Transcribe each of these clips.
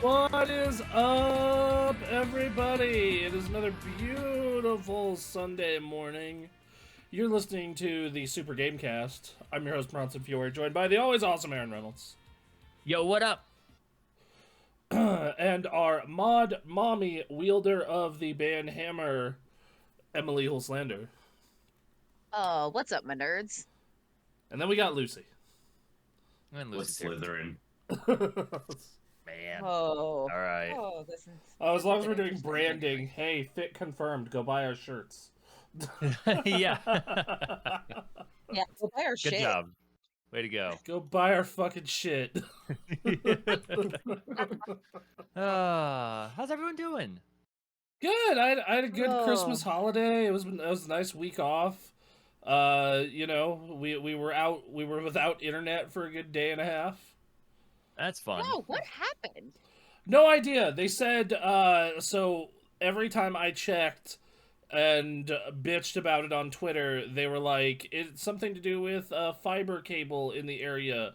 What is up, everybody? It is another beautiful Sunday morning. You're listening to the Super Gamecast. I'm your host, Bronson Fiore, joined by the always awesome Aaron Reynolds. Yo, what up? And our mod mommy wielder of the band Hammer, Emily Hulslander. Oh, what's up, my nerds? And then we got Lucy. And What's Lucy's here. Slytherin? Man. Oh, All right. Oh, this is. As long as we're an doing interesting branding, thing. hey, fit confirmed, go buy our shirts. Yeah. Yeah, go buy our Good shit. job. Way to go. Go buy our fucking shit. How's everyone doing? Good. I had a good Oh. Christmas holiday. It was a nice week off. We were without internet for a good day and a half. That's fun. No, what happened? No idea. They said so every time I checked and bitched about it on Twitter, they were like, it's something to do with fiber cable in the area.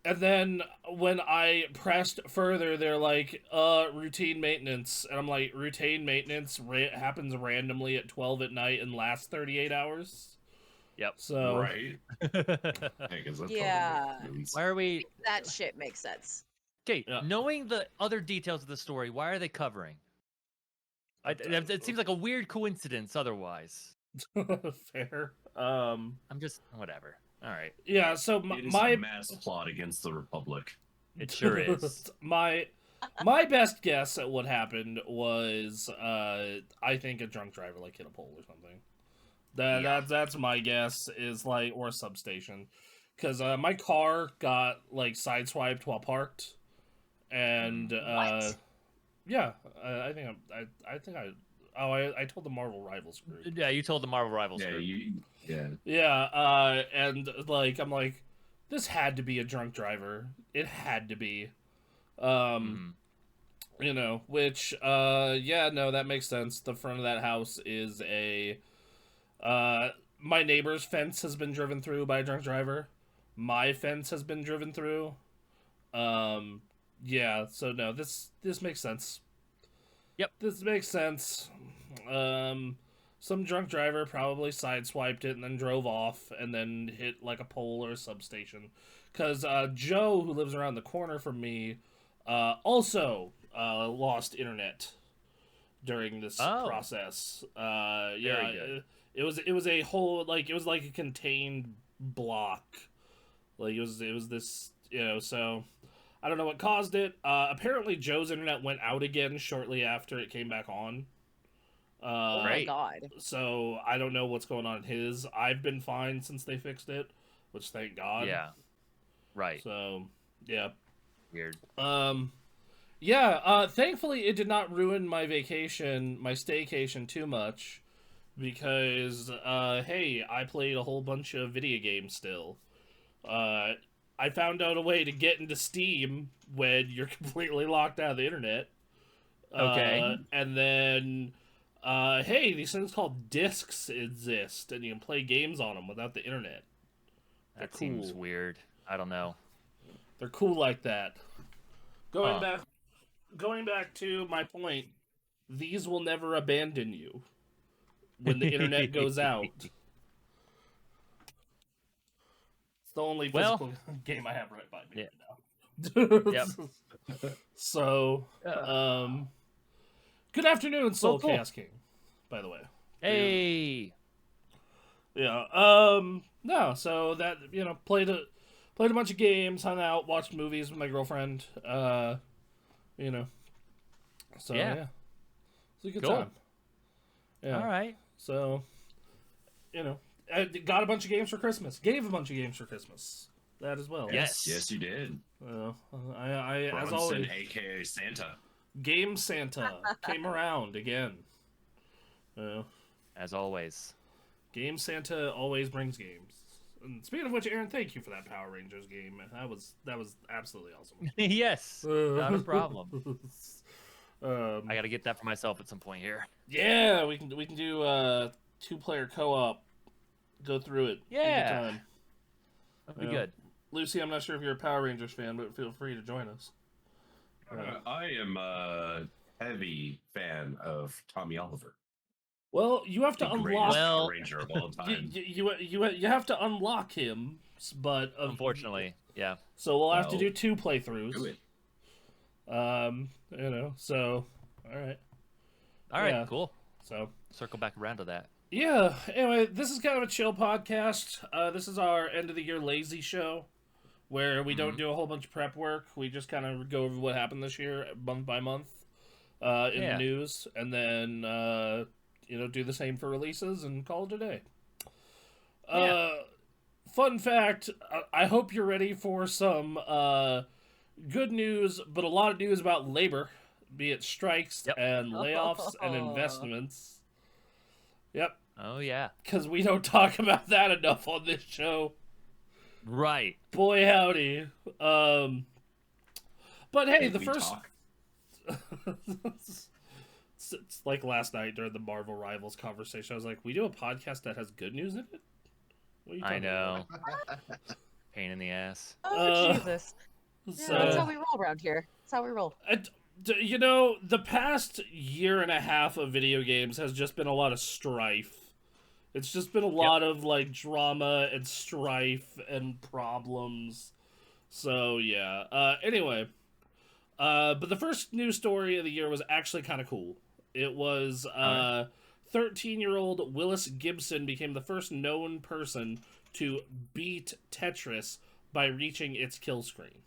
And then when I pressed further, they're like, routine maintenance. And I'm like, routine maintenance happens randomly at 12 at night and lasts 38 hours? Yep. So, Right? Hey, 'cause that's Yeah. probably movies. Why are we... That shit makes sense. Okay, Yeah. knowing the other details of the story, why are they covering? It seems like a weird coincidence otherwise. fair. I'm just... Whatever. All right. Yeah, so It is my a mass plot against the Republic. It sure is. my best guess at what happened was I think a drunk driver like hit a pole or something. That's my guess, is like, or a substation, because my car got like sideswiped while parked, and What? yeah, I told the Marvel Rivals group. Yeah, you told the Marvel Rivals group. Yeah, and like I'm like, this had to be a drunk driver. It had to be. You know, which yeah, no, that makes sense. The front of that house is a my neighbor's fence has been driven through by a drunk driver. My fence has been driven through. Yeah, so no, this makes sense. Yep. This makes sense. Some drunk driver probably sideswiped it and then drove off and then hit like a pole or a substation. Because Joe, who lives around the corner from me, also lost internet during this process. Yeah, Very good. it was a whole, like, it was like a contained block. Like, it was this, you know, so I don't know what caused it. Apparently Joe's internet went out again shortly after it came back on. Oh my Right. god. So I don't know what's going on in his. I've been fine since they fixed it, which thank God. Yeah. Right. So, yeah. Weird. Yeah, thankfully it did not ruin my vacation, my staycation too much, because, hey, I played a whole bunch of video games still. I found out a way to get into Steam when you're completely locked out of the internet. Okay. And then, hey, these things called discs exist, and you can play games on them without the internet. They're That seems cool. weird. I don't know. They're cool like that. Going back to my point, these will never abandon you when the internet goes out. It's the only physical game I have right by me right now. Yep. So, good afternoon, Soul cool. Chaos King, by the way. Hey. Yeah. No, so that, you know, played a bunch of games, hung out, watched movies with my girlfriend. You know. So yeah. It's a good Cool. time. Yeah. All right. So, you know, I got a bunch of games for Christmas. Gave a bunch of games for Christmas. That as well. Yes. Yes, you did. I as Bronson, always, aka Santa. Game Santa came around again. As always. Game Santa always brings games. And speaking of which, Aaron, thank you for that Power Rangers game. That was absolutely awesome. Yes. Not a problem. I I got to get that for myself at some point here. Yeah, we can do 2-player co-op. Go through it. Yeah. Anytime. That'd be good. Lucy, I'm not sure if you're a Power Rangers fan, but feel free to join us. I am a heavy fan of Tommy Oliver, Well, you have the to greatest unlock. Well- Ranger of all time. You have to unlock him, but Unfortunately, yeah. so we'll have to Well, do 2 playthroughs. Do it. So all right. All right, Yeah. cool. So Circle back around to that. yeah. Anyway, this is kind of a chill podcast. This is our end of the year lazy show, where we don't do a whole bunch of prep work. We just kind of go over what happened this year, month by month, in the Yeah. news, and then do the same for releases and call it a day. Yeah. Fun fact: I hope you're ready for some good news, but a lot of news about labor, be it strikes Yep. and layoffs and investments. Yep, Oh yeah. because we don't talk about that enough on this show. Right. Boy howdy. But hey, the We first talk. it's like last night during the Marvel Rivals conversation, I was like, we do a podcast that has good news in it? What are you I talking know. Pain in the ass. Oh, Jesus. about? Yeah, that's how So, we roll around here. That's how we roll. the past year and a half of video games has just been a lot of strife. It's just been a lot of like drama and strife and problems. So yeah. Anyway, but the first news story of the year was actually kind of cool. It was 13-year-old Willis Gibson became the first known person to beat Tetris by reaching its kill screen.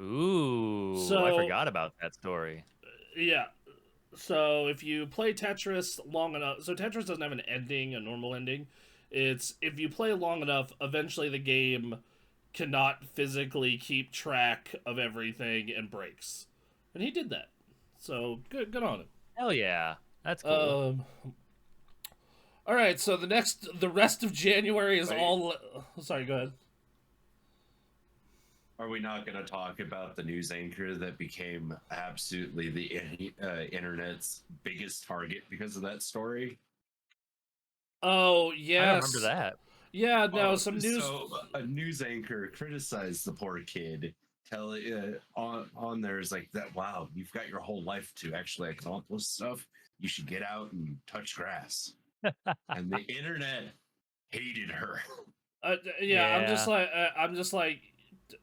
Ooh, So- I forgot about that story. Yeah. So if you play Tetris long enough, so Tetris doesn't have an ending, a normal ending. It's if you play long enough, eventually the game cannot physically keep track of everything and breaks. And he did that. So good on him. Hell yeah, that's cool. All right, so the rest of January is Wait. all. Sorry, go ahead. Are we not going to talk about the news anchor that became absolutely the internet's biggest target because of that story? Oh I yes, don't remember that. Yeah, no, some news. So a news anchor criticized the poor kid. On there is like that. Wow, you've got your whole life to actually accomplish stuff. You should get out and touch grass. And the internet hated her. Yeah, Yeah. I'm just like,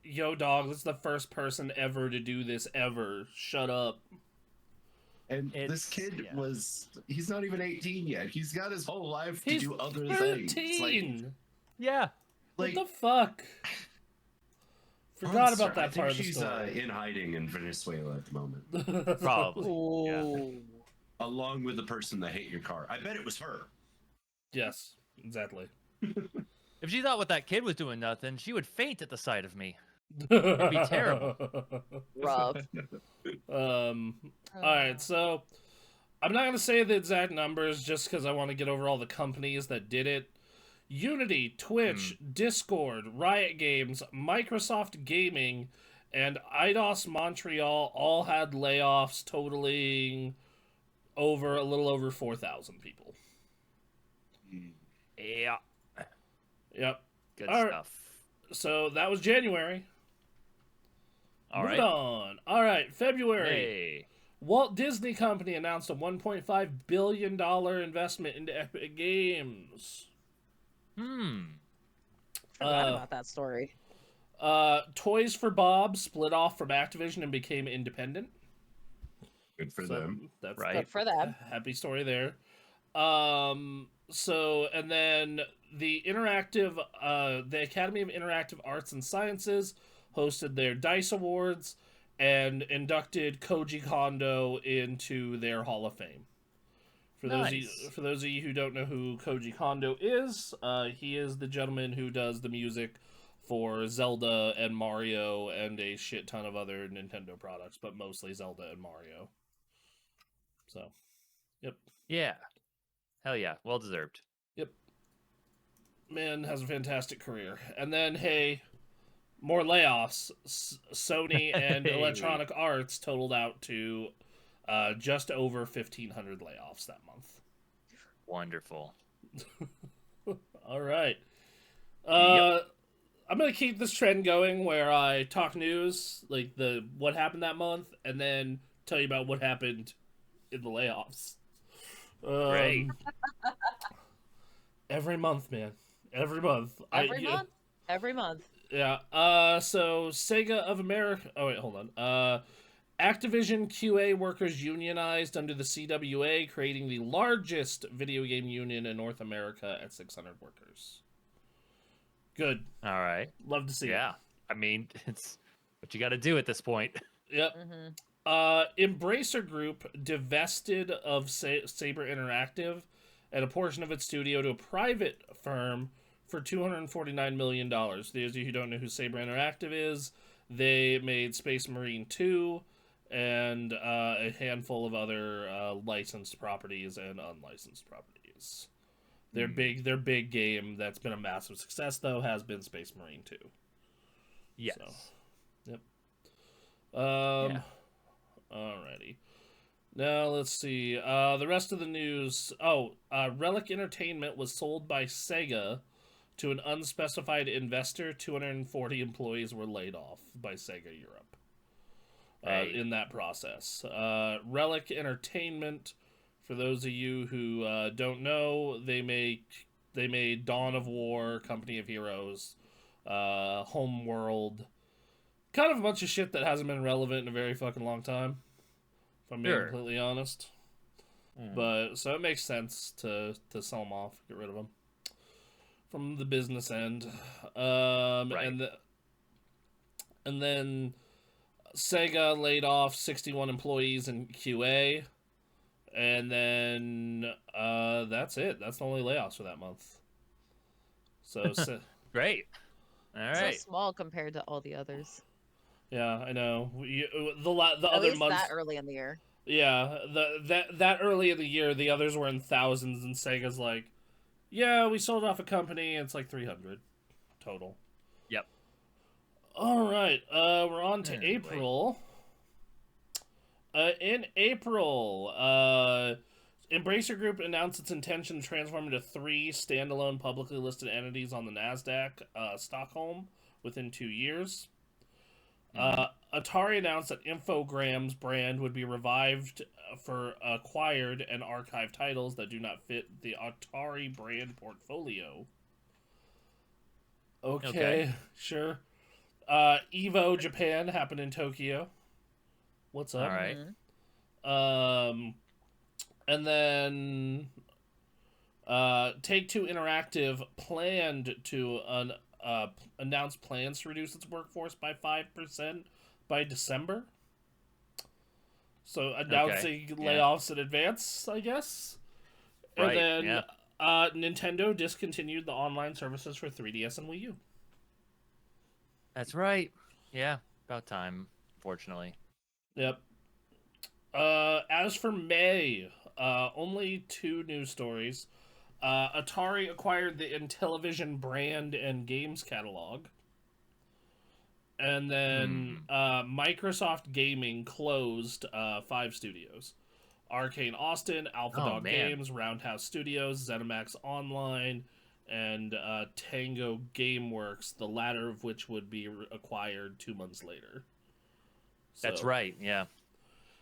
yo, dog. This is the first person ever to do this ever. Shut up. And this It's- kid yeah. he's not even 18 yet. He's got his whole life to He's do other things. 13. Yeah. Like, What the fuck? Forgot monster. about that I think part of the she's story. in hiding in Venezuela at the moment, Probably. Yeah. Ooh. along with the person that hit your car. I bet it was her. Yes, exactly. If she thought what that kid was doing nothing, she would faint at the sight of me. It'd be terrible. Rough. All right, so I'm not gonna say the exact numbers just because I want to get over all the companies that did it. Unity, Twitch, Discord, Riot Games, Microsoft Gaming, and Eidos Montreal all had layoffs totaling a little over 4,000 people. Yeah. Yep. Good All right. stuff. So that was January. All Moving right. on. All right, February. Hey. Walt Disney Company announced a $1.5 billion investment into Epic Games. Forgot about that story. Toys for Bob split off from Activision and became independent. Good for So them. That's Right. Good for them. happy story there. So and then the Academy of Interactive Arts and Sciences hosted their DICE Awards and inducted Koji Kondo into their Hall of Fame. For Nice. those of you who don't know who Koji Kondo is, he is the gentleman who does the music for Zelda and Mario and a shit ton of other Nintendo products, but mostly Zelda and Mario. So, yep. Yeah. Hell yeah. Well deserved. Man has a fantastic career. And then, hey, more layoffs. Sony and Hey. Electronic Arts totaled out to just over 1,500 layoffs that month. Wonderful. All right. Yep. I'm gonna keep this trend going where I talk news, like what happened that month, and then tell you about what happened in the layoffs. Great. Every month, man. Every month. Every month. Every month. Yeah. So Sega of America. Oh wait, hold on. Activision QA workers unionized under the CWA, creating the largest video game union in North America at 600 workers. Good. All right. Love to see it. Yeah. I mean, it's what you got to do at this point. Yep. Embracer Group divested of Saber Interactive and a portion of its studio to a private firm for $249 million. Those of you who don't know who Saber Interactive is, they made Space Marine 2 and a handful of other licensed properties and unlicensed properties. Their big game that's been a massive success, though, has been Space Marine 2. Yes. So, yep. Alrighty. Now, let's see. The rest of the news. Relic Entertainment was sold by Sega to an unspecified investor. 240 employees were laid off by Sega Europe in that process. Relic Entertainment, for those of you who don't know, they made Dawn of War, Company of Heroes, Homeworld, kind of a bunch of shit that hasn't been relevant in a very fucking long time, if I'm being completely honest. But so it makes sense to sell them off, get rid of them from the business end. And then Sega laid off 61 employees in QA, and then that's it. That's the only layoffs for that month. So great. All right. So small compared to all the others. Yeah, I know. The At other least months that early in the year. Yeah, that early in the year, the others were in thousands, and Sega's like, yeah, we sold off a company, and it's like 300 total. Yep. All right, we're on to April. In April, Embracer Group announced its intention to transform into 3 standalone publicly listed entities on the NASDAQ Stockholm within 2 years. Atari announced that Infogrames brand would be revived for acquired and archived titles that do not fit the Atari brand portfolio. Okay. Sure. Evo Japan happened in Tokyo. What's up? All right. And then Take-Two Interactive planned to announce plans to reduce its workforce by 5% by December. So announcing layoffs in advance, I guess. Right, And then Nintendo discontinued the online services for 3DS and Wii U. That's right. Yeah, about time, fortunately. Yep. As for May, only 2 news stories. Atari acquired the Intellivision brand and games catalog. And then Microsoft Gaming closed 5 studios. Arcane Austin, Alpha Dog Games, Roundhouse Studios, ZeniMax Online, and Tango Gameworks, the latter of which would be acquired 2 months later. So, that's right, yeah.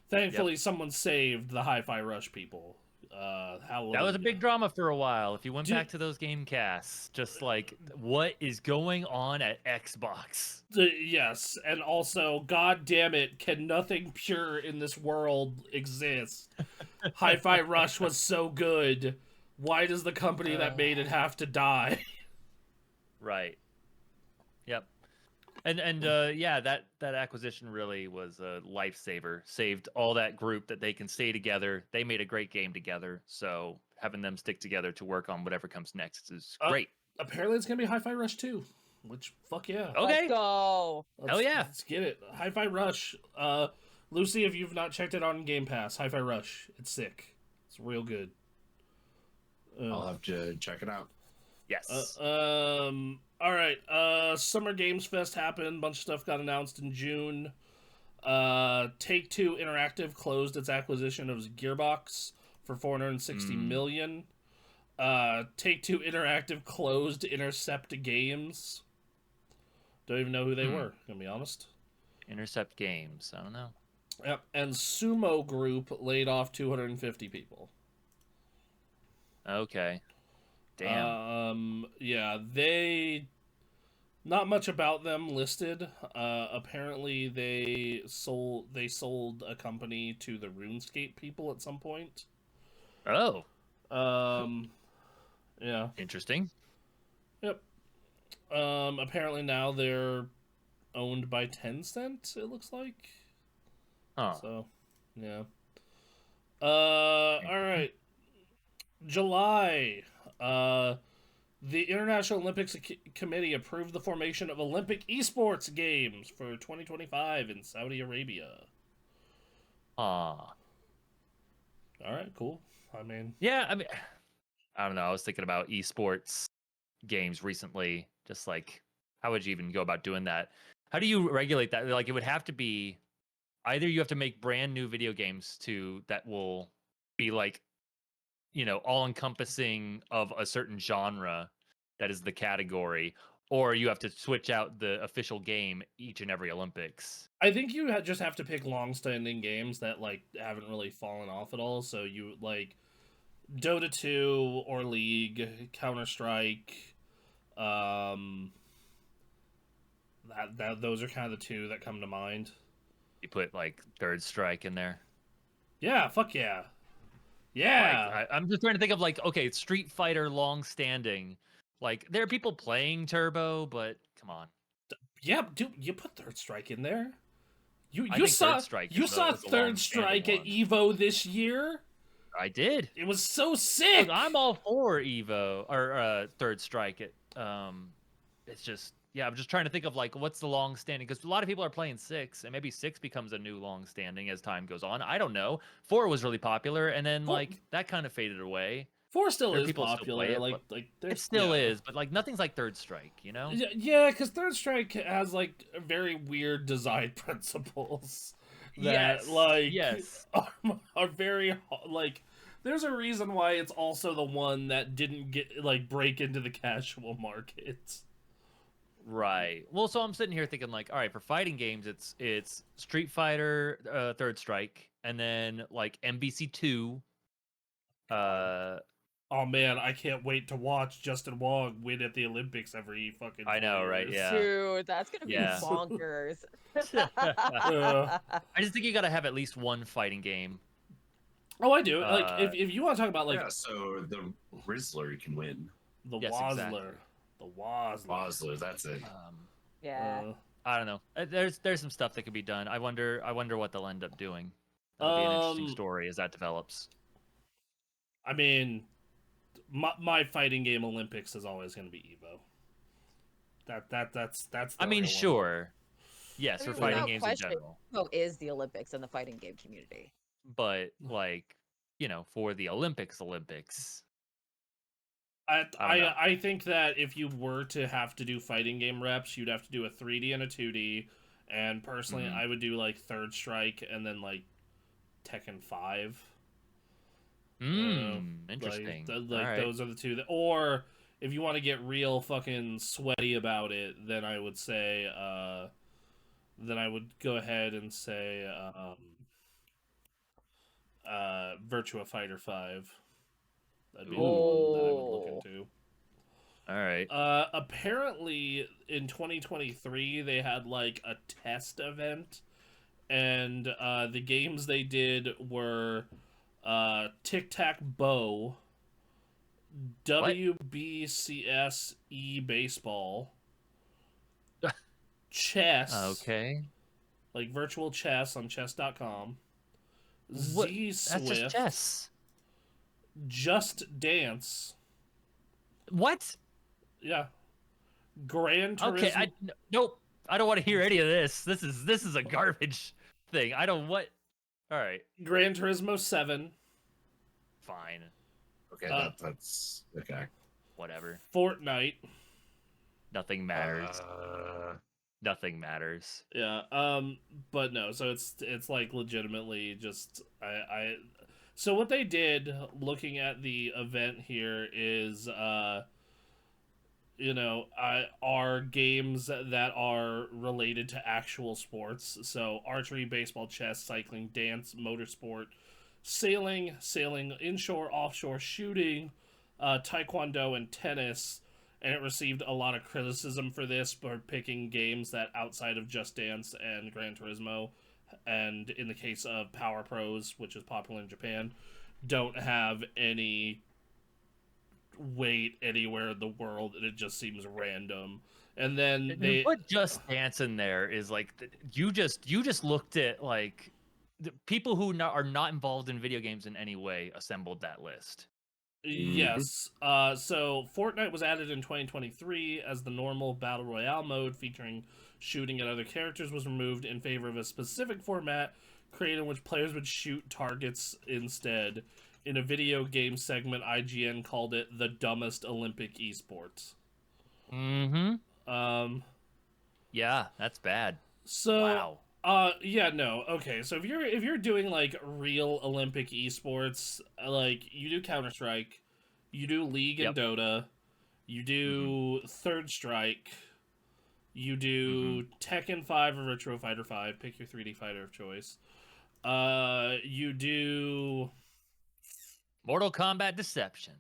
Thankfully, someone saved the Hi-Fi Rush people. That was a big drama for a while. If you went back to those game casts, just like, what is going on at Xbox? Yes, and also, god damn it, can nothing pure in this world exist? Hi-Fi Rush was so good. Why does the company that made it have to die? Right. Yep. And yeah, that acquisition really was a lifesaver. Saved all that group that they can stay together. They made a great game together, so having them stick together to work on whatever comes next is great. Apparently it's gonna be Hi-Fi Rush 2, which fuck yeah. Okay. Let's go. Hell yeah. Let's get it. Hi-Fi Rush. Lucy, if you've not checked it out on Game Pass, Hi-Fi Rush. It's sick. It's real good. I'll have to check it out. Yes. All right. Summer Games Fest happened. Bunch of stuff got announced in June. Take-Two Interactive closed its acquisition of Gearbox for $460 million. Take-Two Interactive closed Intercept Games. Don't even know who they were, gonna be honest. Intercept Games. I don't know. Yep. And Sumo Group laid off 250 people. Okay. Damn. Yeah, they not much about them listed. Apparently they sold a company to the RuneScape people at some point. Oh, Yeah. interesting. Yep. Apparently now they're owned by Tencent, it looks like. Huh. So, yeah. All right. July. The International Olympics Committee approved the formation of Olympic esports games for 2025 in Saudi Arabia. Ah. All right, cool. I mean, Yeah, I mean, I don't know. I was thinking about esports games recently. Just like, how would you even go about doing that? How do you regulate that? Like, it would have to be either you have to make brand new video games that will be like, all encompassing of a certain genre that is the category, or you have to switch out the official game each and every Olympics. I think you just have to pick long-standing games that like haven't really fallen off at all. So you like Dota 2 or League, Counter-Strike. Those are kind of the two that come to mind. You put like Third Strike in there. Yeah, fuck yeah. Yeah. Like, I'm just trying to think of like, okay, Street Fighter long standing. Like, there are people playing Turbo, but come on. Yeah, dude, you put Third Strike in there. I You think saw Third Strike you is saw the Third long-standing Strike at one. Evo this year. I did. It was so sick. Look, I'm all for Evo or Third Strike. It's just I'm just trying to think of like what's the long standing, because a lot of people are playing 6, and maybe 6 becomes a new long standing as time goes on. I don't know. 4 was really popular, and then like that kind of faded away. 4 still There are is people that still play popular. it, Like It there's still yeah. is, but like nothing's like Third Strike, you know? Yeah, because Third Strike has like very weird design principles that yes. are very like. There's a reason why it's also the one that didn't get like break into the casual market. Right. Well, so I'm sitting here thinking like, all right, for fighting games, it's Street Fighter, Third Strike, and then like MBC2. Oh man, I can't wait to watch Justin Wong win at the Olympics every fucking. I know, 4 right? years. Yeah. Dude, that's gonna be Yeah. bonkers. I just think you got to have at least one fighting game. Oh, I do. Like if you want to talk about like yeah, so the Rizzler can win. the Yes, Wazler, exactly. the Wazler. Bosler, that's it. Yeah. I don't know. There's some stuff that could be done. I wonder what they'll end up doing. That'll be an interesting story as that develops. I mean, my fighting game Olympics is always going to be Evo. That's. The I mean, real one. sure. Yes, I for mean, fighting without games question, in general. Evo is the Olympics and the fighting game community. But like, for the Olympics. I think that if you were to have to do fighting game reps, you'd have to do a 3D and a 2D. And personally, Mhm. I would do like Third Strike and then like Tekken 5. Interesting. Like All right. those are the two that, or if you want to get real fucking sweaty about it, then I would say, then I would go ahead and say, Virtua Fighter 5. That'd be the one that I would look into. All right. Apparently, in 2023, they had like a test event, and the games they did were Tic Tac Bow, WBCS baseball, chess. Okay. Like virtual chess on chess.com. What? Z That's Swift. just chess. Just Dance. What? Yeah. Gran Turismo. Okay. Nope. I don't want to hear any of this. This is a garbage thing. I don't what. All right. Gran Turismo 7. Fine. Okay, that's okay. Whatever. Fortnite. Nothing matters. Nothing matters. Yeah. But no, so it's like legitimately just I so what they did looking at the event here is are games that are related to actual sports. So archery, baseball, chess, cycling, dance, motorsport, sailing, inshore, offshore, shooting, taekwondo, and tennis. And it received a lot of criticism for this, for picking games that outside of Just Dance and Gran Turismo, and in the case of Power Pros, which is popular in Japan, don't have any weight anywhere in the world, and it just seems random. And then And they, put Just Dance in there is like you just looked at like the people who are not involved in video games in any way assembled that list. yes, so Fortnite was added in 2023 as the normal battle royale mode featuring shooting at other characters was removed in favor of a specific format created in which players would shoot targets instead. In a video game segment, IGN called it the dumbest Olympic esports. Mm-hmm. Um, Yeah, that's bad. so Wow. yeah, no. Okay, so if you're doing like real Olympic esports, like you do Counter-Strike, you do League and Yep. Dota, you do Third Strike, you do Tekken 5 or Retro Fighter 5, pick your 3D fighter of choice. You do Mortal Kombat Deception.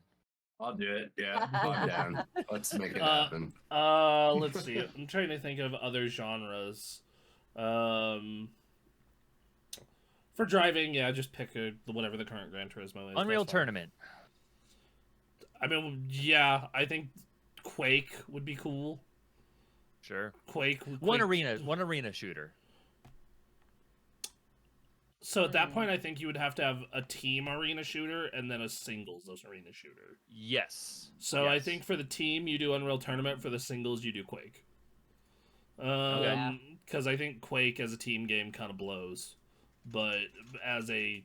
I'll do it. Yeah, I'm down. Let's make it Uh, happen. let's see. I'm trying to think of other genres. For driving, yeah, just pick whatever the current Gran Turismo is. Unreal That's fine. Tournament. I mean, yeah, I think Quake would be cool. Sure. Quake. One arena shooter. So at that point, I think you would have to have a team arena shooter and then a singles arena shooter. Yes. So I Yes. think for the team, you do Unreal Tournament. For the singles, you do Quake. Yeah. Because I think Quake as a team game kind of blows, but as a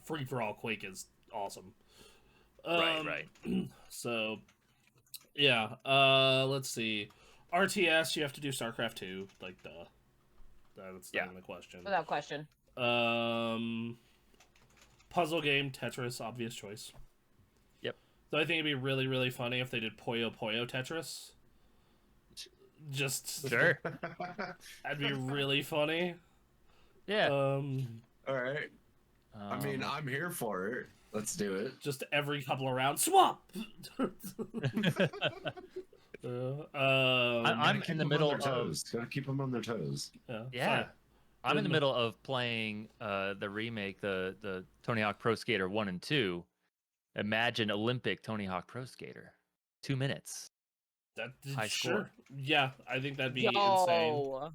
free for all, Quake is awesome. Right. So, yeah. Let's see. RTS, you have to do StarCraft 2. Like, duh. That's not even the question. Without question. Puzzle game, Tetris, obvious choice. Yep. So I think it'd be really, really funny if they did Puyo Puyo Tetris. Just Sure. that'd be really funny. Yeah. All right. I mean, Um, I'm here for it. Let's do it. Just every couple of rounds, swap. I'm in the middle of Gotta keep them on their toes. yeah. I'm in the middle of playing the remake, the Tony Hawk Pro Skater 1 and 2. Imagine Olympic Tony Hawk Pro Skater. 2 minutes. That High sure. score. Yeah, I think that'd be insane.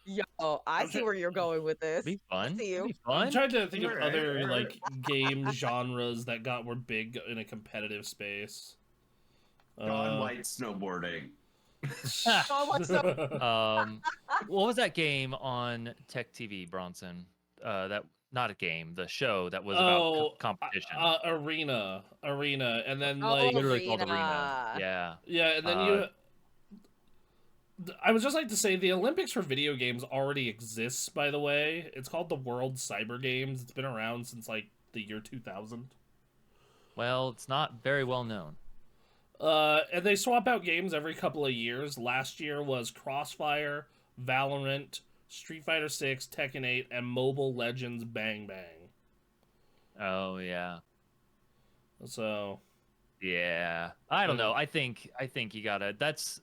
Yo, I I'm see try- where you're going with this. Be fun. see you. Be I'm fun. trying to think of Alright, other alright. like game genres that were big in a competitive space. John White snowboarding. John White What was that game on Tech TV, Bronson? That not a game, the show that was about competition. Arena, and then Oh, like Literally called Arena. Arena. Yeah. yeah, and then you. I would just like to say the Olympics for video games already exists. By the way, it's called the World Cyber Games. It's been around since like the year 2000. Well, it's not very well known. And they swap out games every couple of years. Last year was Crossfire, Valorant, Street Fighter 6, Tekken 8, and Mobile Legends Bang Bang. Oh yeah. So Yeah. I don't know. I think you gotta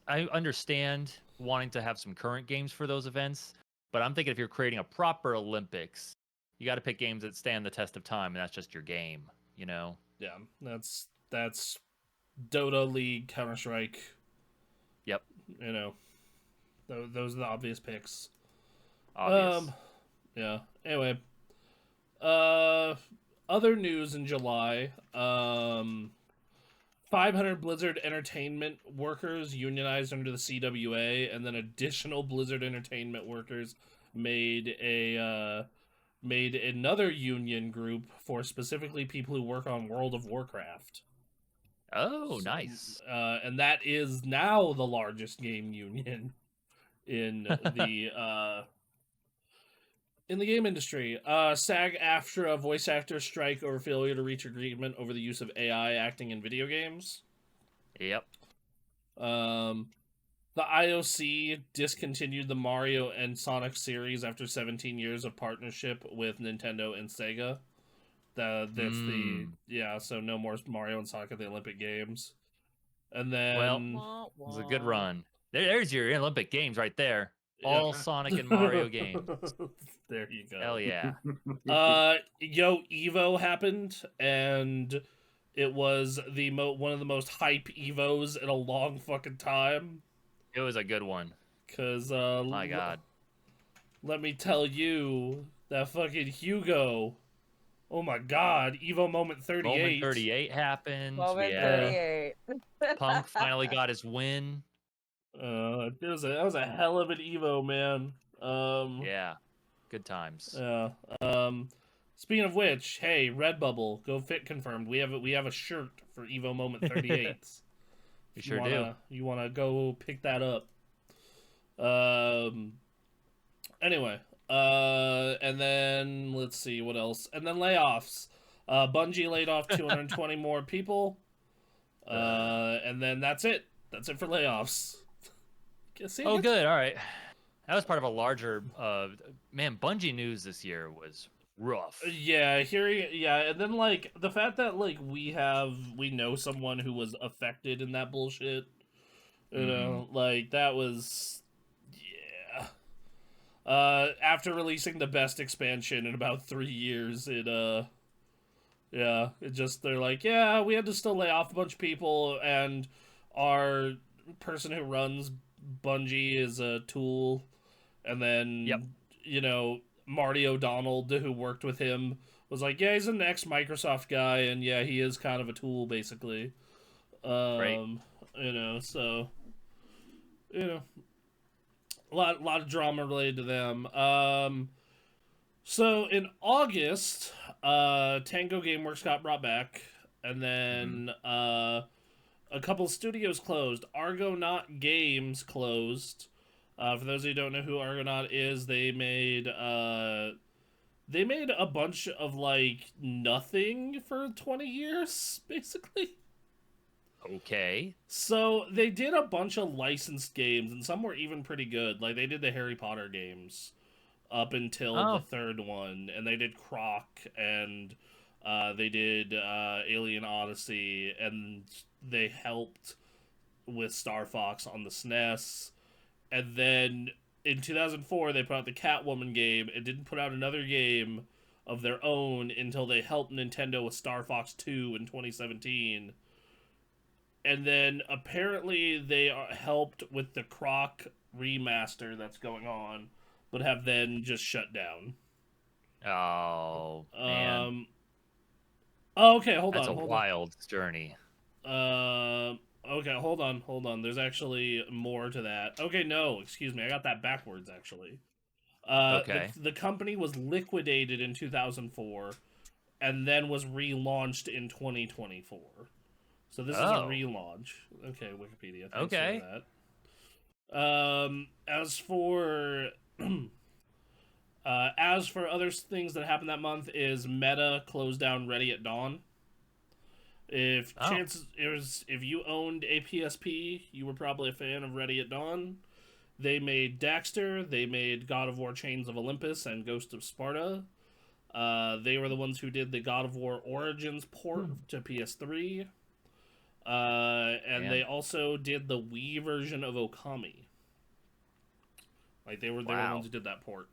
I understand wanting to have some current games for those events, but I'm thinking if you're creating a proper Olympics, you gotta pick games that stand the test of time, and that's just your game, you know? yeah, that's Dota, League, Counter-Strike. Yep. You know, those are the obvious picks. Obvious. Yeah. Anyway, other news in July. 500 Blizzard Entertainment workers unionized under the CWA, and then additional Blizzard Entertainment workers made another union group for specifically people who work on World of Warcraft. Oh, nice. And that is now the largest game union in the game industry. SAG-AFTRA voice actors strike over failure to reach agreement over the use of AI acting in video games. Yep. The IOC discontinued the Mario and Sonic series after 17 years of partnership with Nintendo and Sega. So no more Mario and Sonic at the Olympic Games. And then Wah, It was a good wah. run. There's your Olympic Games right there. Yeah. All Sonic and Mario games. There you go. Hell yeah. Evo happened, and it was one of the most hype Evos in a long fucking time. It was a good one. Cause My God. let me tell you that fucking Hugo. Oh my God, Evo moment 38. Moment 38 happened. Moment Yeah. 38. Punk finally got his win. That was a hell of an Evo, man. Yeah. Good times. Yeah. Speaking of which, hey, Redbubble, go fit confirmed. We have a shirt for Evo Moment 38. We sure do. You wanna go pick that up? Anyway, and then let's see what else. And then layoffs. Bungie laid off 220 more people. And then that's it. That's it for layoffs. Oh, good. All right. That was part of a larger. Man, Bungie news this year was rough. Yeah, and then like the fact that like we know someone who was affected in that bullshit. You know, like that was, yeah. After releasing the best expansion in about 3 years, they're like, yeah, we had to still lay off a bunch of people, and our person who runs Bungie is a tool, and then Marty O'Donnell, who worked with him, was like, yeah, he's an ex-Microsoft guy, and yeah, he is kind of a tool, basically. Right. So a lot of drama related to them. So in August, Tango Gameworks got brought back, and then a couple studios closed. Argonaut Games closed. For those of you who don't know who Argonaut is, they made a bunch of like nothing for 20 years, basically. Okay. So they did a bunch of licensed games, and some were even pretty good. Like they did the Harry Potter games up until the third one, and they did Croc, and they did Alien Odyssey, and they helped with Star Fox on the SNES. And then in 2004, they put out the Catwoman game and didn't put out another game of their own until they helped Nintendo with Star Fox 2 in 2017. And then apparently they helped with the Croc remaster that's going on, but have then just shut down. Oh, man. Okay, hold That's on. a wild journey. Okay, hold on. There's actually more to that. Okay, no, excuse me. I got that backwards, actually. Okay. The company was liquidated in 2004 and then was relaunched in 2024. So this is a relaunch. Okay, Wikipedia. Thanks for that. As for other things that happened that month is Meta closed down Ready at Dawn. If you owned a PSP, you were probably a fan of Ready at Dawn. They made Daxter, they made God of War Chains of Olympus and Ghost of Sparta. They were the ones who did the God of War Origins port to PS3. And they also did the Wii version of Okami. Like they were the ones who did that port.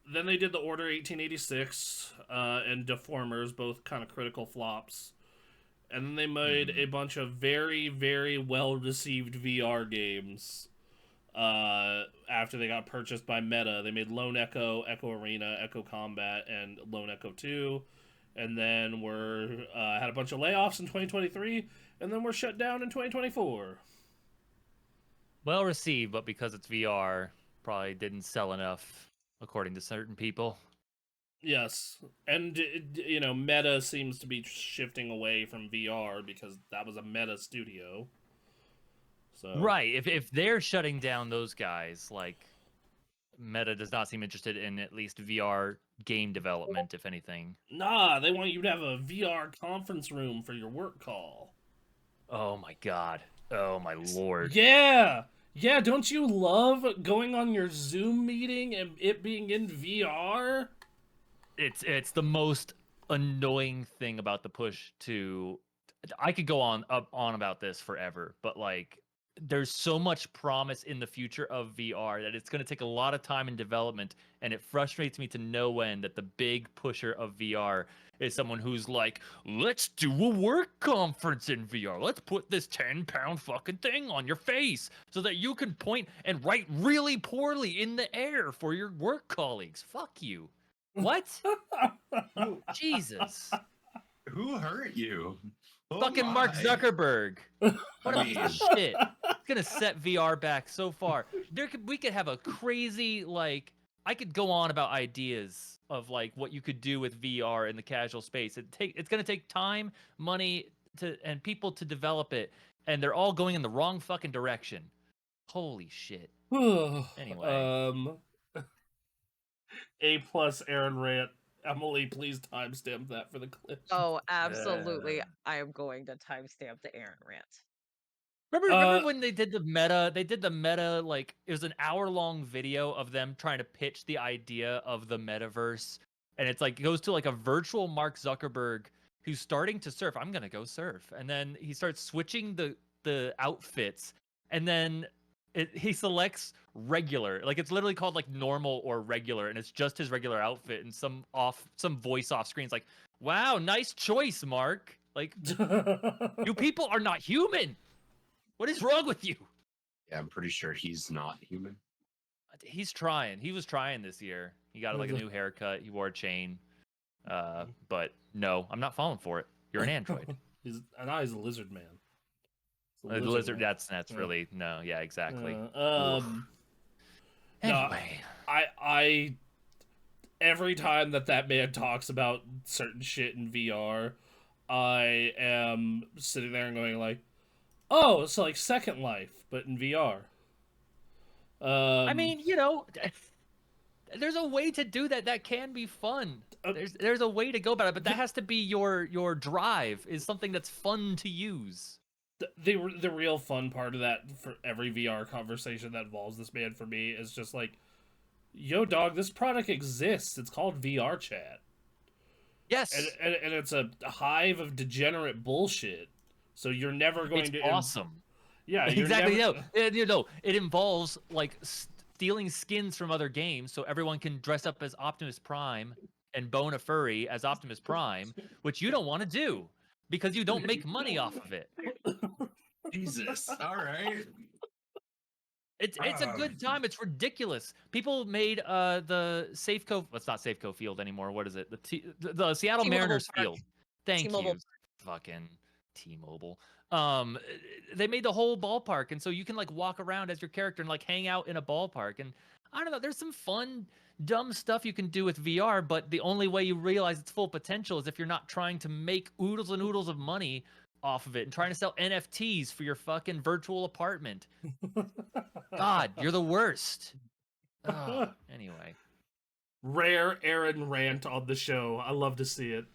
Then they did the Order 1886 and Deformers, both kind of critical flops. And then they made a bunch of very, very well-received VR games after they got purchased by Meta. They made Lone Echo, Echo Arena, Echo Combat, and Lone Echo 2. And then had a bunch of layoffs in 2023, and then we're shut down in 2024. Well received, but because it's VR, probably didn't sell enough, according to certain people. Yes, and Meta seems to be shifting away from VR because that was a Meta studio. So right, if they're shutting down those guys, like Meta does not seem interested in at least VR game development, if anything. Nah, they want you to have a VR conference room for your work call. Oh my god. Oh my lord. Yeah. Yeah, don't you love going on your Zoom meeting and it being in VR? It's the most annoying thing about the push to. I could go on about this forever, but like there's so much promise in the future of VR that it's going to take a lot of time in development, and it frustrates me to no end that the big pusher of VR is someone who's like, let's do a work conference in VR. Let's put this 10-pound fucking thing on your face so that you can point and write really poorly in the air for your work colleagues. Fuck you. What? Jesus. Who hurt you? Oh Fucking Mark my. Zuckerberg. What I a piece of mean, shit. It's gonna set VR back so far. We could have a crazy, like, I could go on about ideas of like what you could do with VR in the casual space. It's gonna take time, money and people to develop it, and they're all going in the wrong fucking direction. Holy shit. Anyway. A plus Aaron Rant. Emily, please timestamp that for the clip. Oh, absolutely. I am going to timestamp the Aaron rant. Remember when they did the meta? They did the meta, like, it was an hour-long video of them trying to pitch the idea of the metaverse. And it's like, it goes to like a virtual Mark Zuckerberg who's starting to surf. I'm gonna go surf. And then he starts switching the outfits. And then he selects regular. Like, it's literally called like normal or regular. And it's just his regular outfit. And some voice off screen's like, wow, nice choice, Mark. Like, you people are not human. What is wrong with you? yeah, I'm pretty sure he's not human. He's trying. He was trying this year. He got like a new haircut. He wore a chain. But no, I'm not falling for it. You're an android. He's a lizard man. The lizard. That's really no. Yeah, exactly. Anyway, I every time that man talks about certain shit in VR, I am sitting there and going like, oh, it's like Second Life, but in VR. I mean, you know, there's a way to do that. That can be fun. There's a way to go about it, but that has to be your drive. Is something that's fun to use. The real fun part of that for every VR conversation that involves this man for me is just like, yo, dog, this product exists. It's called VR chat. Yes, and it's a hive of degenerate bullshit. So you're never going to. Awesome. Yeah, exactly. No, it involves like stealing skins from other games, so everyone can dress up as Optimus Prime and bone a furry as Optimus Prime, which you don't want to do because you don't make money off of it. Jesus. All right. It's a good time. It's ridiculous. People made the Safeco. Well, it's not Safeco Field anymore. What is it? The Seattle T-Mobile Mariners Park. Field. Thank T-Mobile. you. Fucking T-Mobile. They made the whole ballpark, and so you can like walk around as your character and like hang out in a ballpark. And I don't know, there's some fun, dumb stuff you can do with VR, but the only way you realize its full potential is if you're not trying to make oodles and oodles of money off of it and trying to sell NFTs for your fucking virtual apartment. God, you're the worst. Oh, anyway. Rare Aaron rant on the show. I love to see it.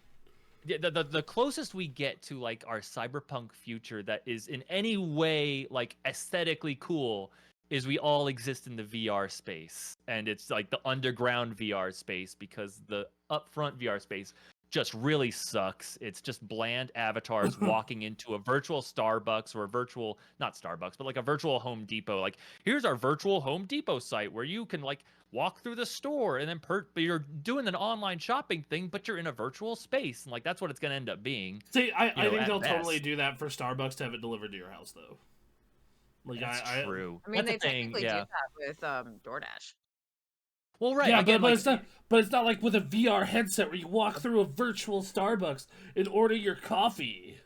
The closest we get to like our cyberpunk future that is in any way like aesthetically cool is we all exist in the VR space, and it's like the underground VR space because the upfront VR space just really sucks. It's just bland avatars walking into a virtual Starbucks or a virtual, not Starbucks, but like a virtual Home Depot. Like, here's our virtual Home Depot site where you can like walk through the store and then you're doing an online shopping thing, but you're in a virtual space. And like, that's what it's going to end up being. See, I think they'll totally do that for Starbucks to have it delivered to your house, though. Like, that's true. I mean, that's they technically do that with DoorDash. Well, right. Yeah, again, but it's not like with a VR headset where you walk through a virtual Starbucks and order your coffee.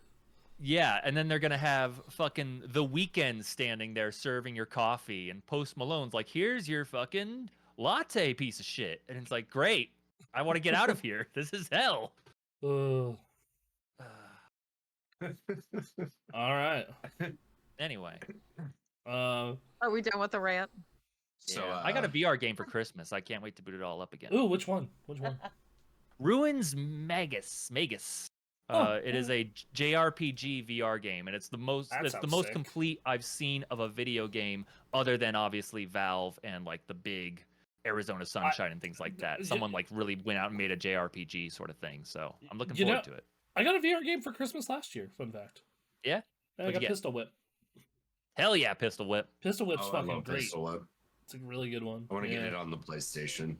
Yeah, and then they're gonna have fucking The Weeknd standing there serving your coffee, and Post Malone's like, "Here's your fucking latte, piece of shit," and it's like, "Great, I want to get out of here. This is hell." All right. Anyway, are we done with the rant? So I got a VR game for Christmas. I can't wait to boot it all up again. Ooh, which one? Which one? Ruins Magus. It is a JRPG VR game, and it's the most That it's the sounds most sick. complete I've seen of a video game, other than obviously Valve and like the big Arizona Sunshine and things like that. Someone like really went out and made a JRPG sort of thing. So I'm looking forward to it. I got a VR game for Christmas last year. Fun fact. Yeah. I What'd got you get? Pistol Whip. Hell yeah, Pistol Whip. Pistol Whip's Oh, I fucking love great. Pistol Whip. It's a really good one. I want to get it on the PlayStation.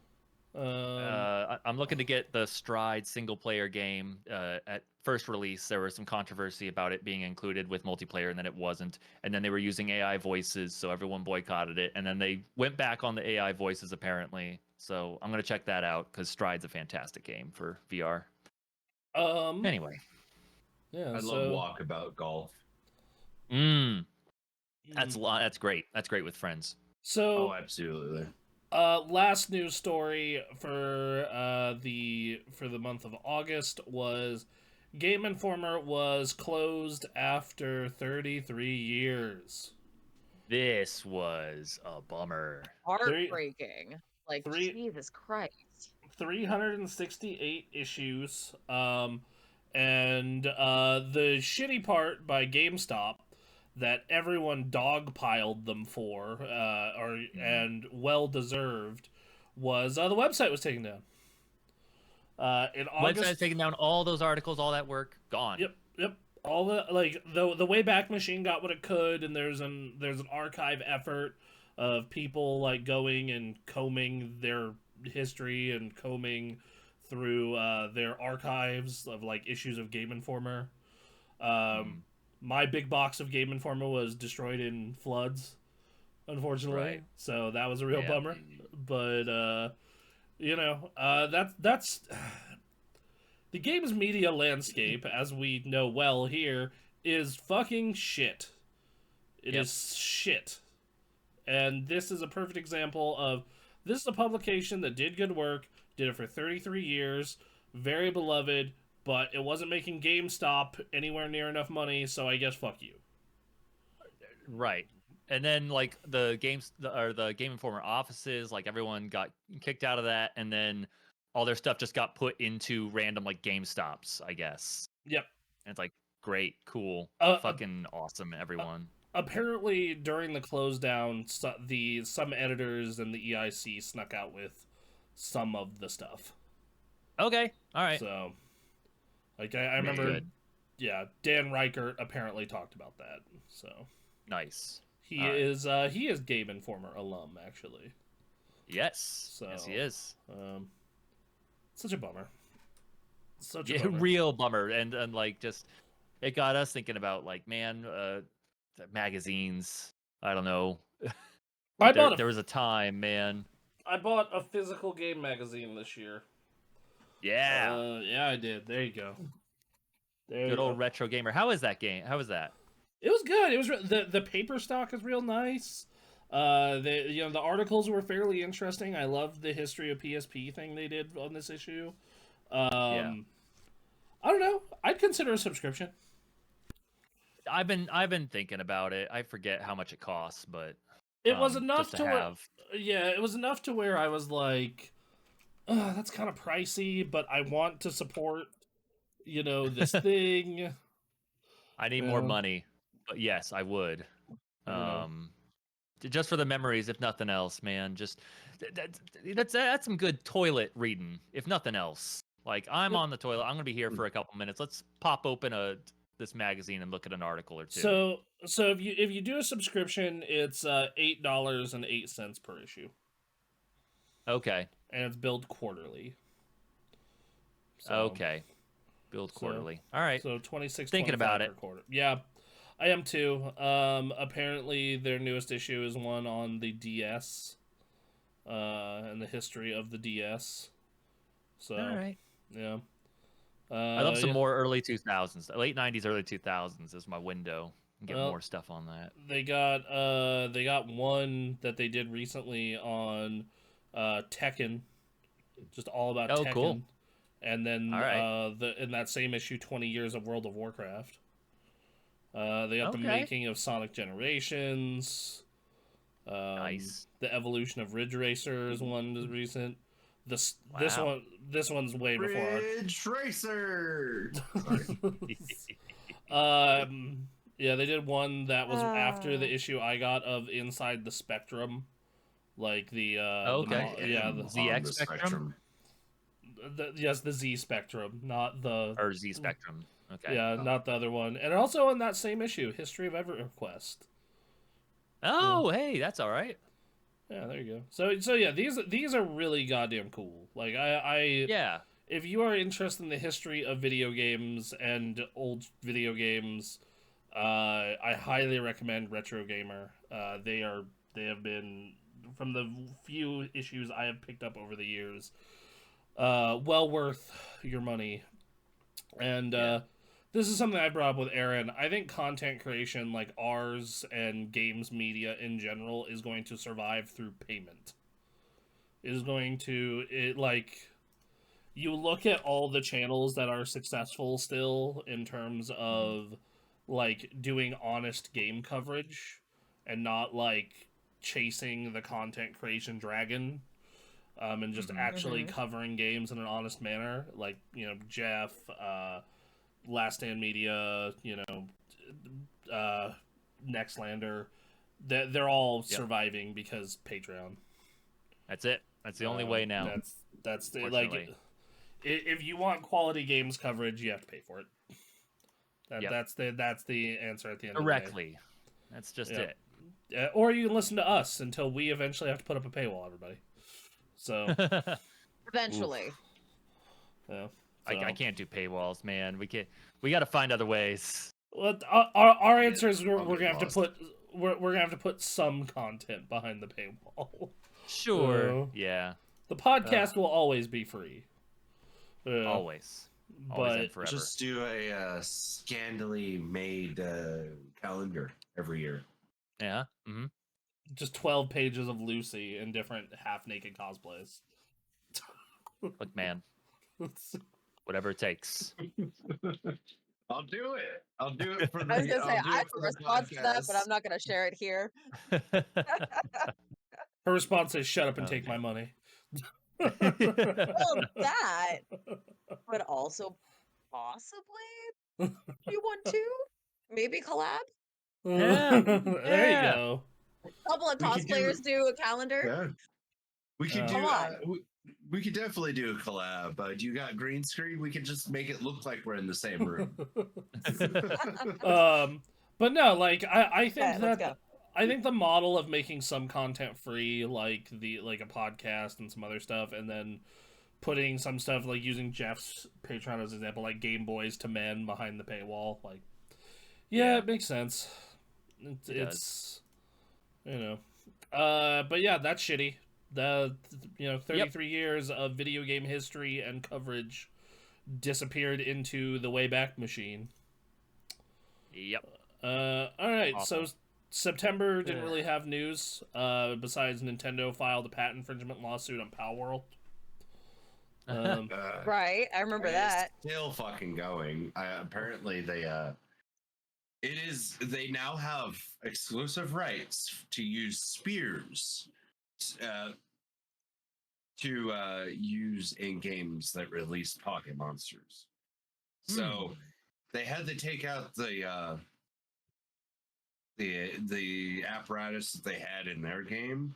I'm looking to get the Stride single player game. At first release, there was some controversy about it being included with multiplayer, and then it wasn't. And then they were using AI voices, so everyone boycotted it. And then they went back on the AI voices apparently. So I'm gonna check that out because Stride's a fantastic game for VR. Anyway, yeah, I love Walkabout Golf. that's great. That's great with friends. So Oh, absolutely. last news story for the month of August was Game Informer was closed after 33 years. This was a bummer. Heartbreaking. Like, three- Jesus Christ. 368 issues. And the shitty part by GameStop that everyone dogpiled them for, and well deserved, was the website was taken down. In August, Website's taking down all those articles, all that work, gone. Yep. All the Wayback Machine got what it could, and there's an archive effort of people like going and combing their history and combing through their archives of like issues of Game Informer. My big box of Game Informer was destroyed in floods, unfortunately. Right. So that was a real Yeah. bummer. But that's the games media landscape, as we know well here, is fucking shit. It is shit. And this is a perfect example of this is a publication that did good work, did it for 33 years, very beloved, but it wasn't making GameStop anywhere near enough money, so I guess fuck you. Right. And then like the Game Informer offices, like everyone got kicked out of that, and then all their stuff just got put into random like GameStops, I guess. Yep. And it's like great, cool, fucking awesome, everyone. Apparently, during the close down, some editors and the EIC snuck out with some of the stuff. Okay, all right. So, like I remember, good. Yeah, Dan Reichert apparently talked about that. So Nice. he is Game Informer alum actually. Yes. So, yes, he is. Such a bummer. Such a bummer. Real bummer, and like just it got us thinking about like man, magazines. I don't know. There was a time, man. I bought a physical game magazine this year. Yeah. Yeah, I did. There you go. Good old retro gamer. How is that game? How was that? It was good. It was the paper stock is real nice. The articles were fairly interesting. I loved the history of PSP thing they did on this issue. I don't know. I'd consider a subscription. I've been thinking about it. I forget how much it costs, but it was enough to have. It was enough to where I was like, oh, that's kind of pricey, but I want to support, this thing. I need more money, but yes, I would. Just for the memories, if nothing else, man. Just that's some good toilet reading, if nothing else. Like I'm on the toilet, I'm gonna be here for a couple minutes. Let's pop open this magazine and look at an article or two. So if you do a subscription, it's $8.08 per issue. Okay. And it's billed quarterly. Okay. Billed quarterly. All right. So 26. Thinking about it. Per quarter. Yeah, I am too. Apparently their newest issue is one on the DS, and the history of the DS. So. All right. Yeah. I love some more early 2000s. Late 90s, early 2000s is my window. Get more stuff on that. They got one that they did recently on Tekken, just all about Tekken. Cool. And then in that same issue, 20 years of World of Warcraft. They got the making of Sonic Generations. Nice. The evolution of Ridge Racer is one that's recent. Wow. This one's way before. Ridge Racer. Sorry. Yeah, they did one that was after the Ah. issue I got of Inside the Spectrum, like the Oh, the okay. yeah am ZX on the Spectrum? yes, the Z Spectrum, not the Or Z Spectrum. Okay. yeah, Oh. not the other one. And also in that same issue, History of EverQuest. Oh, hey, that's all right. Yeah, there you go. So yeah, these are really goddamn cool. Like I Yeah. if you are interested in the history of video games and old video games, I highly recommend Retro Gamer. They have been from the few issues I have picked up over the years, well worth your money. And Yeah. this is something I brought up with Aaron. I think content creation like ours and games media in general is going to survive through payment. It is going to it like you look at all the channels that are successful still in terms of like doing honest game coverage and not like chasing the content creation dragon, and just actually Mhm. covering games in an honest manner, like Jeff, Last Stand Media, Nextlander. They're all Yep. surviving because Patreon. That's it. That's the only way now. That's the, Unfortunately. if you want quality games coverage, you have to pay for it. Yep. That's the answer at the end Directly. That's just Yep. it. of the day. Or you can listen to us until we eventually have to put up a paywall, everybody. So, Eventually. yeah. I can't do paywalls, man. We got to find other ways. Well, our answer is we're I'll gonna get have to lost. put we're gonna have to put some content behind the paywall. Sure. Uh, Yeah. The podcast will always be free. Always. Always and But forever. Just do a scandally made calendar every year. Yeah. Mm-hmm. just 12 pages of Lucy in different half-naked cosplays. Look, man. Whatever it takes. I'll do it. I'll do it for the. I was gonna say I'll do I it have for a the response to that, but podcast. I'm not gonna share it here. Her response is, "Shut up and Oh, take my man. money." Well, that, but also possibly you want to maybe collab. Yeah, There you yeah. go. A couple of We could do- cosplayers do a calendar. Yeah. We could Come do. on. We could definitely do a collab. Do you got green screen? We could just make it look like we're in the same room. But no, like I think Okay, let's that go. I think the model of making some content free, like a podcast and some other stuff, and then putting some stuff like using Jeff's Patreon as an example, like Game Boys to Men behind the paywall, like Yeah. it makes sense. It It's but yeah, that's shitty. The 33 years of video game history and coverage disappeared into the Wayback Machine. Yep. All right, Awful. so September didn't really have news besides Nintendo filed a patent infringement lawsuit on Palworld. Right, I remember that. It's still fucking going. Apparently, they now have exclusive rights to use spears to use in games that release Pocket Monsters. So they had to take out the apparatus that they had in their game.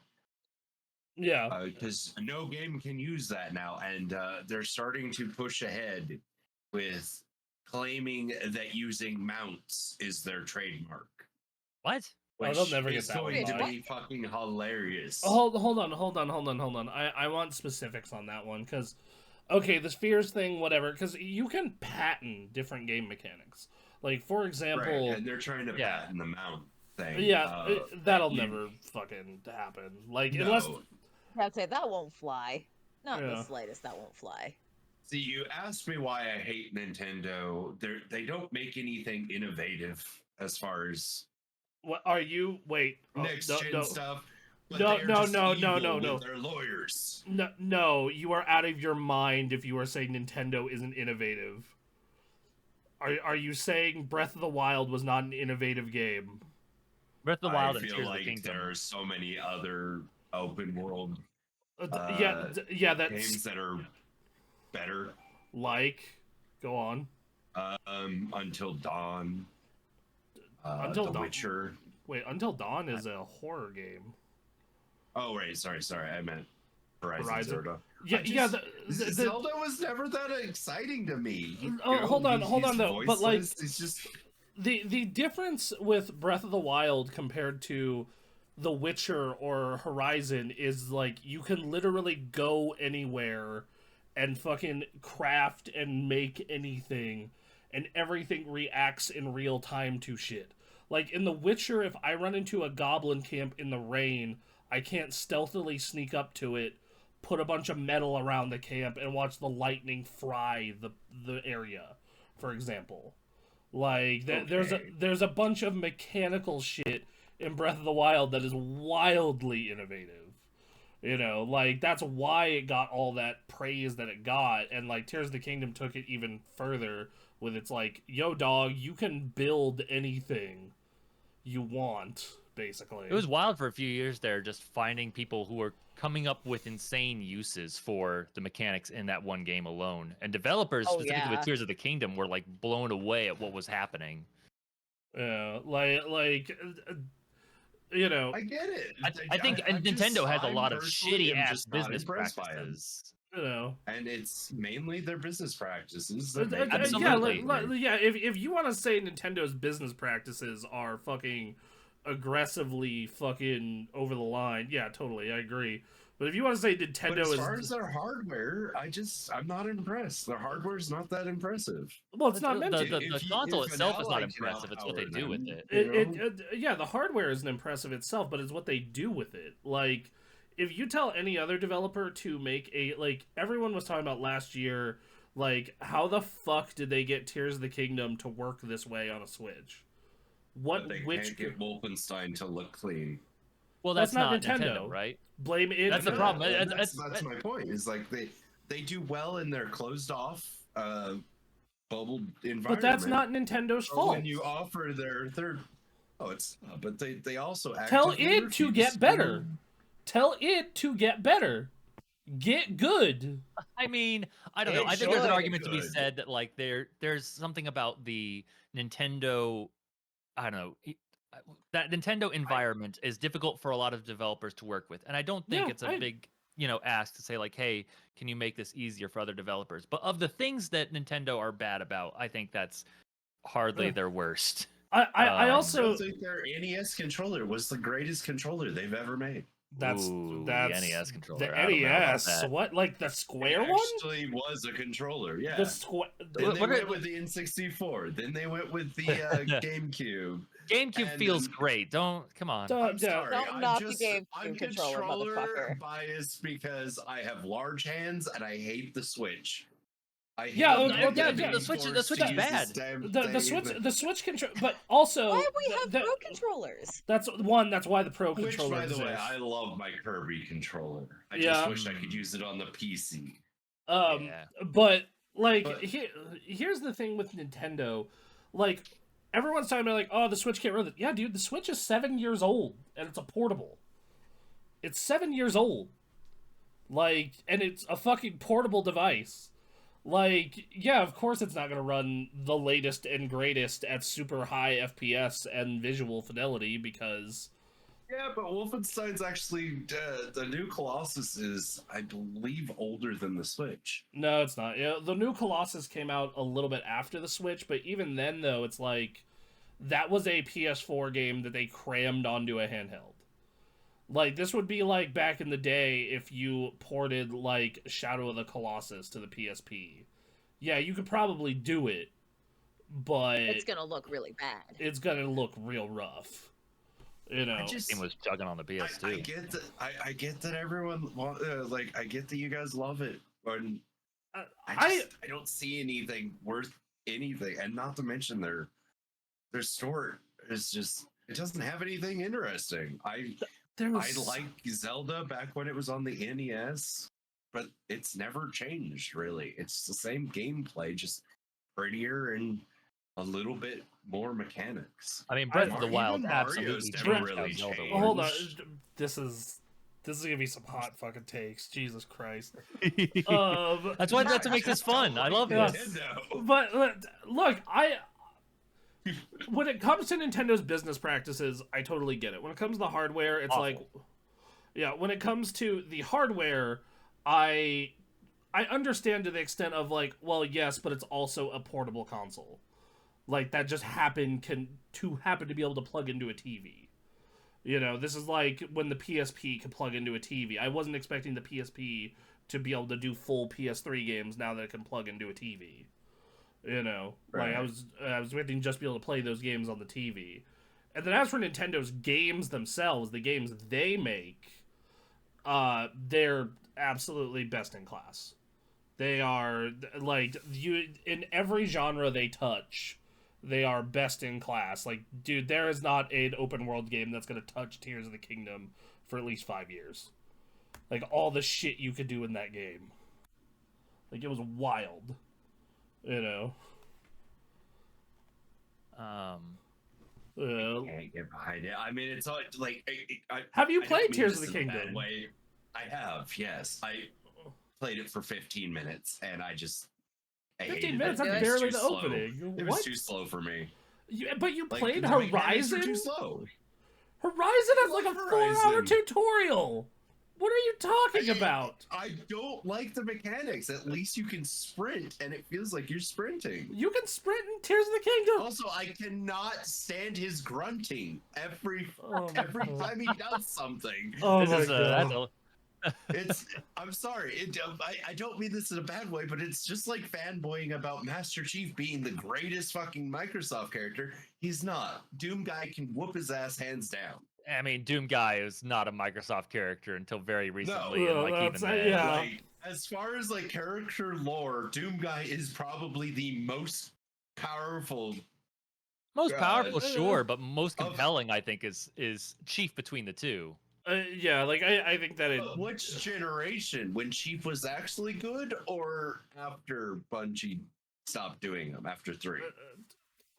Yeah. Because no game can use that now, and they're starting to push ahead with claiming that using mounts is their trademark. What? Oh, they'll never get is that going one to by. be fucking hilarious. Hold on. I want specifics on that one because, okay, the spheres thing, whatever. Because you can patent different game mechanics. Like for example, Right, and they're trying to Yeah. patent the mount thing. yeah, that'll that you- never fucking happen. Like No. unless I'd say that won't fly. Not Yeah. the slightest. That won't fly. See, you asked me why I hate Nintendo. They don't make anything innovative as far as what are you? Wait, next gen no. stuff. But No, they're no, just no, evil no. with their lawyers. No, you are out of your mind if you are saying Nintendo isn't innovative. Are you saying Breath of the Wild was not an innovative game? Breath of the Wild I and feel Tears of the like Kingdom. there are so many other open world That's games that are better. like. Go on. Until Dawn, Until The Dawn. Witcher. Wait, Until Dawn is a horror game. Oh, right. Sorry. I meant Horizon. Zero Yeah, Dawn. yeah. Zelda was never that exciting to me. Hold on though. But like, voiceless. It's just the difference with Breath of the Wild compared to The Witcher or Horizon is like you can literally go anywhere and fucking craft and make anything, and everything reacts in real time to shit. Like in The Witcher, if I run into a goblin camp in the rain, I can't stealthily sneak up to it, put a bunch of metal around the camp, and watch the lightning fry the area, for example. Like there's a bunch of mechanical shit in Breath of the Wild that is wildly innovative. You know, like that's why it got all that praise that it got, and like Tears of the Kingdom took it even further with its like, yo dog, you can build anything you want, basically. It was wild for a few years there, just finding people who were coming up with insane uses for the mechanics in that one game alone. And developers, Oh, specifically yeah. with Tears of the Kingdom, were like blown away at what was happening. Yeah, you know, I get it. I think Nintendo has a lot of personally shitty am ass just not business impressed by 'em. practices. you know. And it's mainly their business practices. That make it Absolutely. Yeah, if you want to say Nintendo's business practices are fucking aggressively fucking over the line, yeah, totally, I agree. But if you want to say Nintendo But as is, far as their hardware, I'm not impressed. Their hardware's not that impressive. well, it's not meant to. The console if an itself is not ally impressive. It's what they can do with outpower it. Yeah, the hardware isn't impressive itself, but it's what they do with it. Like, if you tell any other developer to make like, everyone was talking about last year, like, how the fuck did they get Tears of the Kingdom to work this way on a Switch? But they can't get Wolfenstein to look clean. Well, That's that's, not not Nintendo. Nintendo, right? Blame it. That's the for problem. that. That's my point. Is like they do well in their closed off, bubbled environment. But that's not Nintendo's But fault. when you offer their third, it's but they also Tell actively it to refuse get better. Tell it to get better. Get good. I mean, I don't It know. I think there's an should. argument to be Good. said that like there's something about the Nintendo, I don't know, that Nintendo environment is difficult for a lot of developers to work with, and I don't think Yeah, it's a big ask to say like, hey, can you make this easier for other developers? But of the things that Nintendo are bad about, I think that's hardly Ugh. their worst. I I also think their NES controller was the greatest controller they've ever made. that's Ooh, that's the NES controller. The I don't know about NES. that. What, like the square It one? actually was a controller. Yeah. The square. Then What- they what are- went with the N64. Then they went with the GameCube. GameCube And feels then- great. Come on. I'm sorry. Don't I'm knock the just GameCube I'm controller, motherfucker. biased because I have large hands and I hate the Switch. I hate Yeah, being well, yeah, the forced Switch- to the Switch use is bad. this damn The thing. Switch control, but also Why do we have the- pro controllers? That's one. That's why the Pro Which, controller by the way, exists. I love my Kirby controller. I Yeah. just wish I could use it on the PC. Yeah. But like, But- here's the thing with Nintendo, like everyone's talking about like, oh, the Switch can't run it. Yeah, dude, the Switch is 7 years old and it's a portable. It's 7 years old, like, and it's a fucking portable device. Like, yeah, of course it's not gonna run the latest and greatest at super high FPS and visual fidelity because. Yeah, but Wolfenstein's actually the new Colossus is, I believe, older than the Switch. No, it's not. Yeah, the new Colossus came out a little bit after the Switch, but even then, though, it's like that was a PS4 game that they crammed onto a handheld. Like, this would be like back in the day if you ported like Shadow of the Colossus to the PSP. Yeah, you could probably do it, but It's gonna look really bad. it's gonna look real rough. You know, Game was chugging on the PS2. I get that. I get that everyone like. I get that you guys love it, but I don't see anything worth anything, and not to mention their store is just, it doesn't have anything interesting. there I was like Zelda back when it was on the NES, but it's never changed really. It's the same gameplay, just prettier and a little bit more mechanics. I mean, Breath of the Even Wild Mario's absolutely never changed really how Zelda changed. Well, hold on. works. This is This is gonna be some hot fucking takes. Jesus Christ. That's what makes this fun. I love Yeah. this. But look, when it comes to Nintendo's business practices, I totally get it. When it comes to the hardware, it's Awful. like, yeah. When it comes to the hardware, I understand to the extent of like, well, yes, but it's also a portable console, like that just happen to be able to plug into a TV. You know, this is like when the PSP could plug into a TV. I wasn't expecting the PSP to be able to do full PS3 games now that it can plug into a TV. You know, Right. like I was expecting just to be able to play those games on the TV. And then as for Nintendo's games themselves, the games they make, they're absolutely best in class. They are like in every genre they touch. They are best in class. Like, dude, there is not an open world game that's gonna touch Tears of the Kingdom for at least 5 years. Like, all the shit you could do in that game. Like, it was wild. You know? Can't get behind it. I mean, it's like... Have you I don't played mean Tears this of the in a bad Kingdom? way. I have, yes. I played it for 15 minutes, and I 15 hated minutes? it. That's It was barely too the slow. opening. It What? was too slow for me. But you Like, played the mechanics were Horizon? too slow. Horizon has like a Horizon. 4-hour tutorial. What are you talking about? I don't like the mechanics. At least you can sprint, and it feels like you're sprinting. You can sprint in Tears of the Kingdom. Also, I cannot stand his grunting every Oh my God. time he does something. Oh This my is God. I'm sorry. I don't mean this in a bad way, but it's just like fanboying about Master Chief being the greatest fucking Microsoft character. He's not. Doom Guy can whoop his ass hands down. I mean, Doom Guy is not a Microsoft character until very recently, No, and like even that's- then, yeah. Like, as far as like character lore, Doom Guy is probably the most powerful. most powerful, God. sure, but most Of- compelling, I think, is Chief between the two. Yeah, like I think that it. But which generation? When Chief was actually good, or after Bungie stopped doing them after 3?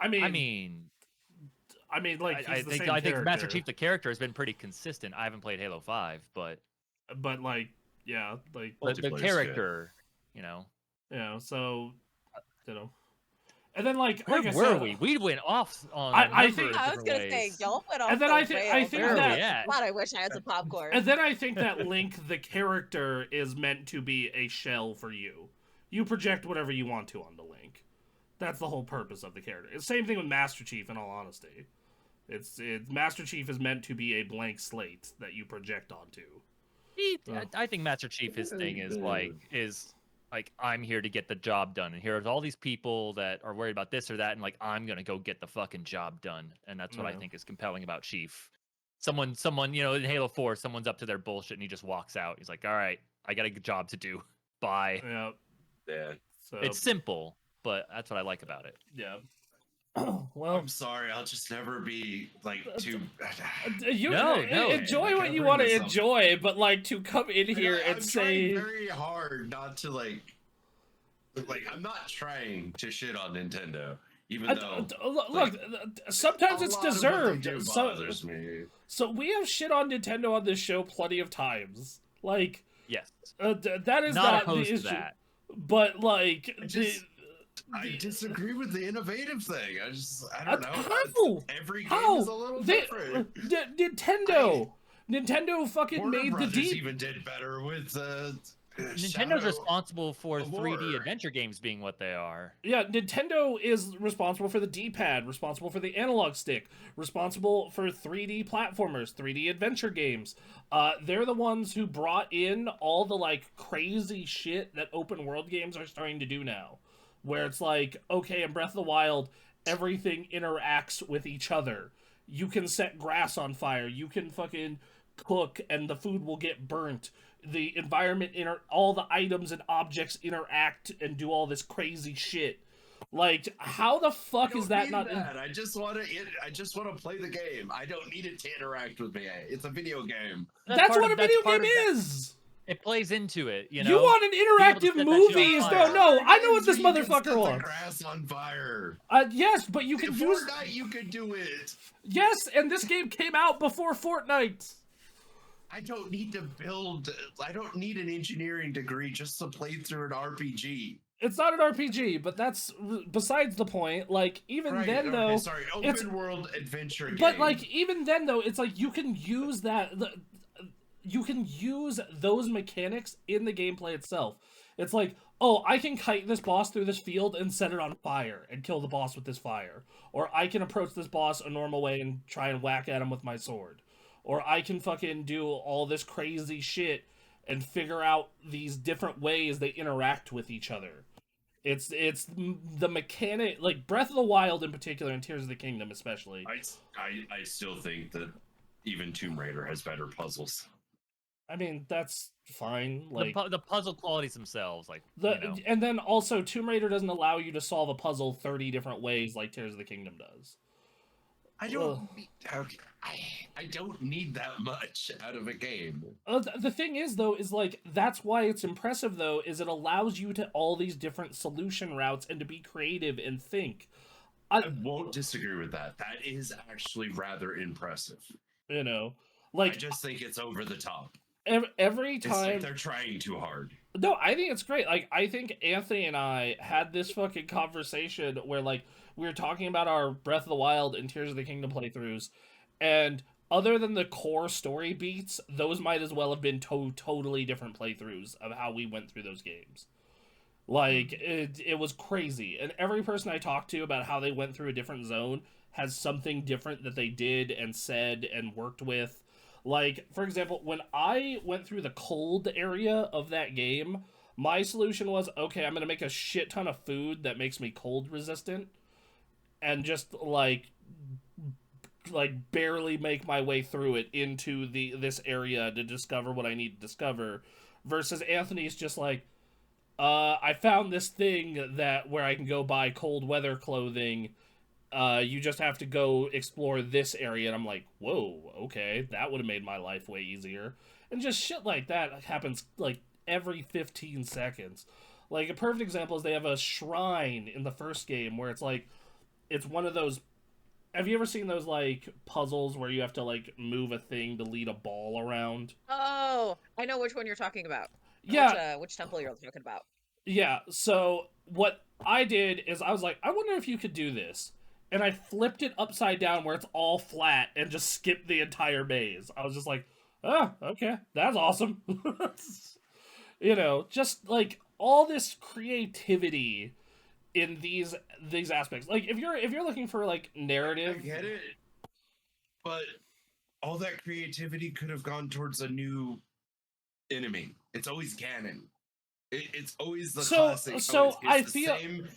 I mean, like I he's the think same I think Master character. Chief the character has been pretty consistent. I haven't played Halo 5, but But like, yeah, like the Multiplayer's character, you know. so, you know, and then like Where I were said, we? We went off on. I a number think- of I was different gonna say, ways. y'all went off And then the I think rails. that- Where are we at? God, I wish I had some popcorn. And then I think that Link, the character, is meant to be a shell for you. You project whatever you want to onto Link. That's the whole purpose of the character. It's the same thing with Master Chief, in all honesty. It's Master Chief is meant to be a blank slate that you project onto. I think Master Chief, his thing is like I'm here to get the job done, and here's all these people that are worried about this or that, and like I'm gonna go get the fucking job done, and that's what I Yeah. think is compelling about Chief. Someone, you know, in Halo 4, someone's up to their bullshit, and he just walks out. He's like, "All right, I got a job to do. Bye." Yeah. Yeah. So It's simple, but that's what I like about it. yeah. Well, I'm sorry. I'll just never be like too. you No, enjoy I what gotta you bring want to this up. enjoy, but like to come in here I'm and trying say, very hard not to like I'm not trying to shit on Nintendo, even though look, sometimes a it's lot of what they deserved. do So, bothers me. so we have shit on Nintendo on this show plenty of times. Like Yes, that is not not the opposed to issue. that. But like I disagree with the innovative thing. I don't know. How? Every game How? is a little They- different. Nintendo fucking Warner made the Brothers deep. even did better with Nintendo's Shadow responsible for of 3D War. adventure games being what they are. Yeah, Nintendo is responsible for the D-pad, responsible for the analog stick, responsible for 3D platformers, 3D adventure games. They're the ones who brought in all the like crazy shit that open world games are starting to do now, where it's like, okay, in Breath of the Wild, everything interacts with each other. You can set grass on fire. You can fucking cook, and the food will get burnt. The environment, all the items and objects interact and do all this crazy shit. Like, how the fuck is that not? I just want to play the game. I don't need it to interact with me. It's a video game. That's part what of- a video part game of that- is. It plays into it, you You, know. want an able to interactive set that shit movie? on No, fire. no, I know what Games this where you can set motherfucker the wants. grass on fire. Yes, but you can In use. Fortnite, you could do it. Yes, and this game came out before Fortnite. I don't need to build. I don't need an engineering degree just to play through an RPG. It's not an RPG, but that's besides the point. Like, even Right, then, okay, though, sorry, it's open world adventure game. but like even then though, it's like you can use you can use those mechanics in the gameplay itself. It's like, oh, I can kite this boss through this field and set it on fire and kill the boss with this fire, or I can approach this boss a normal way and try and whack at him with my sword, or I can fucking do all this crazy shit and figure out these different ways they interact with each other. It's the mechanic, like Breath of the Wild in particular, and Tears of the Kingdom especially. I still think that even Tomb Raider has better puzzles. I mean, that's fine. Like The puzzle qualities themselves, like and then also Tomb Raider doesn't allow you to solve a puzzle 30 different ways like Tears of the Kingdom does. I don't. I don't need that much out of a game. The thing is, though, is like that's why it's impressive. Though, is it allows you to all these different solution routes and to be creative and think. I won't disagree with that. That is actually rather impressive. You know, I like just think it's over the top. every It's time like they're trying too hard. No, I think it's great. Like, I think Anthony and I had this fucking conversation where, like, we were talking about our Breath of the Wild and Tears of the Kingdom playthroughs, and other than the core story beats, those might as well have been totally different playthroughs of how we went through those games. Like, it was crazy. And every person I talked to about how they went through a different zone has something different that they did and said and worked with. Like, for example, when I went through the cold area of that game, my solution was, okay, I'm going to make a shit ton of food that makes me cold resistant and just, like barely make my way through it into this area to discover what I need to discover. Versus Anthony's just like, I found this thing where I can go buy cold weather clothing. You just have to go explore this area. And I'm like, whoa, okay, that would have made my life way easier. And just shit like that happens like every 15 seconds. Like, a perfect example is they have a shrine in the first game where it's one of those. Have you ever seen those, like, puzzles where you have to, like, move a thing to lead a ball around? Oh, I know which one you're talking about. Yeah. Which temple you're talking about. Yeah, so what I did is I was like, I wonder if you could do this. And I flipped it upside down where it's all flat and just skipped the entire maze. I was just like, oh, okay, that's awesome. You know, just like all this creativity in these aspects. Like if you're looking for like narrative, I get it, but all that creativity could have gone towards a new enemy. It's always Ganon. It's always the classic. So it's I the feel same.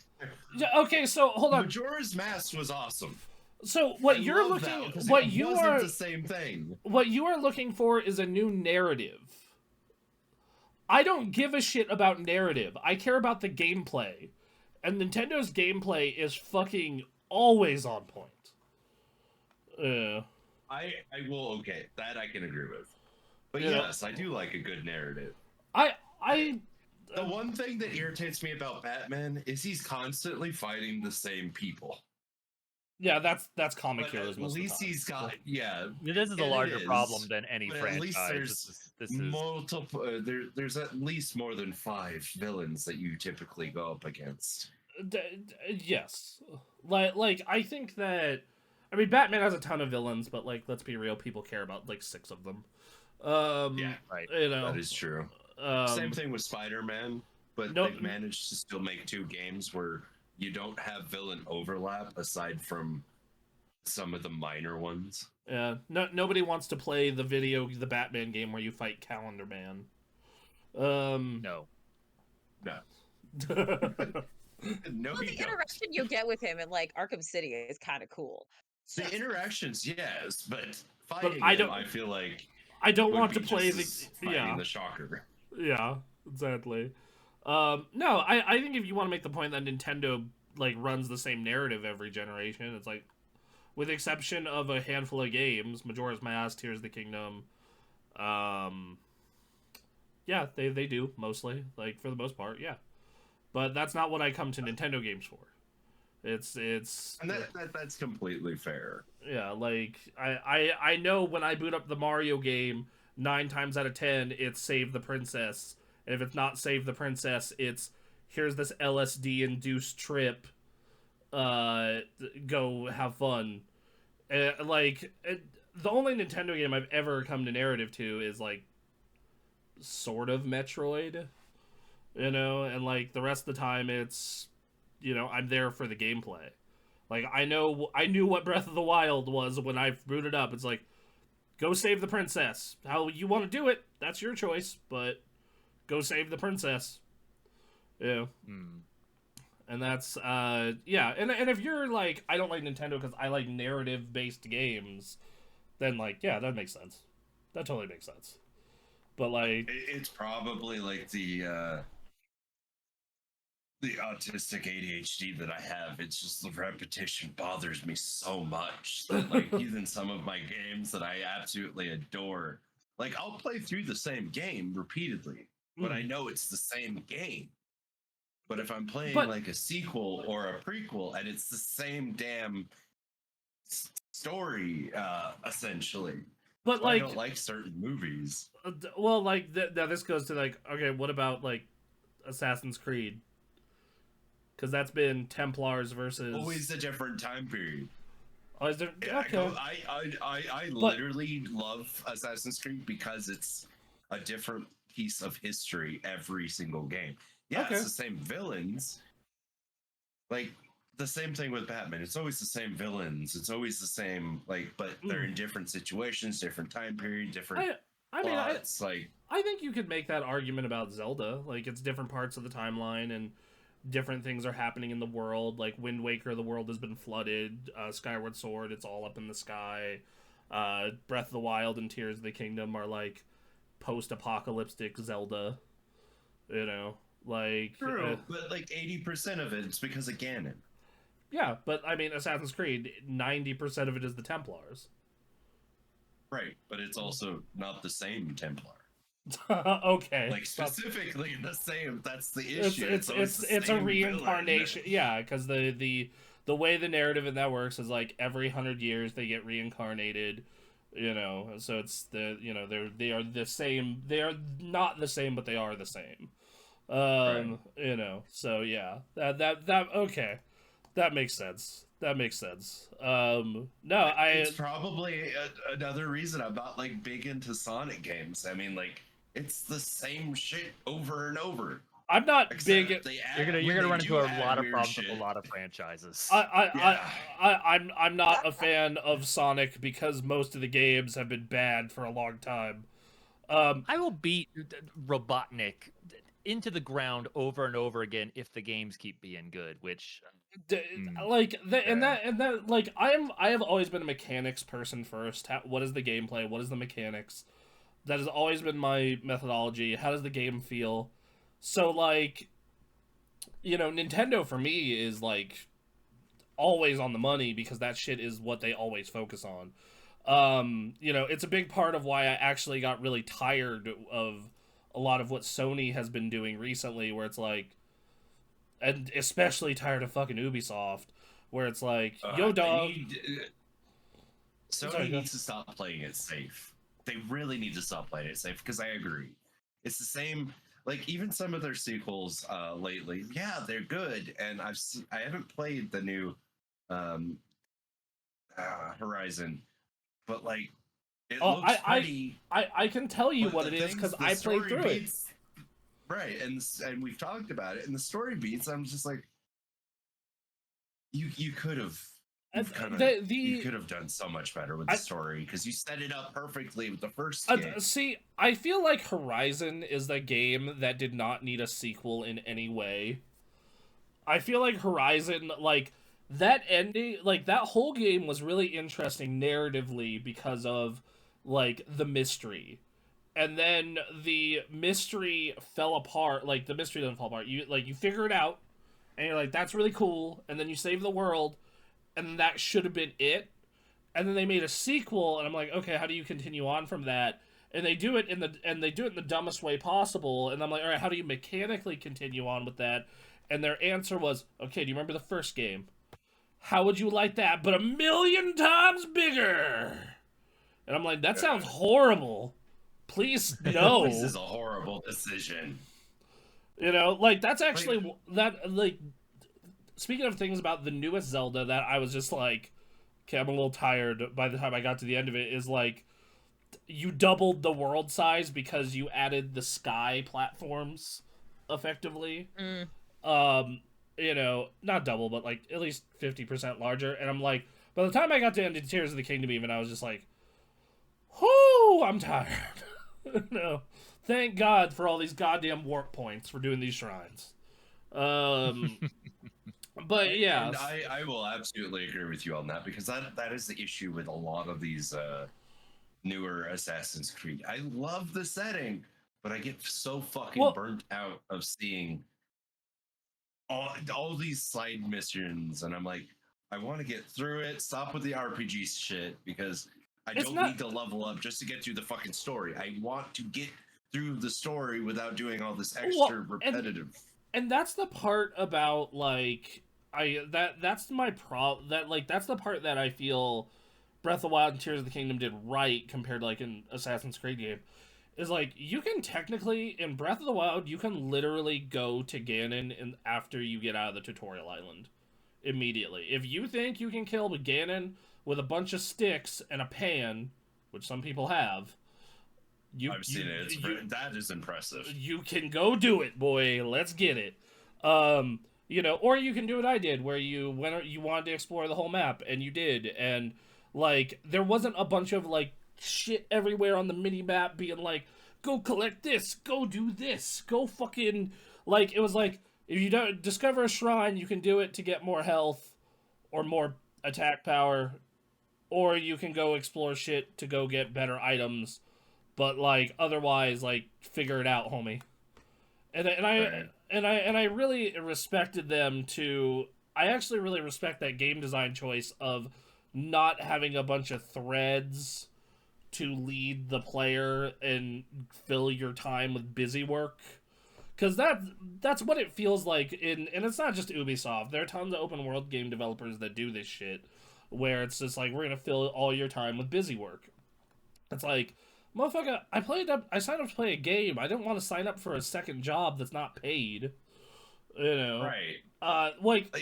okay. So hold on. Majora's Mask was awesome. So what I you're love looking, that, 'cause what it you wasn't are, the same thing. what you are looking for is a new narrative. I don't give a shit about narrative. I care about the gameplay, and Nintendo's gameplay is fucking always on point. I will, okay, that I can agree with. But Yeah. yes, I do like a good narrative. The one thing that irritates me about Batman is he's constantly fighting the same people. Yeah, that's comic But heroes. at Most least of the time. he's got, yeah. This is a it larger is, problem than any but franchise. at least there's This is multiple. There's at least more than 5 villains that you typically go up against. Yes, like I think that, I mean, Batman has a ton of villains, but like, let's be real, people care about like 6 of them. Yeah, right. You know, that is true. Same thing with Spider-Man, but they've managed to still make 2 games where you don't have villain overlap aside from some of the minor ones. Yeah, nobody wants to play the Batman game where you fight Calendar Man. No. No, Well, the interaction you get with him in like Arkham City is kind of cool. the interactions, yes, but fighting I him, don't- I feel like I don't would want to be play just as fighting the Shocker. Yeah, exactly. No, I think if you want to make the point that Nintendo like runs the same narrative every generation, it's like, with the exception of a handful of games, Majora's Mask, Tears of the Kingdom, yeah, they do mostly, like for the most part, yeah. But that's not what I come to Nintendo games for. It's And that's completely fair. yeah, like I know when I boot up the Mario game, 9 times out of 10 it's save the princess, and if it's not save the princess, it's here's this LSD induced trip, go have fun. The only Nintendo game I've ever come to narrative to is like sort of Metroid, and like the rest of the time it's, I'm there for the gameplay. Like I knew what Breath of the Wild was when I booted up. It's like, go save the princess. How you want to do it, that's your choice, but go save the princess. Yeah. And that's yeah, and if you're like, I don't like Nintendo because I like narrative based games, then like, yeah, that makes sense. That totally makes sense. But like, it's probably like the autistic ADHD that I have. It's just the repetition bothers me so much that like even some of my games that I absolutely adore, like I'll play through the same game repeatedly, but I know it's the same game. But if I'm playing like a sequel or a prequel and it's the same damn story, essentially. But so like, I don't like certain movies. Well, like now this goes to like, okay, what about like Assassin's Creed? Because that's been Templars versus Always a different time period. Oh, is there? Yeah, Okay. I literally love Assassin's Creed because it's a different piece of history every single game. Yeah, it's the same villains. Like the same thing with Batman. It's always the same villains. It's always the same, like, but they're in different situations, different time period, different. I mean, plots. I think you could make that argument about Zelda. Like, it's different parts of the timeline and different things are happening in the world. Like Wind Waker, the world has been flooded. Skyward Sword, it's all up in the sky. Breath of the Wild and Tears of the Kingdom are like post-apocalyptic Zelda. Like true, but like 80% of it, it's because of Ganon. Yeah, but I mean, Assassin's Creed, 90% of it is the Templars. Right, but it's also not the same Templar. Okay. Like specifically the same. That's the issue. It's a reincarnation. Villain. Yeah, because the way the narrative in that works is like every 100 years they get reincarnated. So it's they are the same. They are not the same, but they are the same. Right. So yeah, that okay, that makes sense. No, it's probably another reason I'm not like big into Sonic games. I mean, like it's the same shit over and over. I'm not big. You're gonna run into a lot of problems with a lot of franchises. I'm not a fan of Sonic because most of the games have been bad for a long time. I will beat Robotnik into the ground over and over again if the games keep being good, which like I have always been a mechanics person first. What is the gameplay? What is the mechanics? That has always been my methodology. How does the game feel? So like, Nintendo for me is like always on the money because that shit is what they always focus on. It's a big part of why I actually got really tired of a lot of what Sony has been doing recently, where it's like, and especially tired of fucking Ubisoft, where it's like, yo, dog. Sony needs to stop playing it safe. They really need to stop playing it safe, because I agree. It's the same, like, even some of their sequels lately, yeah, they're good, and I haven't played the new Horizon, but, like, it looks pretty. I can tell you what it is, because I played through it. Right, and we've talked about it, and the story beats, I'm just like, you could have you could have done so much better with the story, because you set it up perfectly with the first game. See, I feel like Horizon is the game that did not need a sequel in any way. I feel like Horizon, like, that ending, like, that whole game was really interesting narratively because of, like, the mystery. And then the mystery fell apart. Like, the mystery doesn't fall apart. You figure it out, and you're like, that's really cool, and then you save the world, and that should have been it. And then they made a sequel, and I'm like, okay, how do you continue on from that? And they do it in the dumbest way possible, and I'm like, all right, how do you mechanically continue on with that? And their answer was, okay, do you remember the first game? How would you like that, but 1,000,000 times bigger? And I'm like, that sounds horrible. Please, This no. is a horrible decision. You know, like, that's actually, that, like, speaking of things about the newest Zelda that I was just like, okay, I'm a little tired by the time I got to the end of it, is like, you doubled the world size because you added the sky platforms, effectively. Mm. You know, not double, but like at least 50% larger. And I'm like, by the time I got to end of Tears of the Kingdom, even I was just like, whoo, I'm tired. No, thank God for all these goddamn warp points for doing these shrines. But yeah, And I will absolutely agree with you on that, because that is the issue with a lot of these newer Assassin's Creed. I love the setting, but I get so fucking burnt out of seeing all these side missions, and I'm like, I want to get through it. Stop with the RPG shit, because I don't need to level up just to get through the fucking story. I want to get through the story without doing all this extra repetitive. And that's the part about, like, that's my that's the part that I feel Breath of the Wild and Tears of the Kingdom did right compared to like an Assassin's Creed game. Is like, you can technically, in Breath of the Wild, you can literally go to Ganon after you get out of the tutorial island immediately. If you think you can kill Ganon with a bunch of sticks and a pan, which some people have, I've seen it. That is impressive. You can go do it, boy. Let's get it. You know, or you can do what I did, where you wanted to explore the whole map, and you did, and like, there wasn't a bunch of like shit everywhere on the mini map being like, go collect this, go do this, go fucking, like, it was like, if you don't discover a shrine, you can do it to get more health or more attack power, or you can go explore shit to go get better items, but like, otherwise, like, figure it out, homie. And I really respected them to. I actually really respect that game design choice of not having a bunch of threads to lead the player and fill your time with busy work, because that's what it feels like and it's not just Ubisoft. There are tons of open world game developers that do this shit, where it's just like, we're gonna fill all your time with busy work. It's like, motherfucker, I signed up to play a game. I didn't want to sign up for a second job that's not paid. You know, right? Like,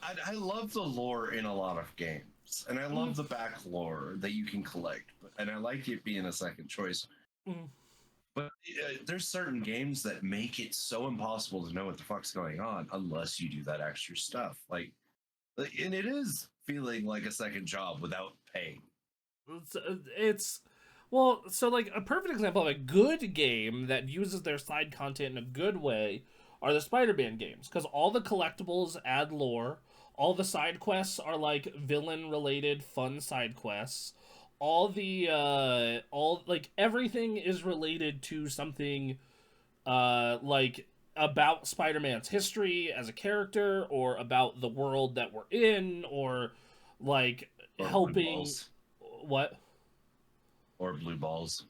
I love the lore in a lot of games, and I love the back lore that you can collect, and I like it being a second choice. But there's certain games that make it so impossible to know what the fuck's going on unless you do that extra stuff. And it is feeling like a second job without paying. It's well, so like, a perfect example of a good game that uses their side content in a good way are the Spider-Man games, because all the collectibles add lore, all the side quests are like villain-related fun side quests, all the everything is related to something like about Spider-Man's history as a character, or about the world that we're in, or like or helping what or blue balls.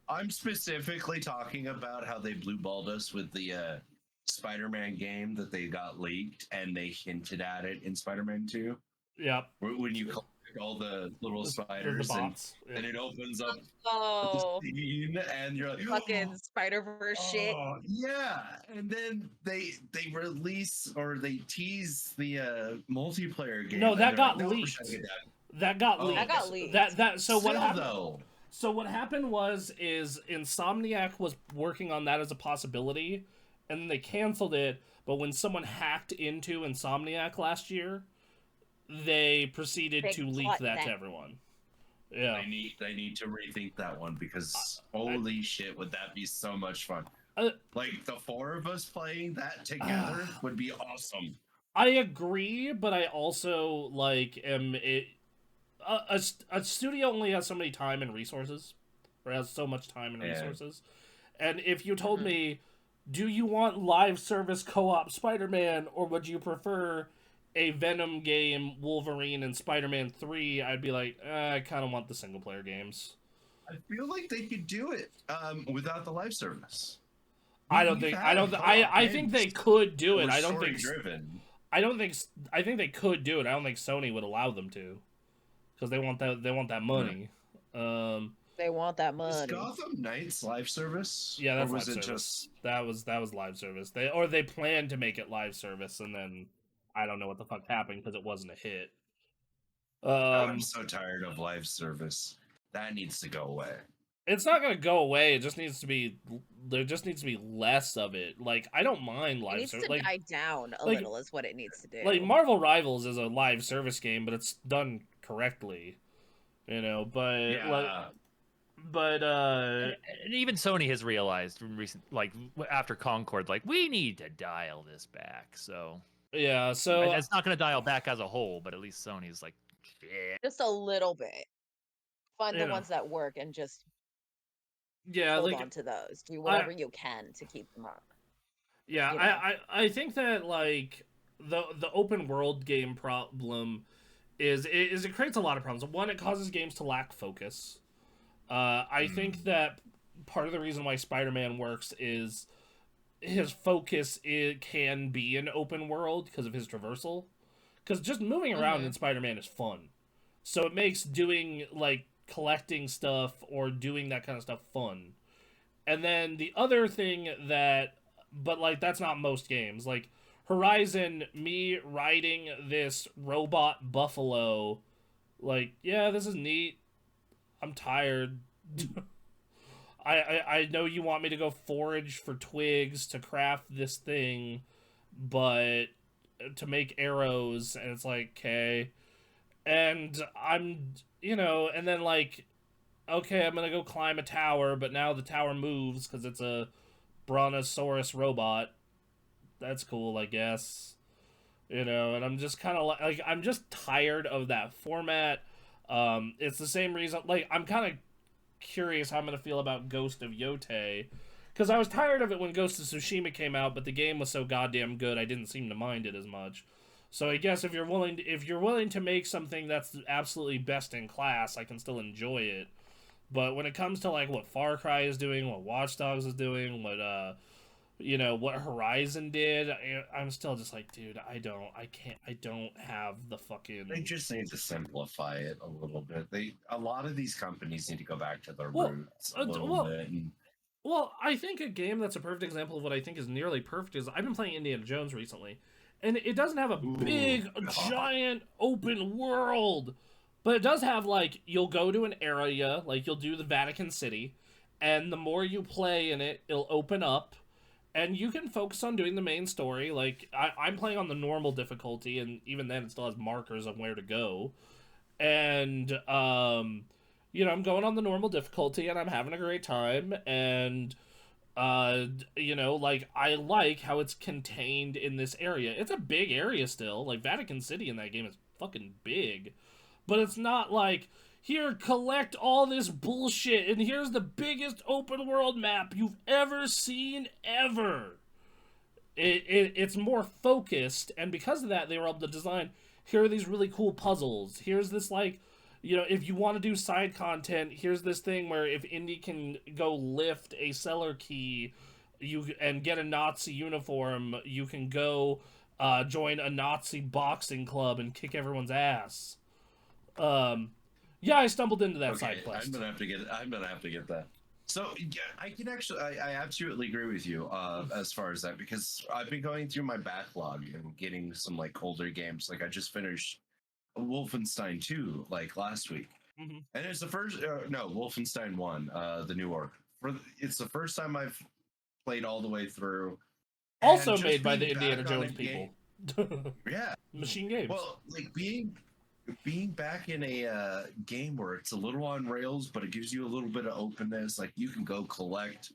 I'm specifically talking about how they blue balled us with the Spider-Man game that they got leaked, and they hinted at it in Spider-Man 2. Yep. When you collect all the little spiders, and it opens up the scene, and you're like, fucking Spider-Verse shit. Yeah, and then they release, or they tease the multiplayer game. No, that got like, leaked. That got leaked. So what happened? Though. So what happened is Insomniac was working on that as a possibility, and then they canceled it. But when someone hacked into Insomniac last year, they proceeded to leak that to everyone. Yeah, they need to rethink that one, because holy shit, would that be so much fun? Like, the four of us playing that together would be awesome. I agree, but I also like a studio only has so many time and resources, or has so much time and resources. And if you told me, do you want live service co-op Spider-Man, or would you prefer a Venom game, Wolverine, and Spider-Man 3, I'd be like, I kind of want the single player games. I feel like they could do it without the live service. I think they could do it. I think they could do it. I don't think Sony would allow them to, because they want that money. They want that Was money. Gotham Knights live service? Yeah, that's or was live it service. just? That was live service. They planned to make it live service, and then I don't know what the fuck happened because it wasn't a hit. I'm so tired of live service. That needs to go away. It's not gonna go away. It just needs to be. There just needs to be less of it. Like I don't mind It live needs service. to die down a like- little, is what it needs to do. Like Marvel Rivals is a live service game, but it's done correctly. You know, Yeah. but And even Sony has realized from recent, like after Concord, like we need to dial this back. So yeah. So it's not going to dial back as a whole, but at least Sony's like, shit. Just a little bit. Find You the know. ones that work and just yeah, hold like on to those. Do whatever you can to keep them up. yeah, you know. I think that like the open world game problem is it creates a lot of problems. One, it causes games to lack focus. I think that part of the reason why Spider-Man works is his focus can be an open world because of his traversal. Because just moving around in Spider-Man is fun. So it makes doing, like, collecting stuff or doing that kind of stuff fun. And then the other thing that... But, like, that's not most games. Like, Horizon, me riding this robot buffalo, like, yeah, this is neat. I'm tired. I know you want me to go forage for twigs to craft this thing, but to make arrows, and it's like, okay. And I'm, and then like, okay, I'm gonna go climb a tower, but now the tower moves because it's a brontosaurus robot. That's cool, I guess. And I'm just kind of like, I'm just tired of that format. It's the same reason, like, I'm kind of curious how I'm going to feel about Ghost of Yotei. Because I was tired of it when Ghost of Tsushima came out, but the game was so goddamn good, I didn't seem to mind it as much. So I guess if you're willing to make something that's absolutely best in class, I can still enjoy it. But when it comes to like what Far Cry is doing, what Watch Dogs is doing, what Horizon did, I'm still just like, dude, I don't have the fucking... They just need to simplify it a little bit. A lot of these companies need to go back to their Well, roots a little bit. Well, I think a game that's a perfect example of what I think is nearly perfect is I've been playing Indiana Jones recently, and it doesn't have a big, giant open world, but it does have, like, you'll go to an area, like, you'll do the Vatican City, and the more you play in it, it'll open up, and you can focus on doing the main story. Like, I'm playing on the normal difficulty, and even then it still has markers of where to go. And, I'm going on the normal difficulty, and I'm having a great time, and, like, I like how it's contained in this area. It's a big area still. Like, Vatican City in that game is fucking big. But it's not like, here, collect all this bullshit, and here's the biggest open world map you've ever seen, ever. It's more focused, and because of that, they were able to design, here are these really cool puzzles. Here's this, like, if you want to do side content, here's this thing where if Indy can go lift a cellar key and get a Nazi uniform, you can go join a Nazi boxing club and kick everyone's ass. Yeah, I stumbled into that side quest. I'm gonna have to get that. So yeah, I can actually, I absolutely agree with you as far as that, because I've been going through my backlog and getting some like older games. Like I just finished Wolfenstein 2 like last week, and it's the first Wolfenstein 1, the new org. It's the first time I've played all the way through. Also made by the Indiana Jones people. Yeah, Machine Games. Well, like being back in a game where it's a little on rails, but it gives you a little bit of openness. Like you can go collect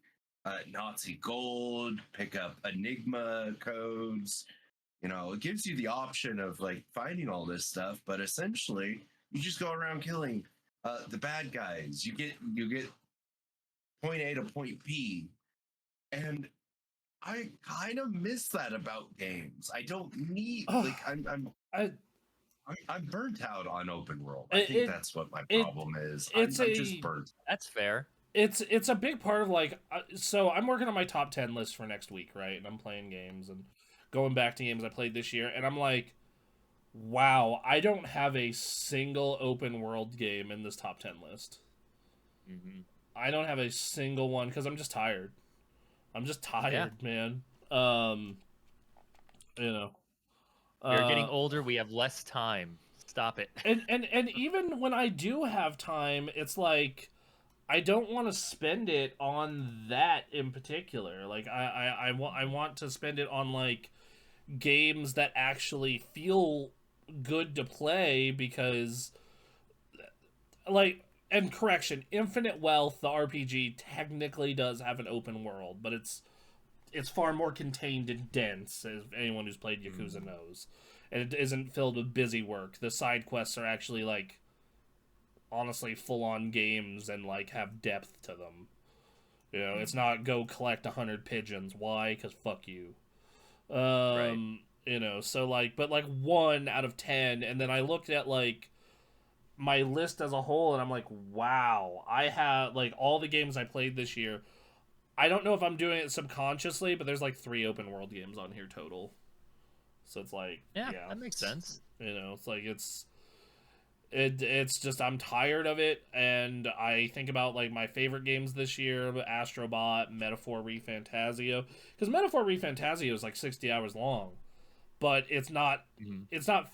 Nazi gold, pick up Enigma codes. It gives you the option of like finding all this stuff, but essentially you just go around killing the bad guys. You get point A to point B, and I kind of miss that about games. I don't need like I'm burnt out on open world. I think that's what my problem is. I'm just burnt. That's fair. It's a big part of like, so I'm working on my top 10 list for next week, right? And I'm playing games and going back to games I played this year, and I'm like, wow, I don't have a single open world game in this top 10 list. I don't have a single one because I'm just tired. I'm just tired, man. You know. We're getting older. We have less time. Stop it. And even when I do have time, it's like I don't want to spend it on that in particular. Like I want to spend it on like games that actually feel good to play because like and correction, Infinite Wealth, the RPG technically does have an open world, but it's far more contained and dense, as anyone who's played Yakuza knows. And it isn't filled with busy work. The side quests are actually like honestly full on games and like have depth to them. You know, it's not go collect 100 pigeons. Why? Because fuck you. Right. You know, so like, but like 1 out of 10, and then I looked at like my list as a whole, and I'm like, wow, I have like all the games I played this year. I don't know if I'm doing it subconsciously, but there's like 3 open world games on here total. So it's like, Yeah, yeah, that makes sense. you know, it's like it's just I'm tired of it, and I think about like my favorite games this year: Astrobot, Metaphor ReFantazio, because Metaphor ReFantazio is like 60 hours long, but it's not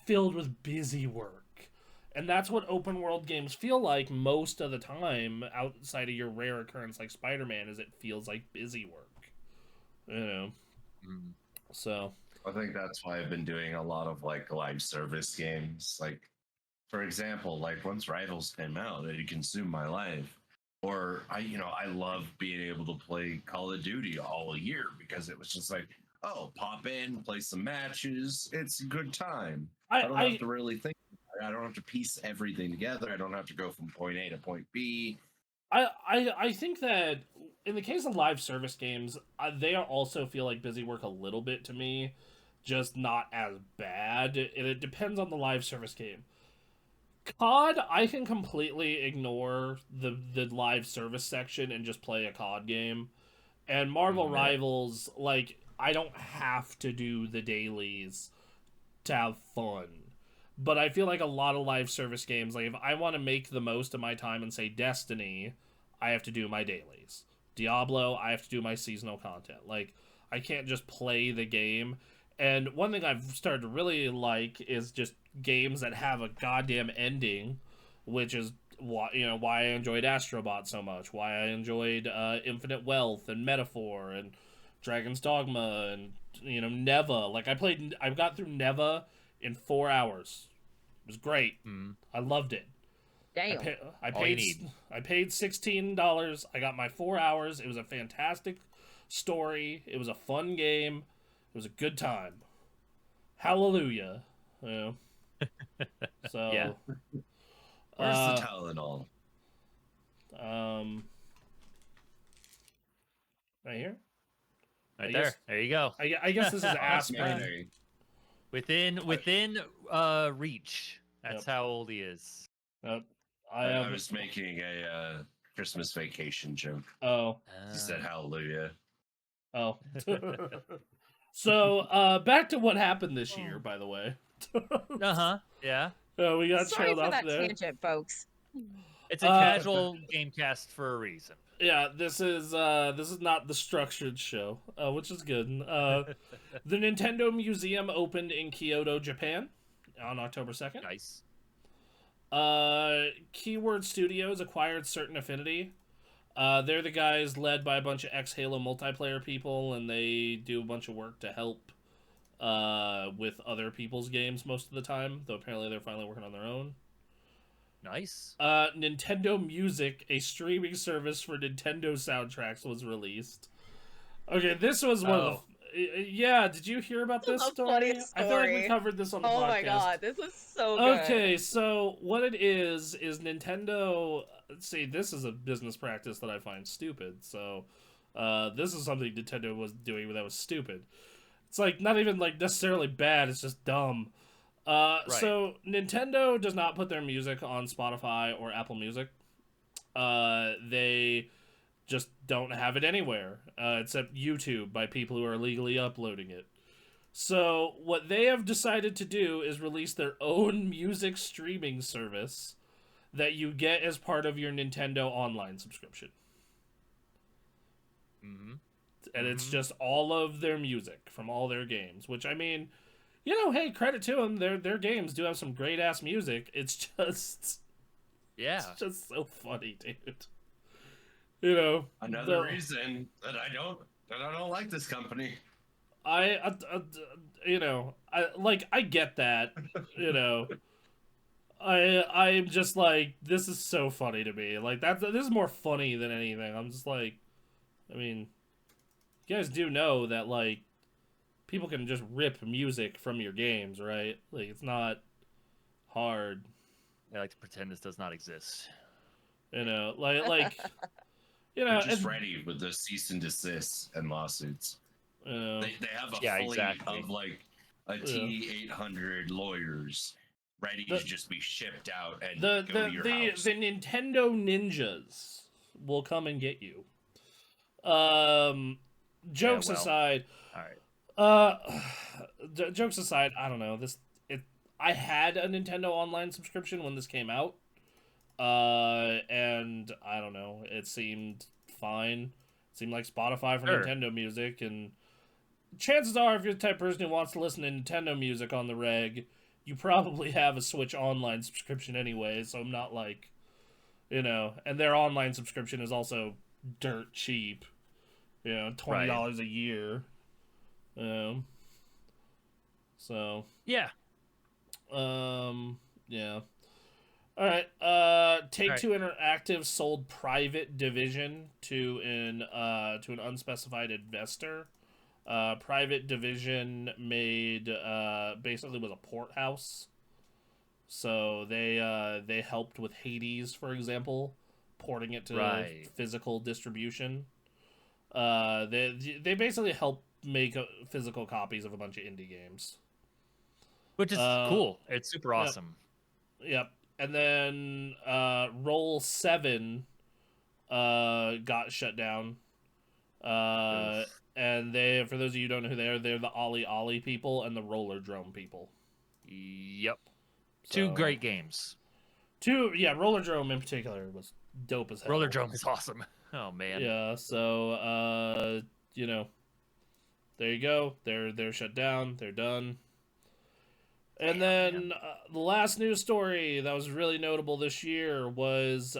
filled with busy work, and that's what open world games feel like most of the time. Outside of your rare occurrence like Spider-Man, is it feels like busy work, you know. So I think that's why I've been doing a lot of like live service games. Like, for example, like once Rivals came out, it consumed my life. Or I love being able to play Call of Duty all year because it was just like, oh, pop in, play some matches. It's a good time. I don't have to really think. I don't have to piece everything together. I don't have to go from point A to point B. I think that in the case of live service games, they also feel like busy work a little bit to me, just not as bad. And it depends on the live service game. COD, I can completely ignore the live service section and just play a COD game. And Marvel Rivals, like, I don't have to do the dailies to have fun. But I feel like a lot of live service games, like if I want to make the most of my time and say Destiny, I have to do my dailies. Diablo, I have to do my seasonal content. Like I can't just play the game. And one thing I've started to really like is just games that have a goddamn ending, which is why I enjoyed Astrobot so much, why I enjoyed Infinite Wealth and Metaphor and Dragon's Dogma and Neva. Like I got through Neva in 4 hours. It was great. I loved it. Damn. I paid $16. I got my 4 hours. It was a fantastic story. It was a fun game. It was a good time. Hallelujah. You know? So Yeah. Where's the Tylenol? Right here. Right there. There you go. I guess this is aspirin. Within reach. That's how old he is. I was making a Christmas vacation joke. Oh. He said hallelujah. Oh. So, back to what happened this year, by the way. Yeah. We got Sorry trailed for off that there. tangent, folks. It's a casual game cast for a reason. Yeah, this is not the structured show, which is good. The Nintendo Museum opened in Kyoto, Japan, on October 2nd. Nice. Keyword Studios acquired Certain Affinity. They're the guys led by a bunch of ex-Halo multiplayer people, and they do a bunch of work to help with other people's games most of the time, though apparently they're finally working on their own. Nice. Nintendo Music, a streaming service for Nintendo soundtracks, was released. Okay, this was one of the... Yeah, did you hear about this story? I feel like we covered this on the podcast. Oh my god, this is so good. Okay, so what it is Nintendo... See, this is a business practice that I find stupid, so this is something Nintendo was doing that was stupid. It's like not even like necessarily bad, it's just dumb. Right. So Nintendo does not put their music on Spotify or Apple Music. They just don't have it anywhere, except YouTube by people who are legally uploading it. So what they have decided to do is release their own music streaming service that you get as part of your Nintendo Online subscription. Mm-hmm. And it's just all of their music from all their games, which, I mean, hey, credit to them. Their games do have some great ass music. It's just Yeah. it's just so funny, dude. Another reason that I don't like this company. I I get that, I'm just like, this is so funny to me. Like, this is more funny than anything. I'm just like, I mean, you guys do know that, like, people can just rip music from your games, right? Like, it's not hard. I like to pretend this does not exist. Like They're just ready with the cease and desist and lawsuits. They have a fleet of like a T-800 lawyers ready to just be shipped out and go to your house. The Nintendo ninjas will come and get you. Jokes aside, all right. Jokes aside, I don't know. I had a Nintendo Online subscription when this came out, and I don't know. It seemed fine. It seemed like Spotify for Nintendo music, and chances are, if you're the type of person who wants to listen to Nintendo music on the reg, you probably have a Switch Online subscription anyway. So I'm not like, and their online subscription is also dirt cheap. $20 a year. So yeah. Yeah. All right. Take-Two Interactive sold Private Division to an unspecified investor. Private Division made basically was a port house. So they helped with Hades, for example, porting it to physical distribution. They basically help make physical copies of a bunch of indie games, which is cool. It's super awesome. Yep. And then Roll 7 got shut down. And they, for those of you who don't know who they are, they're the Ollie Ollie people and the Roller Drome people. Yep. Two great games. Roller Drome in particular was dope as hell. Roller Drome is awesome. Oh man. Yeah, so there you go. They're shut down. They're done. And then the last news story that was really notable this year was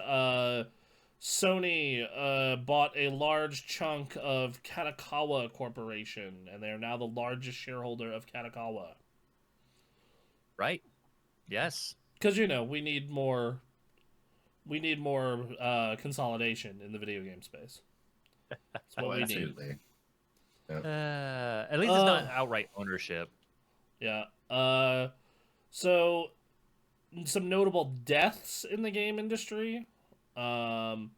Sony bought a large chunk of Katakawa Corporation, and they are now the largest shareholder of Katakawa. Right. Yes. Because we need more. We need more consolidation in the video game space. That's what we need. At least it's not outright ownership. Yeah. So some notable deaths in the game industry. Akira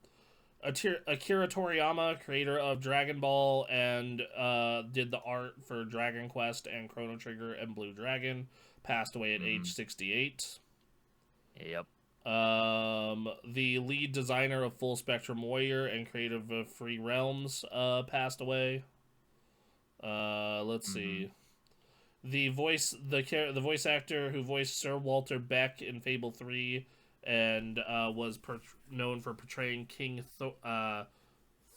Toriyama, creator of Dragon Ball and did the art for Dragon Quest and Chrono Trigger and Blue Dragon, passed away at age 68. Yep. The lead designer of Full Spectrum Warrior and creative of Free Realms passed away. Let's see. The voice actor who voiced Sir Walter Beck in Fable 3 and was known for portraying King Theoden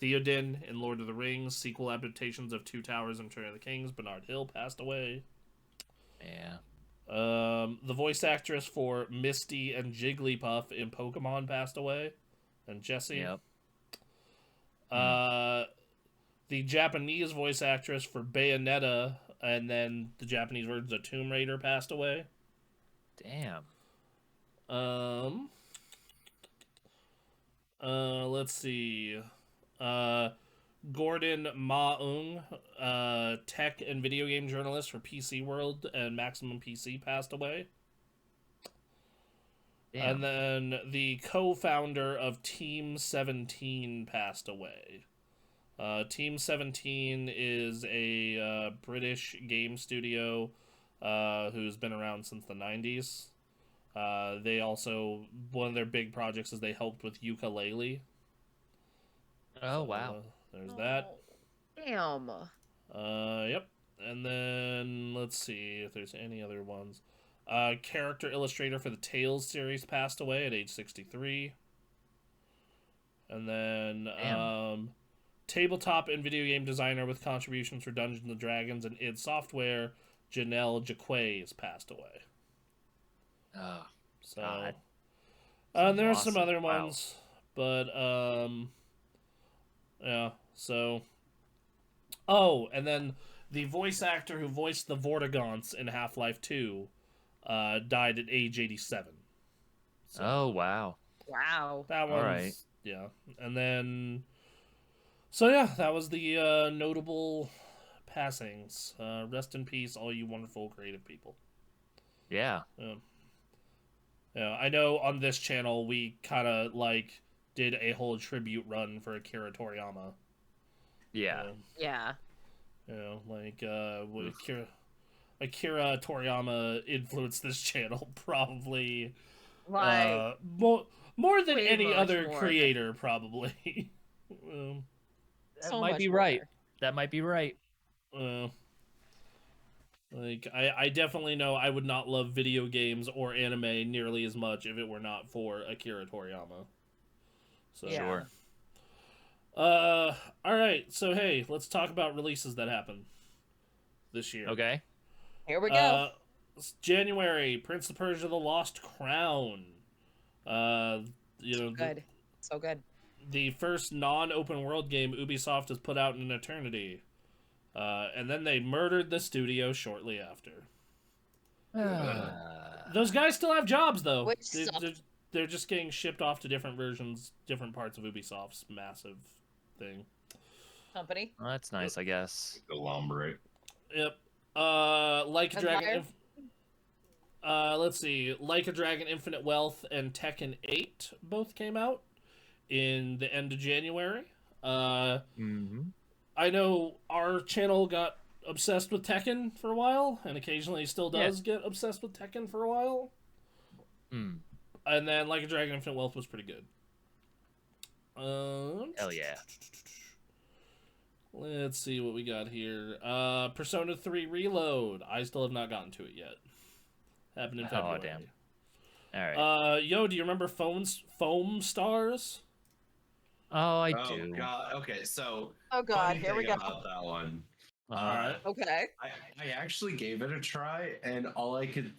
in Lord of the Rings, sequel adaptations of Two Towers and Return of the Kings, Bernard Hill, passed away. Yeah. The voice actress for Misty and Jigglypuff in Pokemon passed away, and Jessie. Yep. The Japanese voice actress for Bayonetta and then the Japanese versions of Tomb Raider passed away. Damn. Let's see. Gordon Ma-ung, tech and video game journalist for PC World and Maximum PC, passed away. Damn. And then the co-founder of Team 17 passed away. Team 17 is a British game studio who's been around since the 90s. They also, one of their big projects is they helped with Yooka-Laylee. Oh, wow. There's that. Damn. Yep. And then let's see if there's any other ones. Character illustrator for the Tales series passed away at age 63. And then Damn. tabletop and video game designer with contributions for Dungeons and Dragons and id Software, Janelle Jacquet has passed away. Oh, So, God. and there are some Awesome. other Wow. ones, but yeah. So, oh, and then the voice actor who voiced the Vortigaunts in Half-Life 2 died at age 87. So Oh, wow. Wow. that All one's right. yeah. And then, so yeah, that was the notable passings. Rest in peace, all you wonderful creative people. Yeah. Yeah, I know on this channel we kind of like did a whole tribute run for Akira Toriyama. Yeah. Yeah. You know, like Akira Toriyama influenced this channel probably Like, more than way any much other more. creator probably. um, That So might much be right. more. That might be right. like I definitely know I would not love video games or anime nearly as much if it were not for Akira Toriyama. So Yeah. Sure. all right. So hey, let's talk about releases that happened this year. Okay. Here we go. January, Prince of Persia: The Lost Crown. You know, Good. So good. the first non-open world game Ubisoft has put out in an eternity. And then they murdered the studio shortly after. Those guys still have jobs, though. Which sucked. They're just getting shipped off to different versions, different parts of Ubisoft's massive thing. Company. Well, that's nice, I guess. Conglomerate. Yep. Like a Dragon. Let's see. Like a Dragon, Infinite Wealth, and Tekken 8 both came out in the end of January. Mm-hmm. I know our channel got obsessed with Tekken for a while, and occasionally still does get obsessed with Tekken for a while. Mm. And then Like a Dragon, Infinite Wealth was pretty good. Hell yeah. Let's see what we got here. Persona 3 Reload. I still have not gotten to it yet. Happened in February. Oh, damn. All right. Yo, do you remember Foam Stars? Oh, I Oh do. God. Okay, so Oh God. funny Here we thing go. about that one. Alright. Okay. I actually gave it a try, and all I could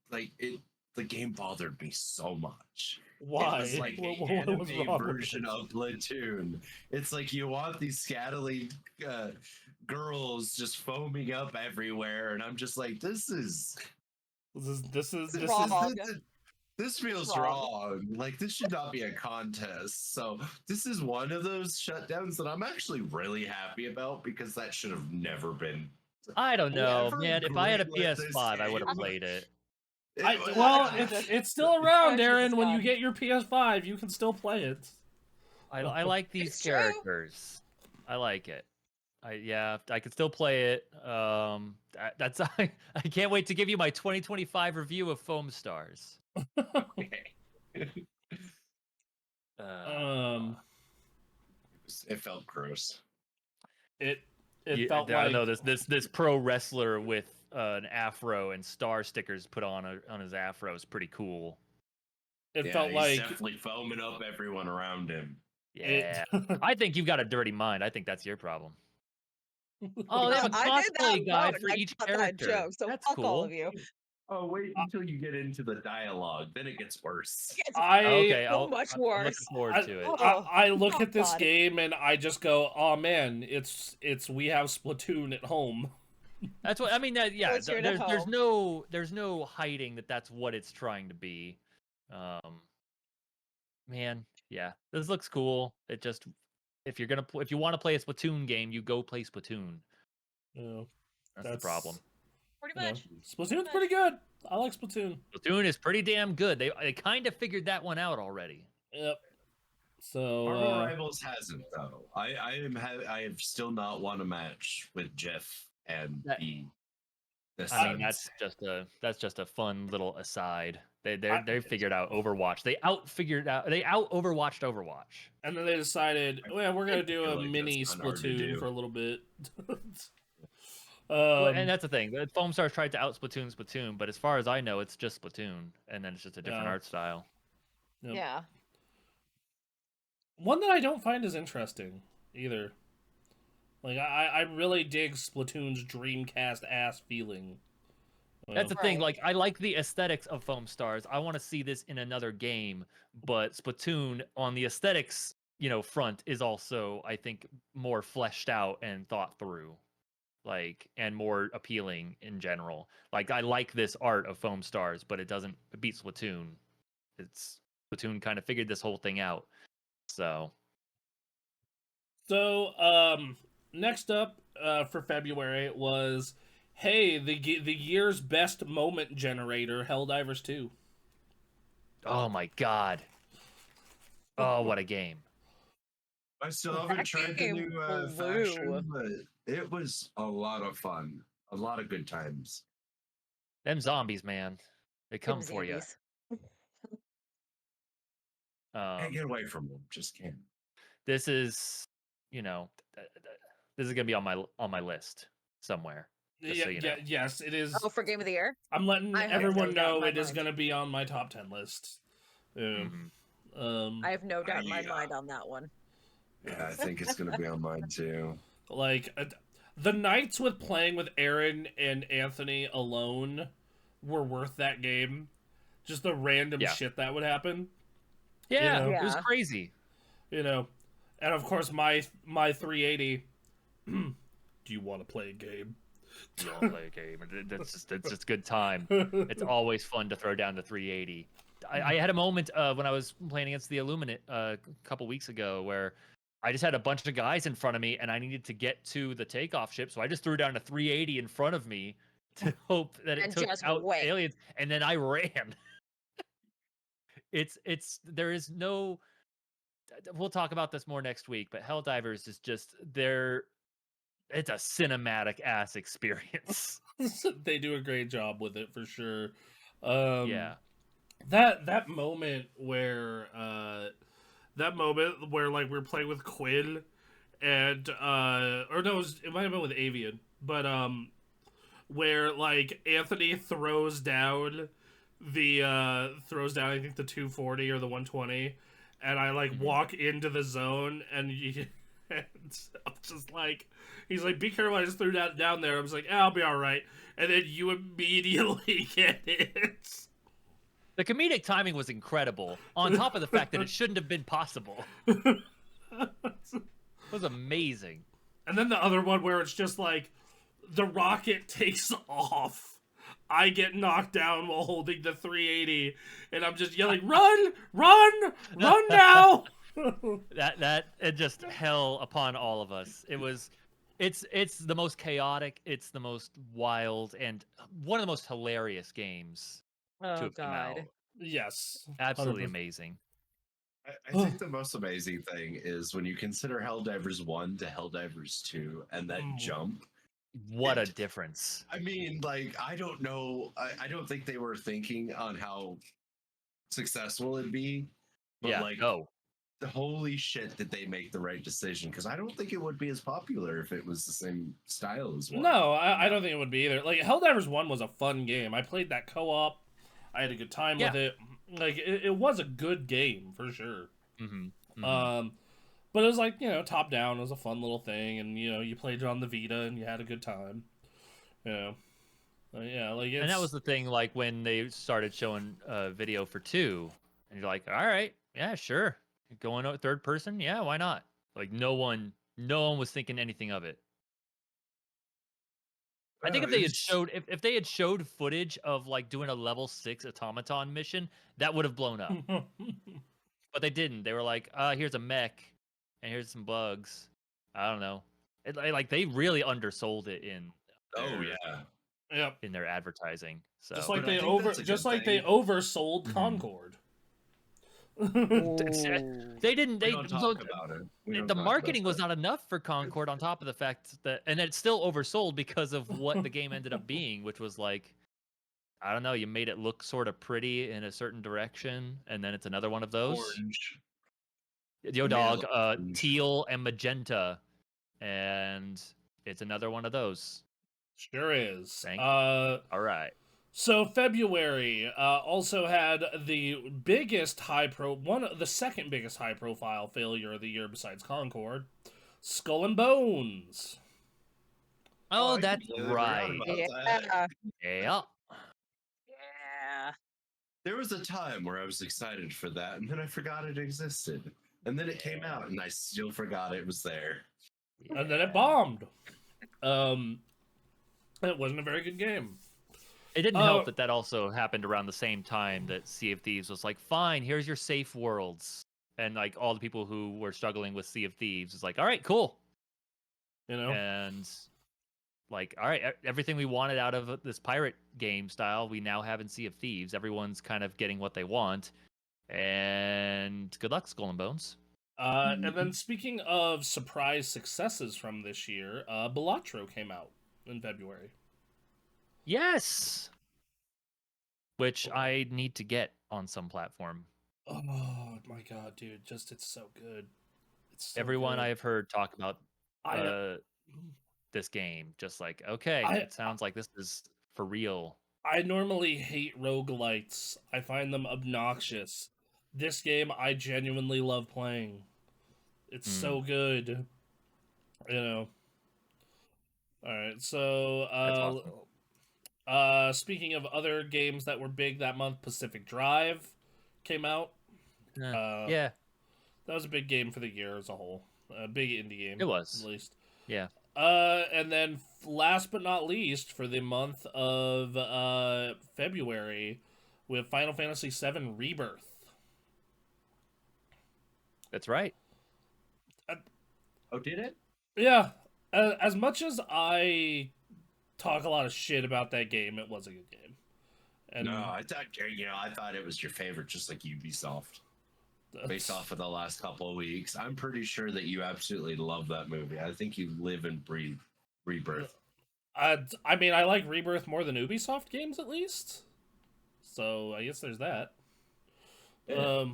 the game bothered me so much. Why? It was like What was anime wrong with version it? of Platoon. It's like you want these scattily girls just foaming up everywhere, and I'm just like, this Wrong. this feels Wrong. wrong. Like, this should not be a contest. So this is one of those shutdowns that I'm actually really happy about, because that should have never been. I don't know, Whoever man. If I had a greenlit this PS5, I would have game- played it. Well, Jesus. it's still around, Oh, Jesus Darren. When you God. get your PS5, you can still play it. I like these It's true. characters. I like it. I can still play it. That's I can't wait to give you my 2025 review of Foam Stars. It felt gross. It I felt don't know like this pro wrestler with an afro and star stickers put on his afro is pretty cool. it Yeah, felt he's like definitely foaming up everyone around him. Yeah, I think you've got a dirty mind. I think that's your problem. Oh, they have a I did that cosplay guide alone. for I each got that character. joke, so That's fuck cool. all of you. Oh, wait until you get into the dialogue. Then it gets worse. It's Okay, so much I'm worse. looking forward I, to it. I look Oh, at this God. game and I just go, oh man, it's we have Splatoon at home. That's what I mean. Yeah, What's your there's home? no hiding that that's what it's trying to be. Man, yeah, this looks cool. It just if you want to play a Splatoon game, you go play Splatoon. Yeah, That's the problem. Pretty yeah. much. Splatoon's pretty good. I like Splatoon. Splatoon is pretty damn good. They kind of figured that one out already. Yep. So Marvel Rivals hasn't though. I have still not won a match with Jeff and That- the I mean, Suns. that's just a fun little aside. They figured out Overwatch. They out Overwatched Overwatch. and then they decided, well, we're gonna do feel a like mini that's kinda hard to Splatoon do. for a little bit. Well, and Um, that's the thing. The Foam Stars tried to out Splatoon, but as far as I know, it's just Splatoon, and then it's just a different Yeah. art style. Yep. Yeah. One that I don't find as interesting either. Like I really dig Splatoon's Dreamcast ass feeling. That's the thing. Right. Like, I like the aesthetics of Foam Stars. I want to see this in another game, but Splatoon on the aesthetics, front is also, I think, more fleshed out and thought through, like, and more appealing in general. Like, I like this art of Foam Stars, but it doesn't beat Splatoon. It's Splatoon kind of figured this whole thing out. So, So, next up for February was, hey, the year's best moment generator, Helldivers 2. oh my god. Oh, what a game. I still haven't That tried the game new blew. faction, but it was a lot of fun. A lot of good times. Them zombies, man. They come Them for you. zombies. Can't get away from them. Just can't. This is, this is gonna be on my list somewhere. Just Yeah, so you know. yes, it is. Oh, for Game of the Year? I'm letting I have everyone no doubt in know my it is mind. going to be on my top 10 list. Yeah. Mhm. I have no doubt in my Yeah. mind on that one. Yeah, I think it's gonna be on mine too. Like the nights with playing with Aaron and Anthony alone were worth that game. Just the random Yeah. shit that would happen. Yeah, know? it was Yeah. crazy. And of course my 380. Do you want to play a game? You want to play a game? It's just a good time. It's always fun to throw down the 380. I had a moment when I was playing against the Illuminate a couple weeks ago where I just had a bunch of guys in front of me and I needed to get to the takeoff ship, so I just threw down a 380 in front of me to hope that it And took just out wait. aliens, and then I ran. There is no. We'll talk about this more next week, but Helldivers is just there. It's a cinematic ass experience. They do a great job with it for sure. Yeah. That moment where like we're playing with Quinn and or no, it might have been with Avian, but where like Anthony throws down I think the 240 or the 120, and I like Mhm. walk into the zone and and I'm just like, he's like, be careful, I just threw that down there. I was like, I'll be all right, and then you immediately get it. The comedic timing was incredible, on top of the fact that it shouldn't have been possible. It was amazing. And then the other one where it's just like the rocket takes off. I get knocked down while holding the 380, and I'm just yelling, "Run! Run! Run now!" That it just hell upon all of us. It's the most chaotic, it's the most wild, and one of the most hilarious games to Oh have come out. God. Yes, Absolutely 100%. amazing. I think the most amazing thing is when you consider Helldivers 1 to Helldivers 2 and that jump. What a difference. I mean, like, I don't know. I don't think they were thinking on how successful it'd be. But, Yeah, like, no. the holy shit did they make the right decision? Because I don't think it would be as popular if it was the same style as one. No, I don't think it would be either. Like Helldivers 1 was a fun game. I played that co-op. I had a good time with it. Like it was a good game for sure. But it was like, top down. It was a fun little thing, and you played it on the Vita and you had a good time. Yeah, like it's... And that was the thing, like when they started showing video for 2, and you're like, all right, yeah, sure. Going out third person, yeah, why not? Like no one was thinking anything of it. I think if they had showed footage of like doing a level 6 automaton mission, that would have blown up. But they didn't. They were like, here's a mech and here's some bugs. I don't know. Like they really undersold it in Yep. in their advertising. So Just like But I think that's a good they thing. oversold Concord. they didn't. We don't talk about it. We don't The talk marketing about was that. not enough for Concord. On top of the fact that, and it's still oversold because of what the game ended up being, which was like, I don't know, you made it look sort of pretty in a certain direction, and then it's another one of those. Orange. Yo, They made it dog, look orange. teal and magenta, and it's another one of those. Sure is. Thank All right. So February also had the the second biggest high profile failure of the year besides Concord, Skull and Bones. Oh, I that's completely forgot right. about that. Yeah. Yeah. Yeah. There was a time where I was excited for that, and then I forgot it existed. And then it came out, and I still forgot it was there. And then it bombed. It wasn't a very good game. It didn't help that also happened around the same time that Sea of Thieves was like, fine, here's your safe worlds. And like all the people who were struggling with Sea of Thieves was like, all right, cool. You know, And like, all right, everything we wanted out of this pirate game style, we now have in Sea of Thieves. Everyone's kind of getting what they want. And good luck, Skull and Bones. And then speaking of surprise successes from this year, Balatro came out in February. Yes. Which I need to get on some platform. Oh my god, dude! Just it's so good. It's so Everyone good. I've heard talk about I this game, just like, okay, it sounds like this is for real. I normally hate roguelites. I find them obnoxious. This game I genuinely love playing. It's so good. You know. Alright, so That's awesome. speaking of other games that were big that month, Pacific Drive came out. Yeah, That was a big game for the year as a whole. A big indie game. it was. At least. Yeah. And then last but not least, for the month of February, we have Final Fantasy VII Rebirth. That's right. Oh, did it? Yeah, as much as I talk a lot of shit about that game, it was a good game. And No, I thought it was your favorite, just like Ubisoft. Based off of the last couple of weeks, I'm pretty sure that you absolutely love that movie. I think you live and breathe Rebirth. I mean, I like Rebirth more than Ubisoft games, at least. So I guess there's that. Yeah.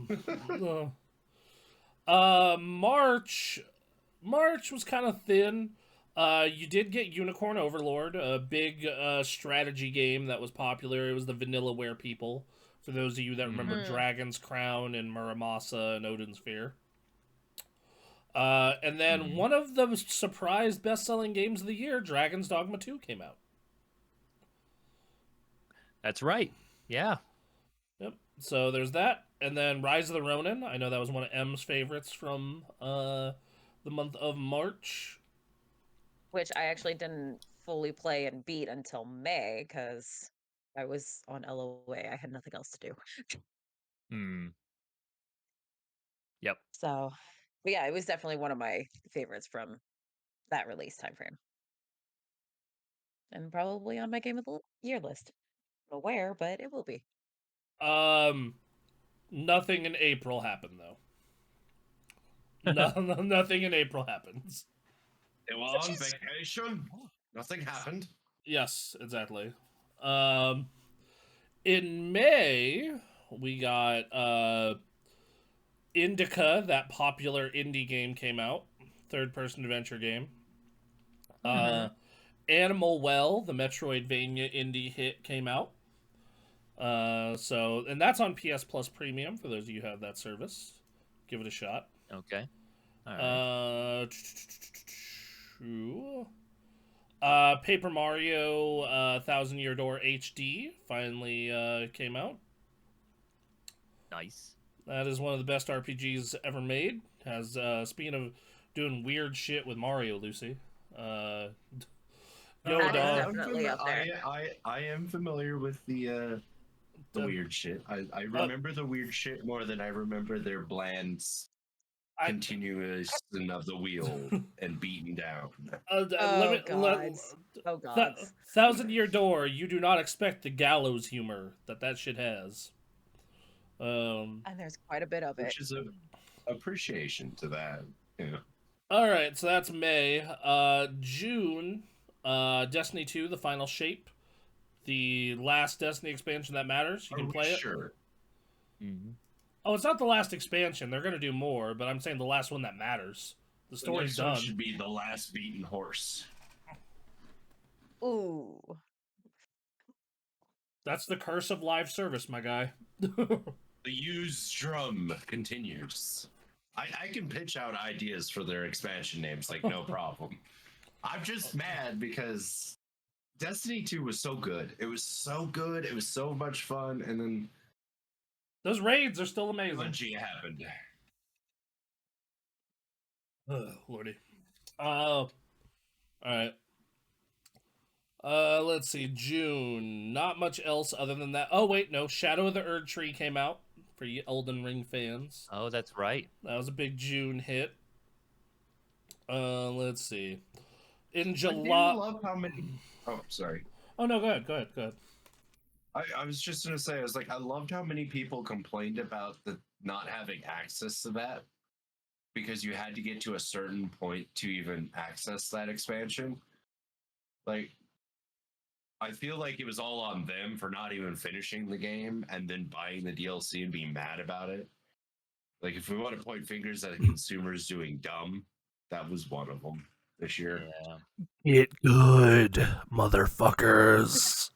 March was kind of thin. You did get Unicorn Overlord, a big strategy game that was popular. It was the Vanillaware people. For those of you that remember Dragon's Crown and Muramasa and Odin's Fear. And then one of the surprise best-selling games of the year, Dragon's Dogma 2, came out. That's right. Yeah. Yep. So there's that. And then Rise of the Ronin. I know that was one of M's favorites from the month of March. Which I actually didn't fully play and beat until May because I was on LOA. I had nothing else to do. Yep. So, but yeah, it was definitely one of my favorites from that release time frame. And probably on my game of the year list. I don't know where, but it will be. Nothing in April happened though. Nothing in April happens. They were on vacation. Nothing happened. Yes, exactly. In May, we got Indica, that popular indie game came out. Third-person adventure game. Animal Well, the Metroidvania indie hit, came out. And that's on PS Plus Premium, for those of you who have that service. Give it a shot. Okay. All right. Paper Mario Thousand Year Door HD finally came out. Nice. That is one of the best RPGs ever made. Has speaking of doing weird shit with Mario, Lucy. Yo, That is dog. definitely up there. I am familiar with the weird shit. I remember the weird shit more than I remember their bland continuation of the wheel and beaten down. Oh God. Thousand Year Door, you do not expect the gallows humor that shit has. And there's quite a bit of it. Which is an appreciation to that. Yeah. All right, so that's May. June, Destiny 2, The Final Shape. The last Destiny expansion that matters. You can play it. Sure. Mm-hmm. Oh, it's not the last expansion. They're going to do more, but I'm saying the last one that matters. The story's next one done. should be the last beaten horse. Ooh. That's the curse of live service, my guy. The used drum continues. I can pitch out ideas for their expansion names, like no problem. I'm just mad because Destiny 2 was so good. It was so good. It was so much fun. And then Those raids are still amazing. Bungie happened. Oh, Lordy. All right. Let's see. June. Not much else other than that. Oh, wait, no. Shadow of the Erd Tree came out for you Elden Ring fans. Oh, that's right. That was a big June hit. Let's see. In I do July. love how many. Oh, sorry. Oh, no, go ahead. I was just gonna say, I was like, I loved how many people complained about the not having access to that because you had to get to a certain point to even access that expansion. Like, I feel like it was all on them for not even finishing the game and then buying the DLC and being mad about it. Like, if we want to point fingers at consumers doing dumb, that was one of them this year. Yeah. Get good, motherfuckers.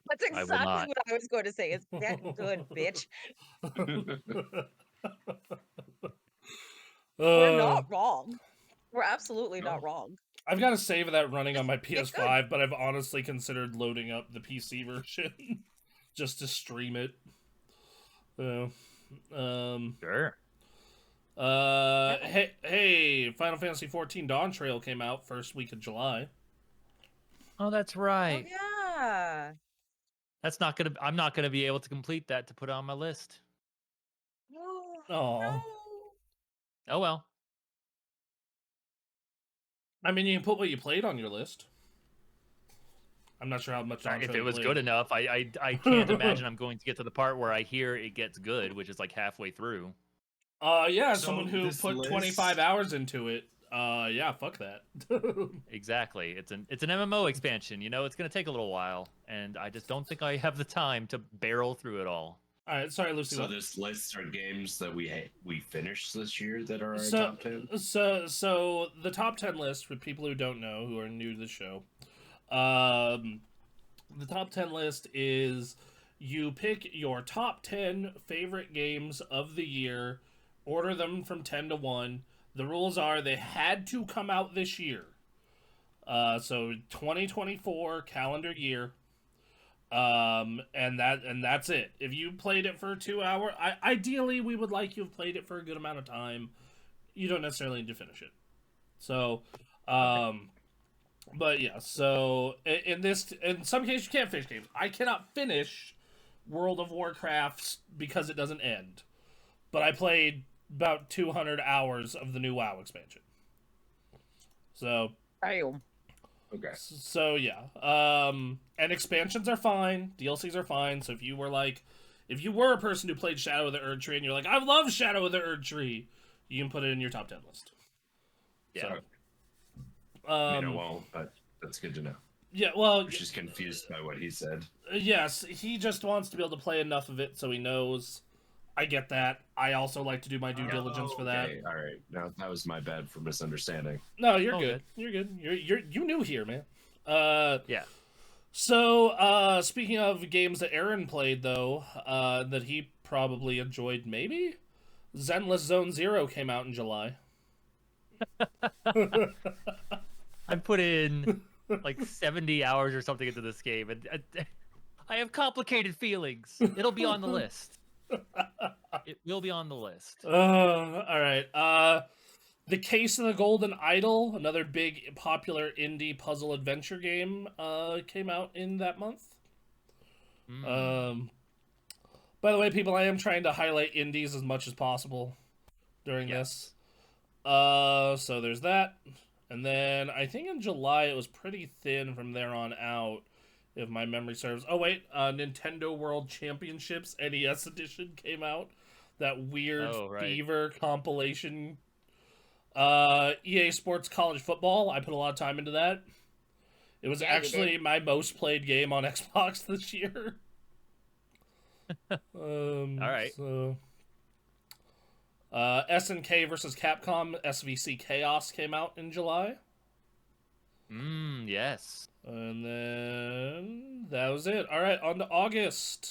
That's I will exactly not. what I was going to say. Is get good, bitch. We're not wrong. We're absolutely not wrong. I've got a save of that running on my It's good. PS5, but I've honestly considered loading up the PC version just to stream it. So, Sure. hey, Final Fantasy XIV Dawn Trail came out first week of July. Oh, that's Oh, right. yeah. That's not gonna. I'm not gonna be able to complete that to put on my list. No. Aw. No. Oh well. I mean, you can put what you played on your list. I'm not sure how much Dawn If Trail it you was played. good enough, I can't imagine I'm going to get to the part where I hear it gets good, which is like halfway through. Yeah, So someone who this put 25 list- hours into it. Yeah, fuck that. Exactly. It's an MMO expansion. You know, it's gonna take a little while, and I just don't think I have the time to barrel through it all. All right, sorry, Lucy. So what? this list are games that we finished this year that are our So, top 10. so the top 10 list for people who don't know, who are new to the show, the top 10 list is you pick your top 10 favorite games of the year, order them from 10 to 1. The rules are they had to come out this year. So 2024 calendar year. And that's it. If you played it for 2 hours, ideally we would like you have played it for a good amount of time. You don't necessarily need to finish it. So, but yeah. So in some cases, you can't finish games. I cannot finish World of Warcraft because it doesn't end. But I played about 200 hours of the new WoW expansion. So Damn. Okay. So yeah, and expansions are fine, DLCs are fine. So if you were a person who played Shadow of the Erd Tree and you're like, I love Shadow of the Erd Tree, you can put it in your top 10 list. Yeah. So, I mean, I won't, but that's good to know. Yeah, well, I'm just confused by what he said. yes, he just wants to be able to play enough of it so he knows. I get that. I also like to do my due diligence for that. Okay, all right. No, that was my bad for misunderstanding. No, you're All good. You're good. You new here, man. Yeah. So, speaking of games that Aaron played, though, that he probably enjoyed, maybe? Zenless Zone Zero came out in July. I put in like 70 hours or something into this game, and I have complicated feelings. It'll be on the list. It will be on the list. All right. The Case of the Golden Idol, another big popular indie puzzle adventure game, came out in that month. By the way, people, I am trying to highlight indies as much as possible during this. So there's that. And then I think in July it was pretty thin from there on out, if my memory serves. Oh, wait. Nintendo World Championships NES Edition came out. That weird Fever compilation. EA Sports College Football. I put a lot of time into that. It was actually my most played game on Xbox this year. All right. So, SNK versus Capcom SVC Chaos came out in July. Yes. And then that was it. All right, on to August.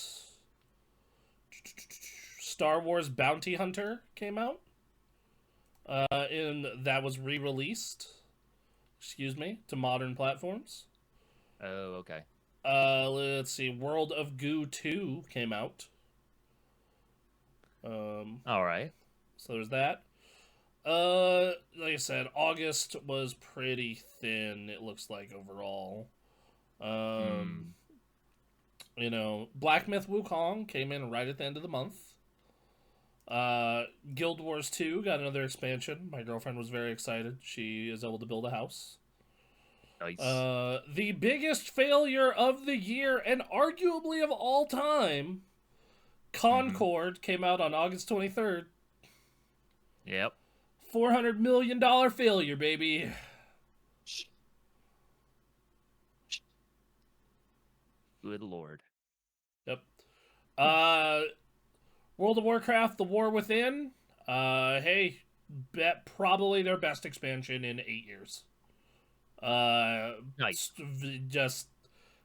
Star Wars Bounty Hunter came out. And that was re-released. Excuse me, to modern platforms. Oh, okay. Let's see. World of Goo 2 came out. All right. So there's that. Like I said, August was pretty thin, it looks like, overall. You know, Black Myth Wukong came in right at the end of the month. Guild Wars 2 got another expansion. My girlfriend was very excited. She is able to build a house. Nice. The biggest failure of the year and arguably of all time, Concord came out on August 23rd. Yep. $400 million failure, baby. Good lord. Yep. World of Warcraft: The War Within. Hey, bet probably their best expansion in 8 years. Nice. Just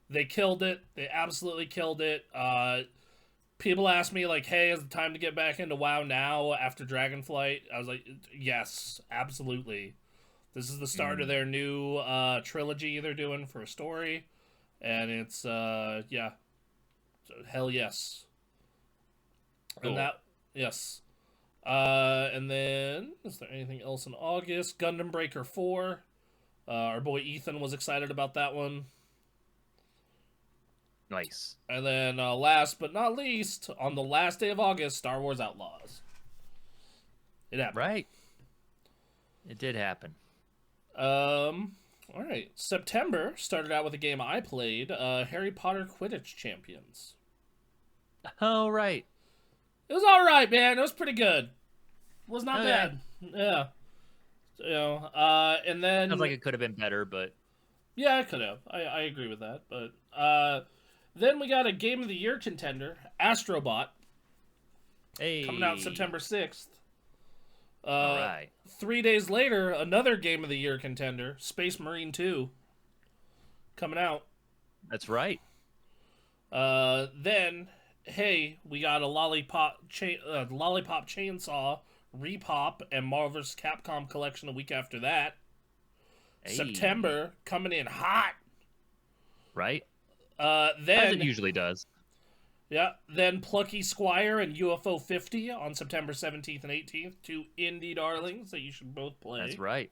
they killed it. They absolutely killed it. People ask me like, "Hey, is it time to get back into WoW now after Dragonflight?" I was like, "Yes, absolutely." This is the start of their new trilogy they're doing for a story, and it's yeah, hell yes. Cool. And that yes. And then is there anything else in August? Gundam Breaker 4. Our boy Ethan was excited about that one. Nice. And then last but not least, on the last day of August, Star Wars Outlaws. It happened. Right. It did happen. All right. September started out with a game I played, Harry Potter Quidditch Champions. Oh, right. It was all right, man. It was pretty good. It was not Okay. bad. Yeah. You know, and then Sounds like it could have been better, but yeah, I could have. I agree with that. But then we got a Game of the Year contender, Astrobot, hey, coming out September 6th. All right. 3 days later, another Game of the Year contender, Space Marine 2, coming out. That's right. Then, hey, we got a Lollipop Chainsaw, Repop, and Marvel vs. Capcom collection a week after that. Hey. September, coming in hot. Right. As Then it usually does. yeah, then Plucky Squire and UFO 50 on September 17th and 18th, two indie darlings that you should both play. That's right.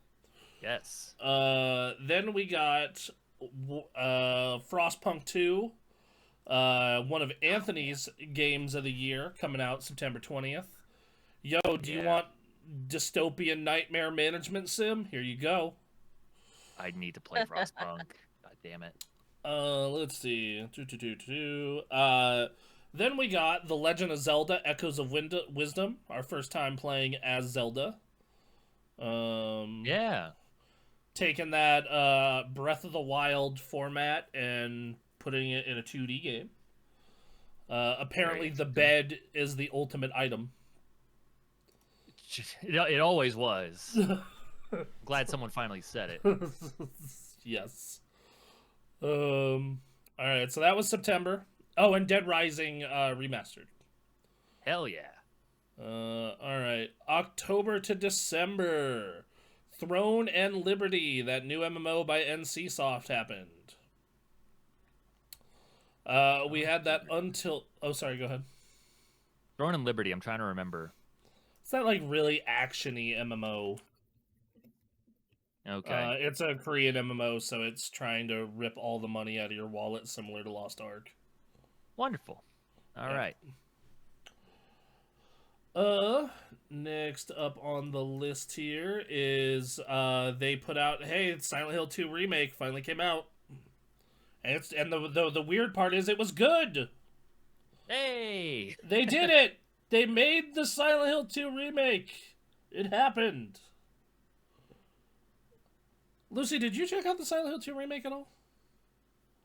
Yes. Then we got Frostpunk 2, one of Anthony's games of the year, coming out September 20th. Yo, do you want dystopian nightmare management sim? Here you go. I need to play Frostpunk. God damn it. Let's see. Then we got The Legend of Zelda: Echoes of Wisdom, our first time playing as Zelda. Yeah. Taking that Breath of the Wild format and putting it in a 2D game. Apparently, the bed is the ultimate item. It always was. Glad someone finally said it. Yes. Alright, so that was September. Oh, and Dead Rising remastered. Hell yeah. Alright. October to December. Throne and Liberty, that new MMO by NCSoft happened. We had that until... Oh, sorry, go ahead. Throne and Liberty, I'm trying to remember. It's that, like, really action-y MMO. Okay. It's a Korean MMO, so it's trying to rip all the money out of your wallet, similar to Lost Ark. Wonderful. All right. Next up on the list here is they put out, hey, Silent Hill 2 remake finally came out, and the weird part is it was good. Hey, They did it. They made the Silent Hill 2 remake. It happened. Lucy, did you check out the Silent Hill 2 remake at all?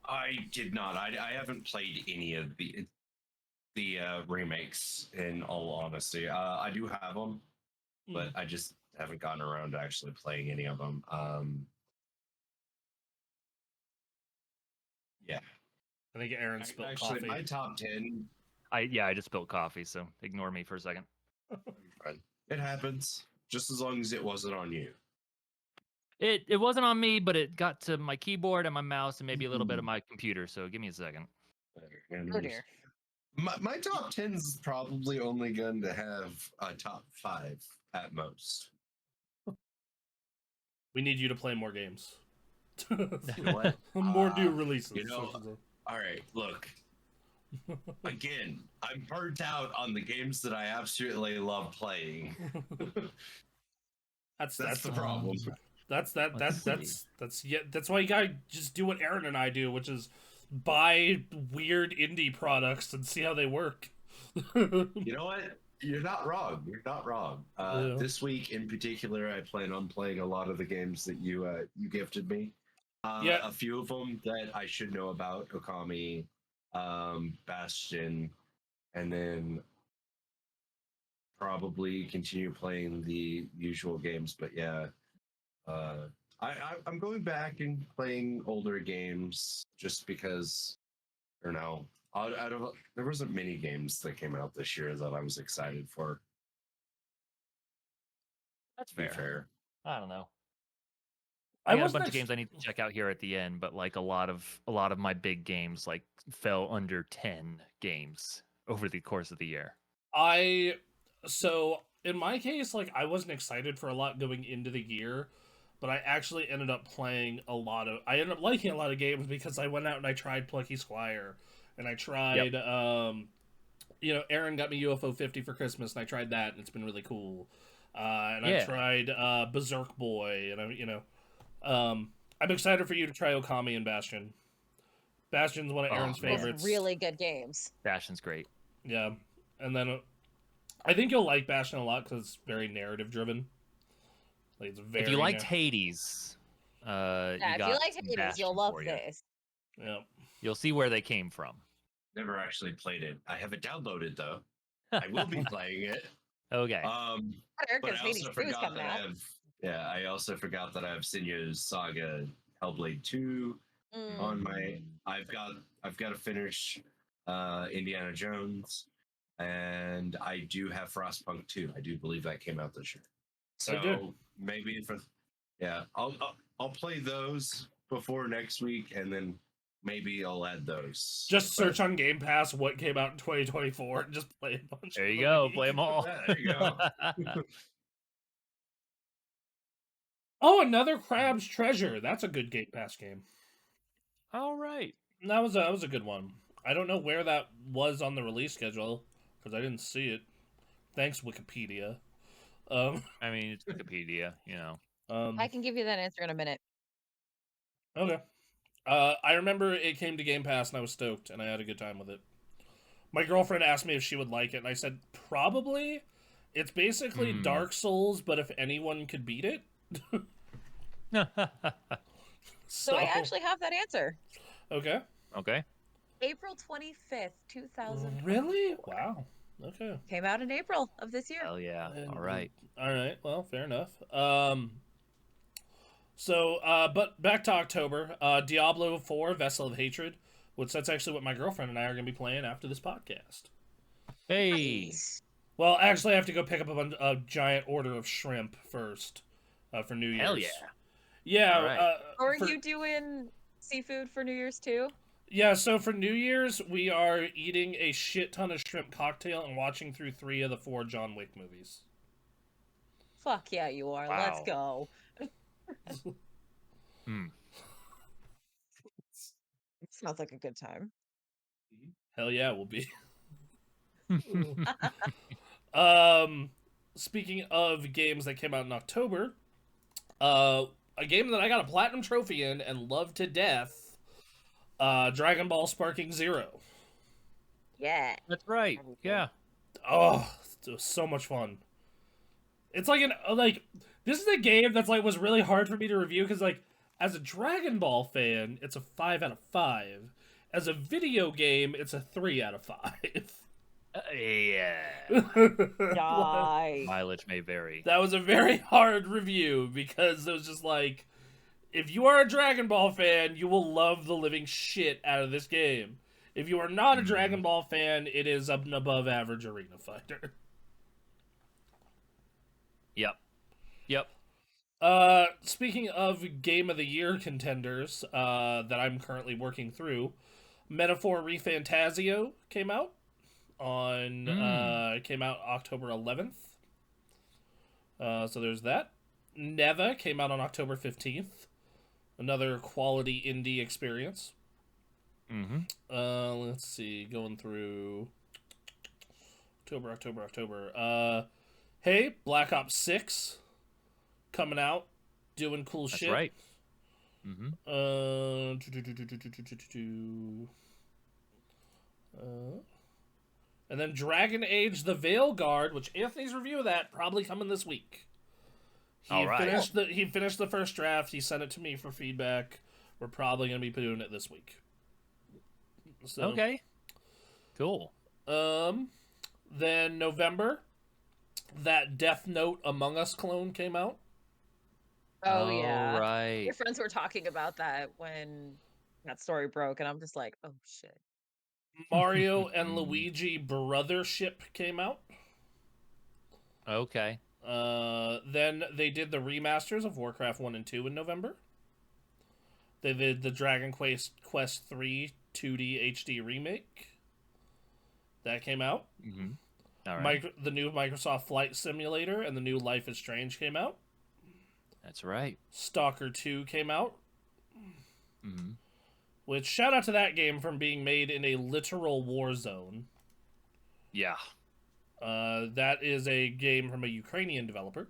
I did not. I haven't played any of the remakes, in all honesty. I do have them, but I just haven't gotten around to actually playing any of them. I think Aaron spilled Actually, coffee. my top 10. I just spilled coffee, so ignore me for a second. Fine. It happens. Just as long as it wasn't on you. It wasn't on me, but it got to my keyboard and my mouse and maybe a little bit of Mm. my computer. So give me a second. Oh dear. My top 10's probably only going to have a top 5 at most. We need you to play more games. You know what? More new releases. you know, All right, look. Again, I'm burnt out on the games that I absolutely love playing. that's the problem. That's Let's that's why you gotta just do what Aaron and I do, which is buy weird indie products and see how they work. You know what? You're not wrong. You're not wrong. Yeah. This week in particular, I plan on playing a lot of the games that you gifted me. Yeah. A few of them that I should know about: Okami, Bastion, and then probably continue playing the usual games. But yeah, I'm going back and playing older games just because, or no, out of there wasn't many games that came out this year that I was excited for. That's To be fair. fair. I don't know. I I got a wasn't bunch of games I need to check out here at the end, but like a lot of my big games like fell under 10 games over the course of the year. So in my case, like I wasn't excited for a lot going into the year, but I actually ended up playing a lot of. I ended up liking a lot of games because I went out and I tried Plucky Squire, and I tried. Aaron got me UFO 50 for Christmas, and I tried that, and it's been really cool. And I tried Berserk Boy, and I'm excited for you to try Okami and Bastion. Bastion's one of Aaron's Both favorites. really good games. Bastion's great. Yeah, and then I think you'll like Bastion a lot because it's very narrative driven. Like it's very. If you liked Hades, Yeah, you if got you liked Hades, Bastion you'll love for you. this. Yeah. You'll see where they came from. Never actually played it. I have it downloaded though. I will be playing it. Okay. Better, But because I Hades also 2 is forgot coming that I out. have. Yeah, I also forgot that I have Senua's Saga Hellblade 2 on my. I've got to finish Indiana Jones, and I do have Frostpunk 2. I do believe that came out this year. I do. So maybe for I'll play those before next week, and then maybe I'll add those. Just search on Game Pass what came out in 2024 and just play a bunch. There of you go. them. Play them all. Yeah, there you go. Oh, another Crab's Treasure. That's a good Game Pass game. All right. That was a good one. I don't know where that was on the release schedule because I didn't see it. Thanks, Wikipedia. I mean, it's Wikipedia, you know. I can give you that answer in a minute. Okay. I remember it came to Game Pass and I was stoked and I had a good time with it. My girlfriend asked me if she would like it and I said probably. It's basically Dark Souls, but if anyone could beat it. So I actually have that answer. Okay. Okay. April 25th, 2000. Really? Wow. Okay. Came out in April of this year. Hell yeah. All right. All right. Well, fair enough. But back to October. Diablo 4, Vessel of Hatred, which that's actually what my girlfriend and I are going to be playing after this podcast. Hey. Nice. Well, actually, I have to go pick up a giant order of shrimp first for New Year's. Hell yeah. Yeah. All right. Or are you doing seafood for New Year's too? Yeah, so for New Year's, we are eating a shit ton of shrimp cocktail and watching through 3 of the 4 John Wick movies. Fuck yeah, you are. Wow. Let's go. Sounds like a good time. Hell yeah, we'll be. Speaking of games that came out in October, a game that I got a platinum trophy in and love to death, Dragon Ball Sparking Zero. Yeah. That's right. Yeah. Oh, it was so much fun. It's like this is a game that's was really hard for me to review because as a Dragon Ball fan, it's a 5 out of 5. As a video game, it's a 3 out of 5. Yeah. Die. Mileage may vary. That was a very hard review because it was just if you are a Dragon Ball fan, you will love the living shit out of this game. If you are not a Mhm. Dragon Ball fan, it is an above average arena fighter. Yep. Yep. Speaking of Game of the Year contenders, that I'm currently working through, Metaphor ReFantasio came out came out October 11th. So there's that. Neva came out on October 15th. Another quality indie experience. Mm-hmm. Let's see, going through October. Hey, Black Ops 6 coming out, doing cool That's shit. right. Mm-hmm. And then Dragon Age: The Veilguard, which Anthony's review of that probably coming this week. All right. He finished the first draft. He sent it to me for feedback. We're probably gonna be doing it this week. So, Okay. Cool. Then November, that Death Note Among Us clone came out. Oh yeah. Right. Your friends were talking about that when that story broke, and I'm just like, oh shit. Mario and Luigi Brothership came out. Okay. Then they did the remasters of Warcraft 1 and 2 in November. They did the Dragon Quest 3 2D HD remake. That came out. Mm-hmm. All right. The new Microsoft Flight Simulator and the new Life is Strange came out. That's right. Stalker 2 came out. Mm-hmm. Which, shout out to that game from being made in a literal war zone. Yeah. That is a game from a Ukrainian developer.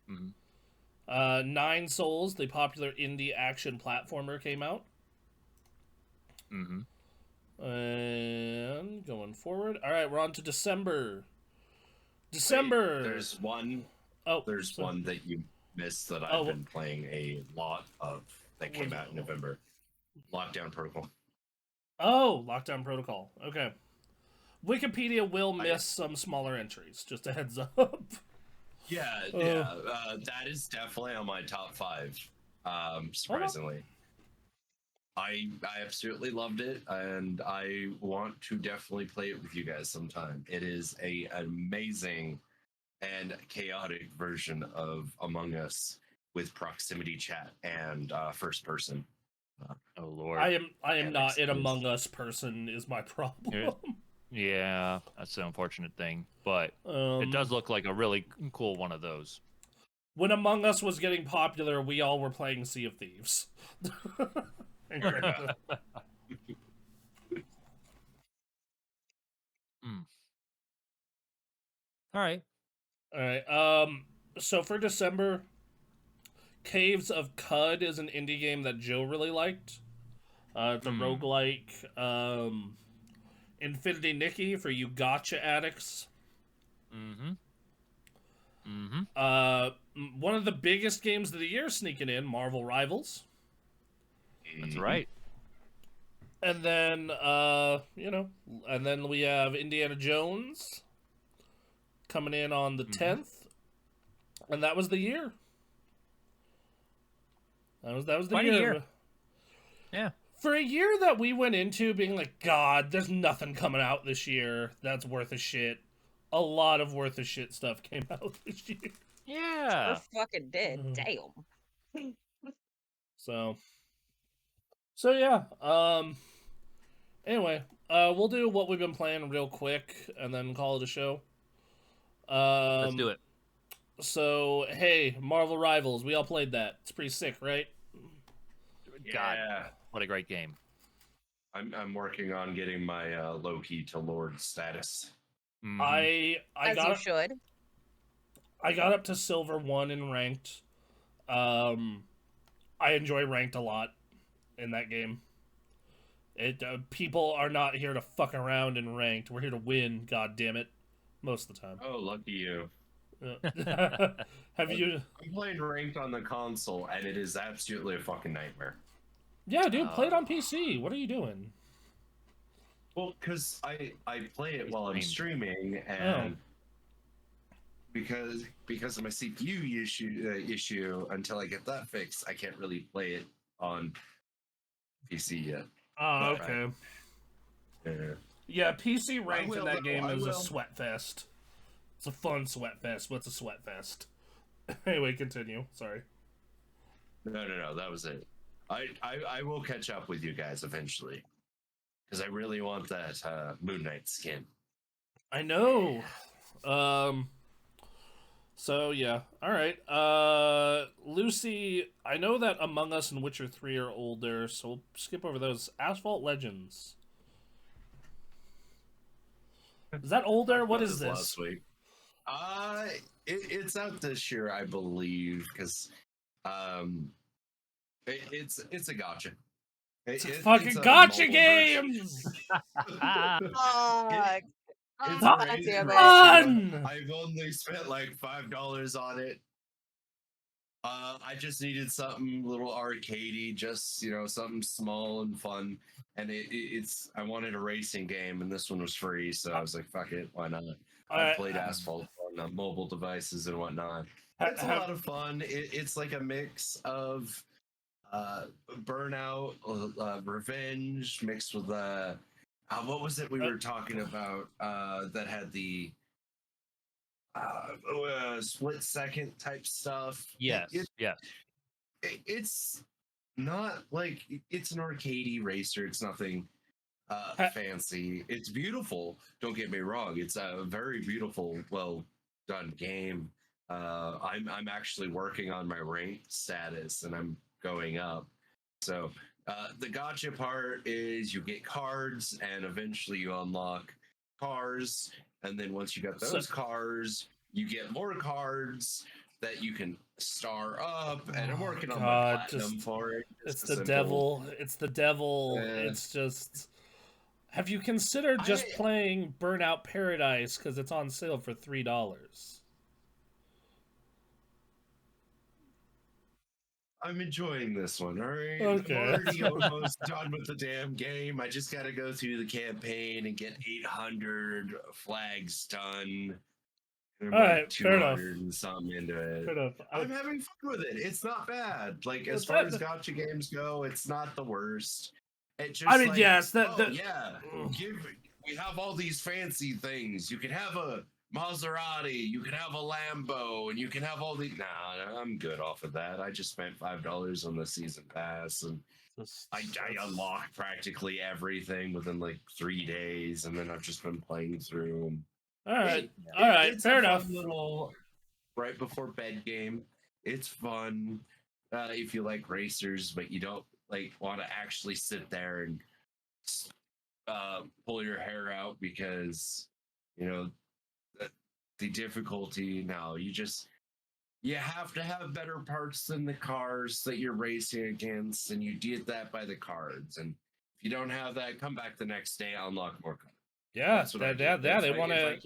Mm-hmm. Nine Souls, the popular indie action platformer, came out. Mm-hmm. And going forward. Alright, we're on to December. Wait, there's one. Oh, There's so- one that you missed that I've been playing a lot of that came out in November. Lockdown Protocol. Oh, Lockdown Protocol. Okay. Wikipedia will miss some smaller entries. Just a heads up. Yeah, that is definitely on my top 5. Surprisingly, I absolutely loved it, and I want to definitely play it with you guys sometime. It is an amazing and chaotic version of Among Us with proximity chat and first person. Oh Lord. I am Alex not an is- Among Us person is my problem. Yeah, that's the unfortunate thing, but it does look like a really cool one of those. When Among Us was getting popular, we all were playing Sea of Thieves. All right. All right. So for December, Caves of Cud is an indie game that Joe really liked. It's a roguelike. Infinity Nikki for you gotcha addicts. Mm-hmm. Mm-hmm. One of the biggest games of the year sneaking in, Marvel Rivals. That's right. And then, and then we have Indiana Jones coming in on the 10th. And that was the year. That was the Quite a year. year. Yeah. For a year that we went into being like, God, there's nothing coming out this year that's worth a shit. A lot of worth a shit stuff came out this year. Yeah. Sure fucking did. Damn. So yeah. Anyway, we'll do what we've been playing real quick and then call it a show. Let's do it. So hey, Marvel Rivals, we all played that. It's pretty sick, right? God, Yeah. what a great game. I'm working on getting my Loki to Lord status. Mhm. I As you should. I got up to Silver 1 in ranked. I enjoy ranked a lot in that game. People are not here to fuck around in ranked. We're here to win, god damn it. Most of the time. Oh, lucky you. Have you... I'm playing ranked on the console, and it is absolutely a fucking nightmare. Yeah, dude, play it on PC. What are you doing? Well, because I play it while I'm streaming, Oh. and because of my CPU issue, until I get that fixed, I can't really play it on PC yet. Oh, okay. Yeah. Yeah, PC ranked in will, that though, game I is a will. sweat fest. It's a fun sweat fest, but it's a sweat fest. Anyway, continue. Sorry. No. That was it. I will catch up with you guys eventually because I really want that Moon Knight skin. I know. So yeah. All right. Lucy, I know that Among Us and Witcher 3 are older, so we'll skip over those. Asphalt Legends. Is that older? Talked What about is this this? last week? It's out this year, I believe, because it's a gotcha. It's a fucking gotcha games. Fuck. It's God great. damn it. Fun! I've only spent like $5 on it. I just needed something little arcadey, just something small and fun. And it's I wanted a racing game, and this one was free, so I was like, "Fuck it, why not?" I played Asphalt on mobile devices and whatnot. It's a lot of fun. It's like a mix of Burnout, Revenge, mixed with what was it we were talking about that had the split second type stuff. Yes. Yes. It's not like it's an arcadey racer. It's nothing fancy. It's beautiful. Don't get me wrong. It's a very beautiful, well done game. I'm actually working on my rank status, and I'm going up. So the gotcha part is you get cards, and eventually you unlock cars, and then once you got those cars, you get more cards that you can star up. And I'm working on my platinum for it. It's the devil. It's the devil. It's just. Have you considered just playing Burnout Paradise because it's on sale for $3? I'm enjoying this one, all right? Okay. I'm already almost done with the damn game. I just got to go through the campaign and get 800 flags done. And I'm all like right, fair enough. And something into it. Fair enough. I'm having fun with it. It's not bad. Like, as far as gotcha games go, it's not the worst. It just, I mean, yes. We have all these fancy things. You can have a Maserati, you can have a Lambo, and you can have all the. Nah, I'm good off of that. I just spent $5 on the season pass, and I unlocked practically everything within like 3 days, and then I've just been playing through them. All right, all right, it's fair a enough. fun little right before bed game. It's fun if you like racers, but you don't like want to actually sit there and pull your hair out because the difficulty. No, you have to have better parts than the cars that you're racing against, and you get that by the cards. And if you don't have that, come back the next day, unlock more cards. Yeah, they want to.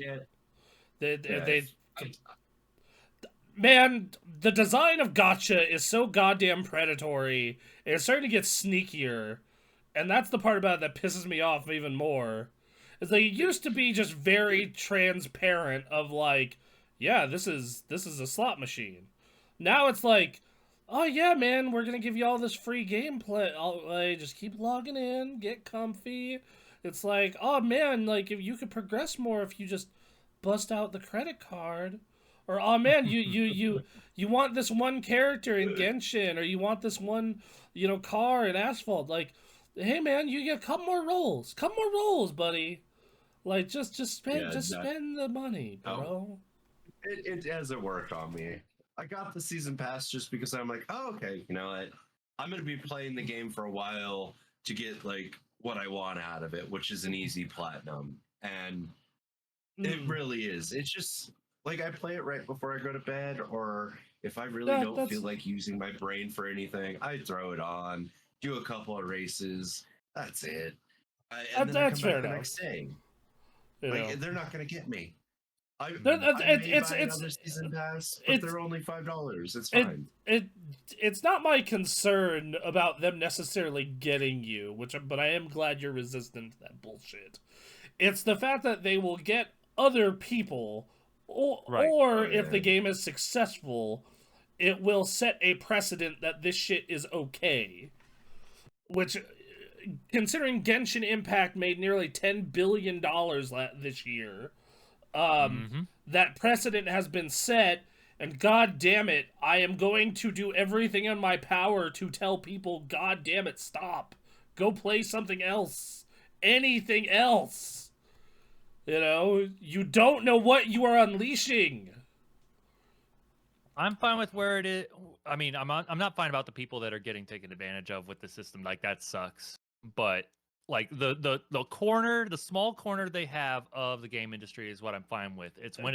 Man, the design of gotcha is so goddamn predatory. It's starting to get sneakier, and that's the part about it that pisses me off even more. Is like it used to be just very transparent of like, yeah, this is a slot machine. Now it's like, oh yeah, man, we're gonna give you all this free gameplay. Just keep logging in, get comfy. It's like, oh man, like if you could progress more if you just bust out the credit card. Or oh man, you want this one character in Genshin, or you want this one, car in Asphalt. Like, hey man, you get a couple more rolls, buddy. Like just spend spend the money, bro. It hasn't worked on me. I got the season pass just because I'm like, oh okay, you know what? I'm gonna be playing the game for a while to get like what I want out of it, which is an easy platinum, and it really is. It's just. Like, I play it right before I go to bed, or if I really don't feel like using my brain for anything, I throw it on, do a couple of races. That's it. And then I come back the next day. Like, they're not going to get me. I may buy another season pass, but they're only $5. It's fine. It's not my concern about them necessarily getting you, but I am glad you're resistant to that bullshit. It's the fact that they will get other people. Or if the game is successful, it will set a precedent that this shit is okay. Which considering Genshin Impact made nearly $10 billion this year, that precedent has been set, and god damn it, I am going to do everything in my power to tell people, god damn it, stop. Go play something else. Anything else. You know, you don't know what you are unleashing. I'm fine with where it is. I mean, I'm not fine about the people that are getting taken advantage of with the system. Like, that sucks. But like the corner, the small corner they have of the game industry is what I'm fine with. It's when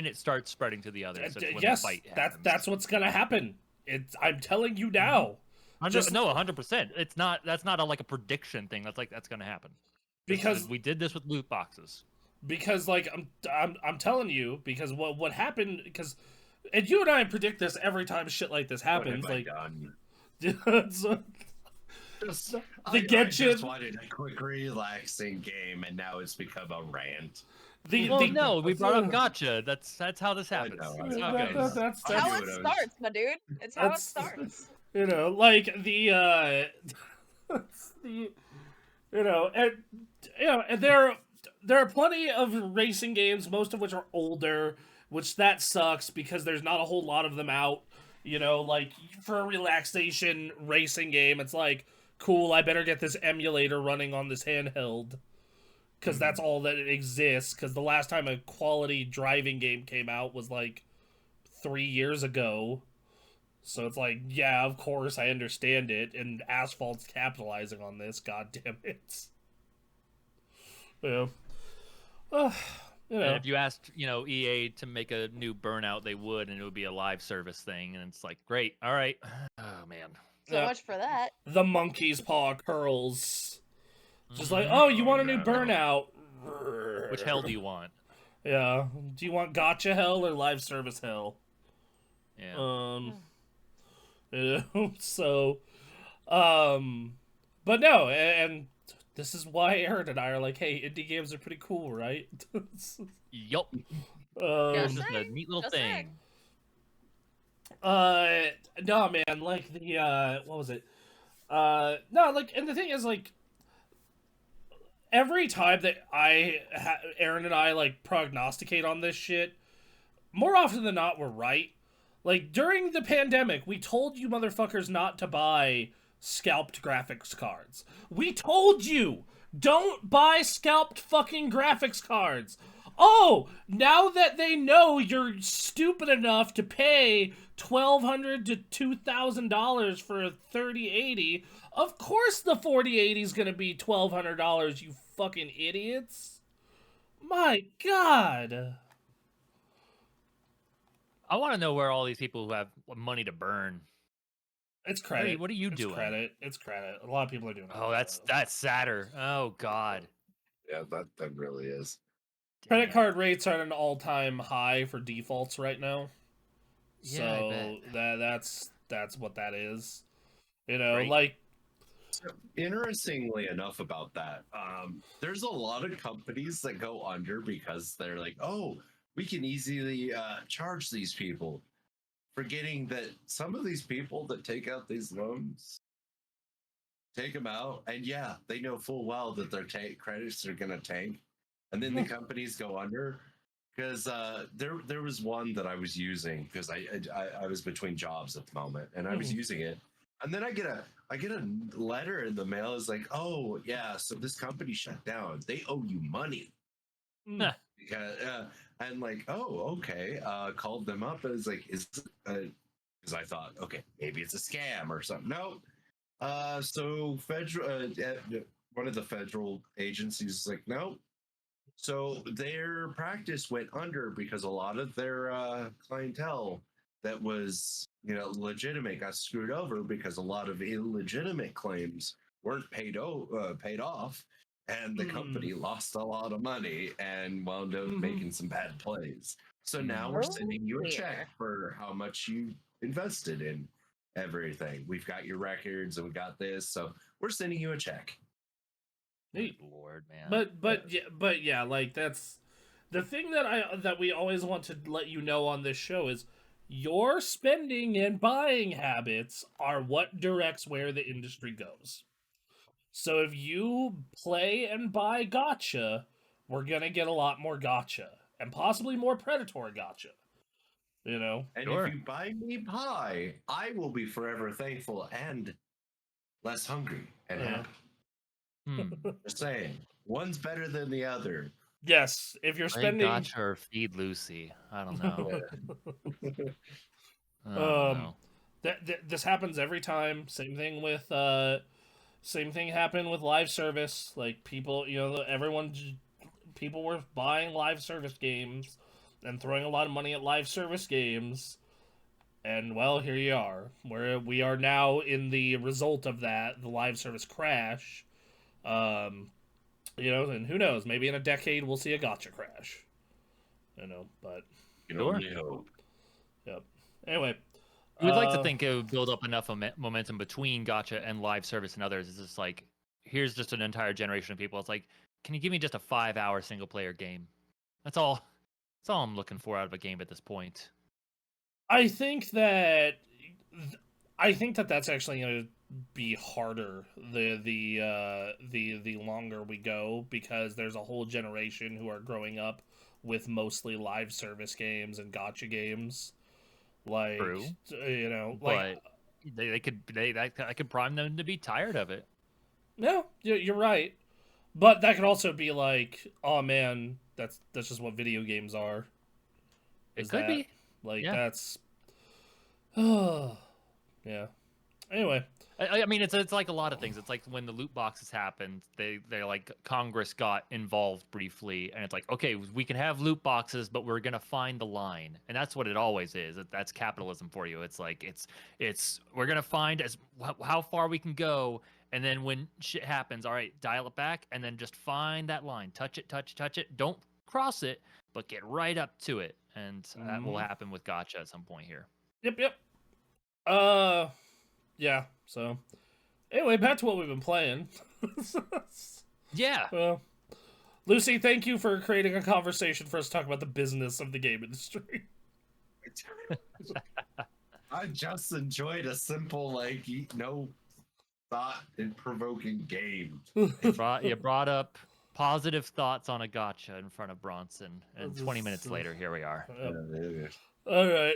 it starts spreading to the others. That's when Yes, the fight happens. that's what's gonna happen. I'm telling you now. No, 100%. It's not. That's not like a prediction thing. That's gonna happen. Because we did this with loot boxes. Because like I'm telling you, because what happened, because, and you and I predict this every time shit like this happens. Like, I just wanted a quick, relaxing game, and now it's become a rant. We brought up gotcha. That's how this happens. That's how it starts, my dude. It's how it starts. You know, like and there are plenty of racing games, most of which are older, which that sucks because there's not a whole lot of them out. You know, like, for a relaxation racing game, it's like, cool, I better get this emulator running on this handheld. Because that's all that exists. Because the last time a quality driving game came out was like 3 years ago. So it's like, yeah, of course, I understand it. And Asphalt's capitalizing on this, god damn it. Yeah. You know. And if you asked, EA to make a new Burnout, they would, and it would be a live service thing. And it's like, great, all right. Oh, man. So much for that. The monkey's paw curls. Just like, oh, you want a new Burnout? Which hell do you want? Yeah. Do you want gotcha hell or live service hell? Yeah. So, but no, and this is why Aaron and I are like, hey, indie games are pretty cool, right? Yup. Just just a neat little thing. No, man, like what was it? No, like, and the thing is, like, every time that Aaron and I, like, prognosticate on this shit, more often than not, we're right. Like, during the pandemic, we told you motherfuckers not to buy scalped graphics cards. We told you, don't buy scalped fucking graphics cards. Oh, now that they know you're stupid enough to pay $1,200 to $2,000 for a 3080, of course the 4080 is gonna be $1,200, you fucking idiots. My god. I want to know where all these people who have money to burn. It's credit. What are you doing? It's credit. A lot of people are doing it. Oh, that's sadder. Oh, God. Yeah, that really is. Credit card rates are at an all-time high for defaults right now. Yeah, so that's what that is. You know, Right. like, Interestingly enough about that, there's a lot of companies that go under because they're like, oh, we can easily charge these people, forgetting that some of these people that take out these loans take them out, and yeah, they know full well that their credits are going to tank, and then the companies go under. Because there was one that I was using because I was between jobs at the moment, and I was using it, and then I get a letter in the mail. It's like, oh yeah, so this company shut down. They owe you money. Because I'm like, oh, okay. Called them up and it's like, because I thought, okay, maybe it's a scam or something. No. So federal, one of the federal agencies is like, no. So their practice went under because a lot of their clientele that was, legitimate got screwed over because a lot of illegitimate claims weren't paid off, and the company lost a lot of money and wound up making some bad plays. So now we're sending you a check for how much you invested in everything. We've got your records and we got this, so we're sending you a check. Good Lord, man. But yeah, like, that's the thing that we always want to let you know on this show is your spending and buying habits are what directs where the industry goes. So if you play and buy gotcha, we're gonna get a lot more gotcha and possibly more predatory gotcha. You know, And Sure. if you buy me pie, I will be forever thankful and less hungry and Yeah. happy. Just saying, one's better than the other. yes. If you're Play spending, Gotcha or feed Lucy. I don't know. I don't Um, know. this happens every time. Same thing happened with live service. Like people, people were buying live service games and throwing a lot of money at live service games. And well, here you are. We are now in the result of that, the live service crash. And who knows? Maybe in a decade we'll see a gotcha crash. But You can Sure. only hope. yep. Anyway, We'd like to think it would build up enough momentum between Gotcha and live service and others. It's just like, here's just an entire generation of people. It's like, can you give me just a 5-hour single player game? That's all. That's all I'm looking for out of a game at this point. I think that that's actually going to be harder the longer we go, because there's a whole generation who are growing up with mostly live service games and gotcha games. Like, True. like, But I could prime them to be tired of it. no, you're right. But that could also be like, oh man, that's just what video games are. It could be. Like, Yeah. that's yeah. Anyway, I mean, it's like a lot of things. It's like when the loot boxes happened, they're like, Congress got involved briefly, and it's like, okay, we can have loot boxes, but we're gonna find the line, and that's what it always is. That's capitalism for you. It's like it's we're gonna find how far we can go, and then when shit happens, all right, dial it back, and then just find that line, touch it, don't cross it, but get right up to it, and that will happen with Gotcha at some point here. yep. Yeah. So, anyway, back to what we've been playing. Yeah. Well, Lucy, thank you for creating a conversation for us to talk about the business of the game industry. I just enjoyed a simple, like, no thought and provoking game. You brought up positive thoughts on a gotcha in front of Bronson, and 20 minutes later, here we are. All right.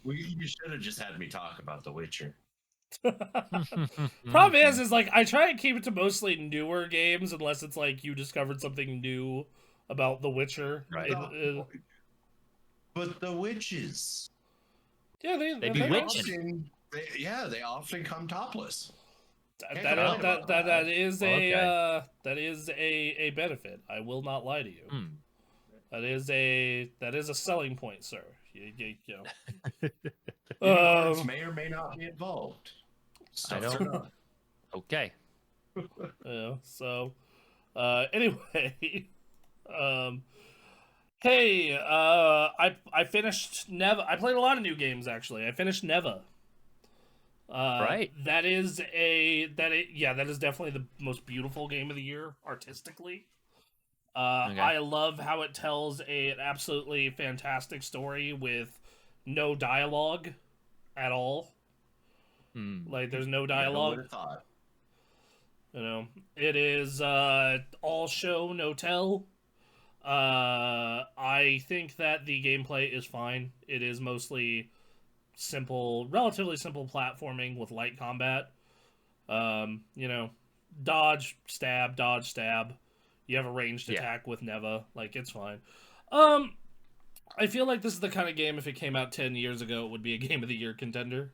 You should have just had me talk about The Witcher. Problem is like I try and keep it to mostly newer games, unless it's like you discovered something new about The Witcher. Right. But the witches, Yeah, They be witching. they often come topless. That is Okay. that is a benefit. I will not lie to you. That is a selling point, sir. You know. Unicorns may or may not be involved. I Stuffs don't- are not. Okay. So, anyway, hey, I finished Neva. I played a lot of new games actually. I finished Neva. Right. That is definitely the most beautiful game of the year artistically. Okay. I love how it tells an absolutely fantastic story with no dialogue at all. Like, there's no dialogue. Never would have thought. It is all show, no tell. I think that the gameplay is fine. It is mostly relatively simple platforming with light combat. Dodge, stab, dodge, stab. You have a ranged attack with Neva. Like, it's fine. I feel like this is the kind of game, if it came out 10 years ago, it would be a Game of the Year contender.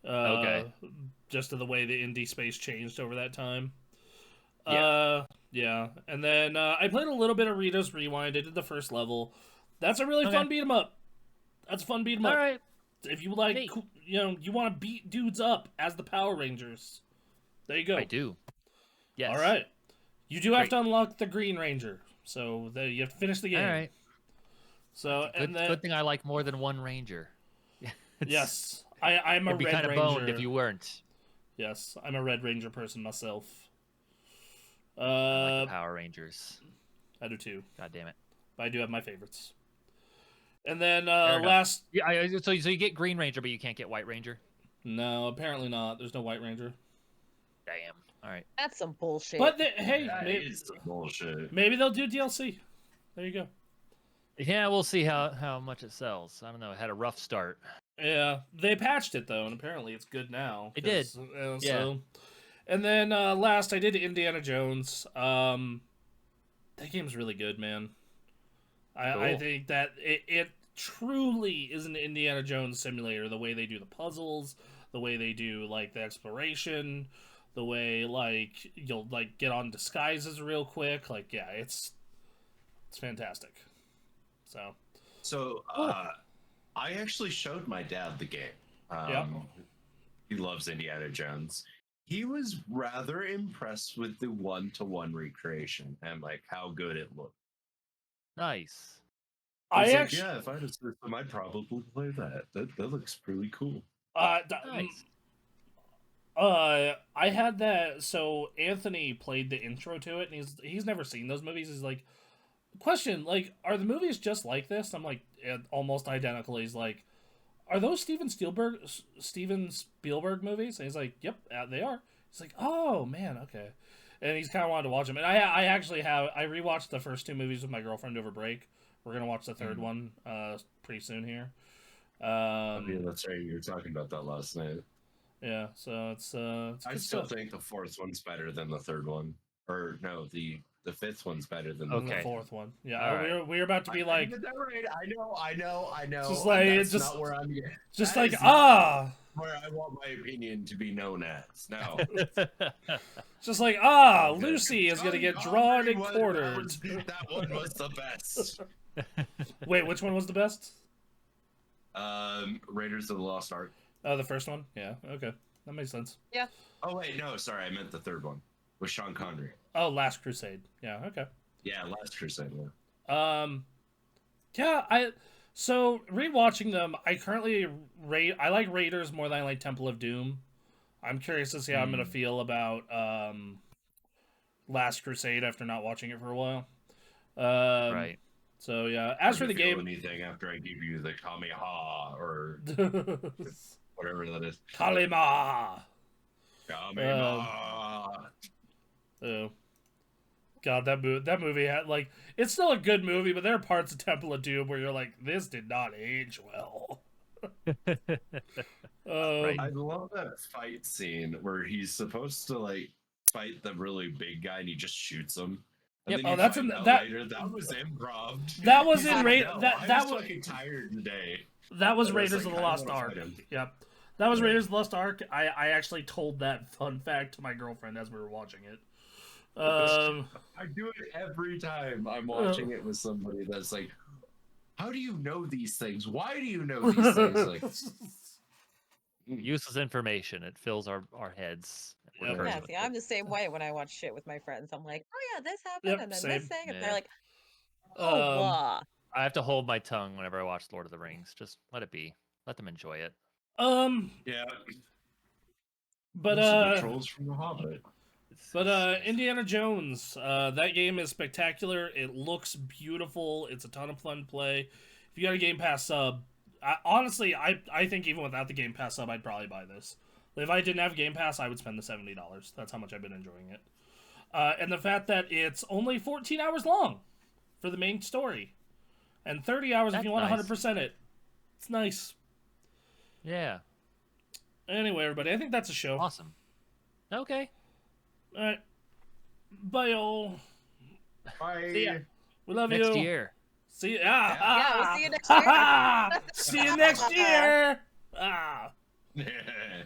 Okay. Just to the way the indie space changed over that time. Yeah. Yeah. And then I played a little bit of Rita's Rewind. I did the first level. That's a really fun beat 'em up. That's a fun beat 'em up. All right. If you like, Neat. you want to beat dudes up as the Power Rangers. There you go. I do. Yes. All right. You do have Great. to unlock the Green Ranger, so you have to finish the game. All right. So Good thing I like more than one ranger. Yes, I'm a It'd be Red kind of Ranger. boned if you weren't. Yes, I'm a Red Ranger person myself. I like the Power Rangers. I do too. God damn it. But I do have my favorites. And then Fair enough. last, Yeah. So you get Green Ranger, but you can't get White Ranger. no, apparently not. There's no White Ranger. Damn. All right. That's some bullshit. But hey, That is some bullshit. maybe they'll do DLC. There you go. Yeah, we'll see how much it sells. I don't know. It had a rough start. Yeah, they patched it though, and apparently it's good now. They did. So, Yeah. and then last I did Indiana Jones. That game's really good, man. I Cool. think that it truly is an Indiana Jones simulator. The way they do the puzzles, the way they do like the exploration, the way like you'll like get on disguises real quick. Like yeah, it's fantastic. So I actually showed my dad the game. Yeah. He loves Indiana Jones. He was rather impressed with the one-to-one recreation and like how good it looked. Nice. I He's like, actually yeah, if I had a system, I'd probably play that. That looks pretty cool. Nice. I had that. So Anthony played the intro to it, and he's never seen those movies. He's like, question, like, are the movies just like this? I'm like, yeah, almost identical. He's like, are those Steven Spielberg movies? And he's like, yep, they are. He's like, oh man, okay. And he's kind of wanted to watch them. And I actually I rewatched the first two movies with my girlfriend over break. We're gonna watch the third one pretty soon here. Yeah, that's right. You were talking about that last night. Yeah, so it's I good still stuff. think the fourth one's better than the third one. Or no, the fifth one's better than And Okay. the fourth one. Yeah, All right. we're about to be I like, get that right. I know. Just like- That's just- not where I'm getting. just that like is not where I want my opinion to be known as. No. just like Okay. Lucy is gonna get John drawn Connery and was- quartered. That one was the best. Wait, which one was the best? Raiders of the Lost Ark. Oh, the first one. Yeah, okay, that makes sense. Oh wait, no, sorry, I meant the third one with Sean Connery. Oh, Last Crusade. Yeah, okay. Yeah, Last Crusade. Yeah. Yeah, so rewatching them, I currently I like Raiders more than I like Temple of Doom. I'm curious to see how I'm gonna feel about Last Crusade after not watching it for a while. Right. So yeah, as for the feel game, anything after I give you the Kamehameha or whatever that is. Kalima. Kamehameha. Oh. God, that movie had like it's still a good movie, but there are parts of Temple of Doom where you're like, this did not age well. Right. I love that fight scene where he's supposed to like fight the really big guy and he just shoots him. And Yep. then Oh, you that's find in out that. later, that was improv. That was He's in like, Ra- no, that I that was was fucking tired today. that was And I was Raiders like, of the I Lost wanna Ark. fight him. Yep. That was Yeah. Raiders of the Lost Ark. I actually told that fun fact to my girlfriend as we were watching it. I do it every time I'm watching it with somebody that's like, how do you know these things? Why do you know these things? Like, Useless information. It fills our heads. Yep. We're Yeah, with see, it. I'm the same way when I watch shit with my friends. I'm like, oh yeah, this happened, Yep, and then same. this thing, and Yeah. they're like, oh, blah. I have to hold my tongue whenever I watch Lord of the Rings. Just let it be. Let them enjoy it. yeah. but Those are the trolls from The Hobbit. Indiana Jones, that game is spectacular. It looks beautiful. It's a ton of fun to play. If you got a Game Pass sub, honestly, I think even without the Game Pass sub, I'd probably buy this. If I didn't have Game Pass, I would spend the $70. That's how much I've been enjoying it. And the fact that it's only 14 hours long for the main story, and 30 hours if That's you want nice. 100% it. It's nice. Yeah. Anyway, everybody, I think that's a show. Awesome. Okay. All right. Bye, all. Bye. See ya. We love Next you. year. See ya. Yeah, we'll see you next year. See you next year. Ah. Yeah.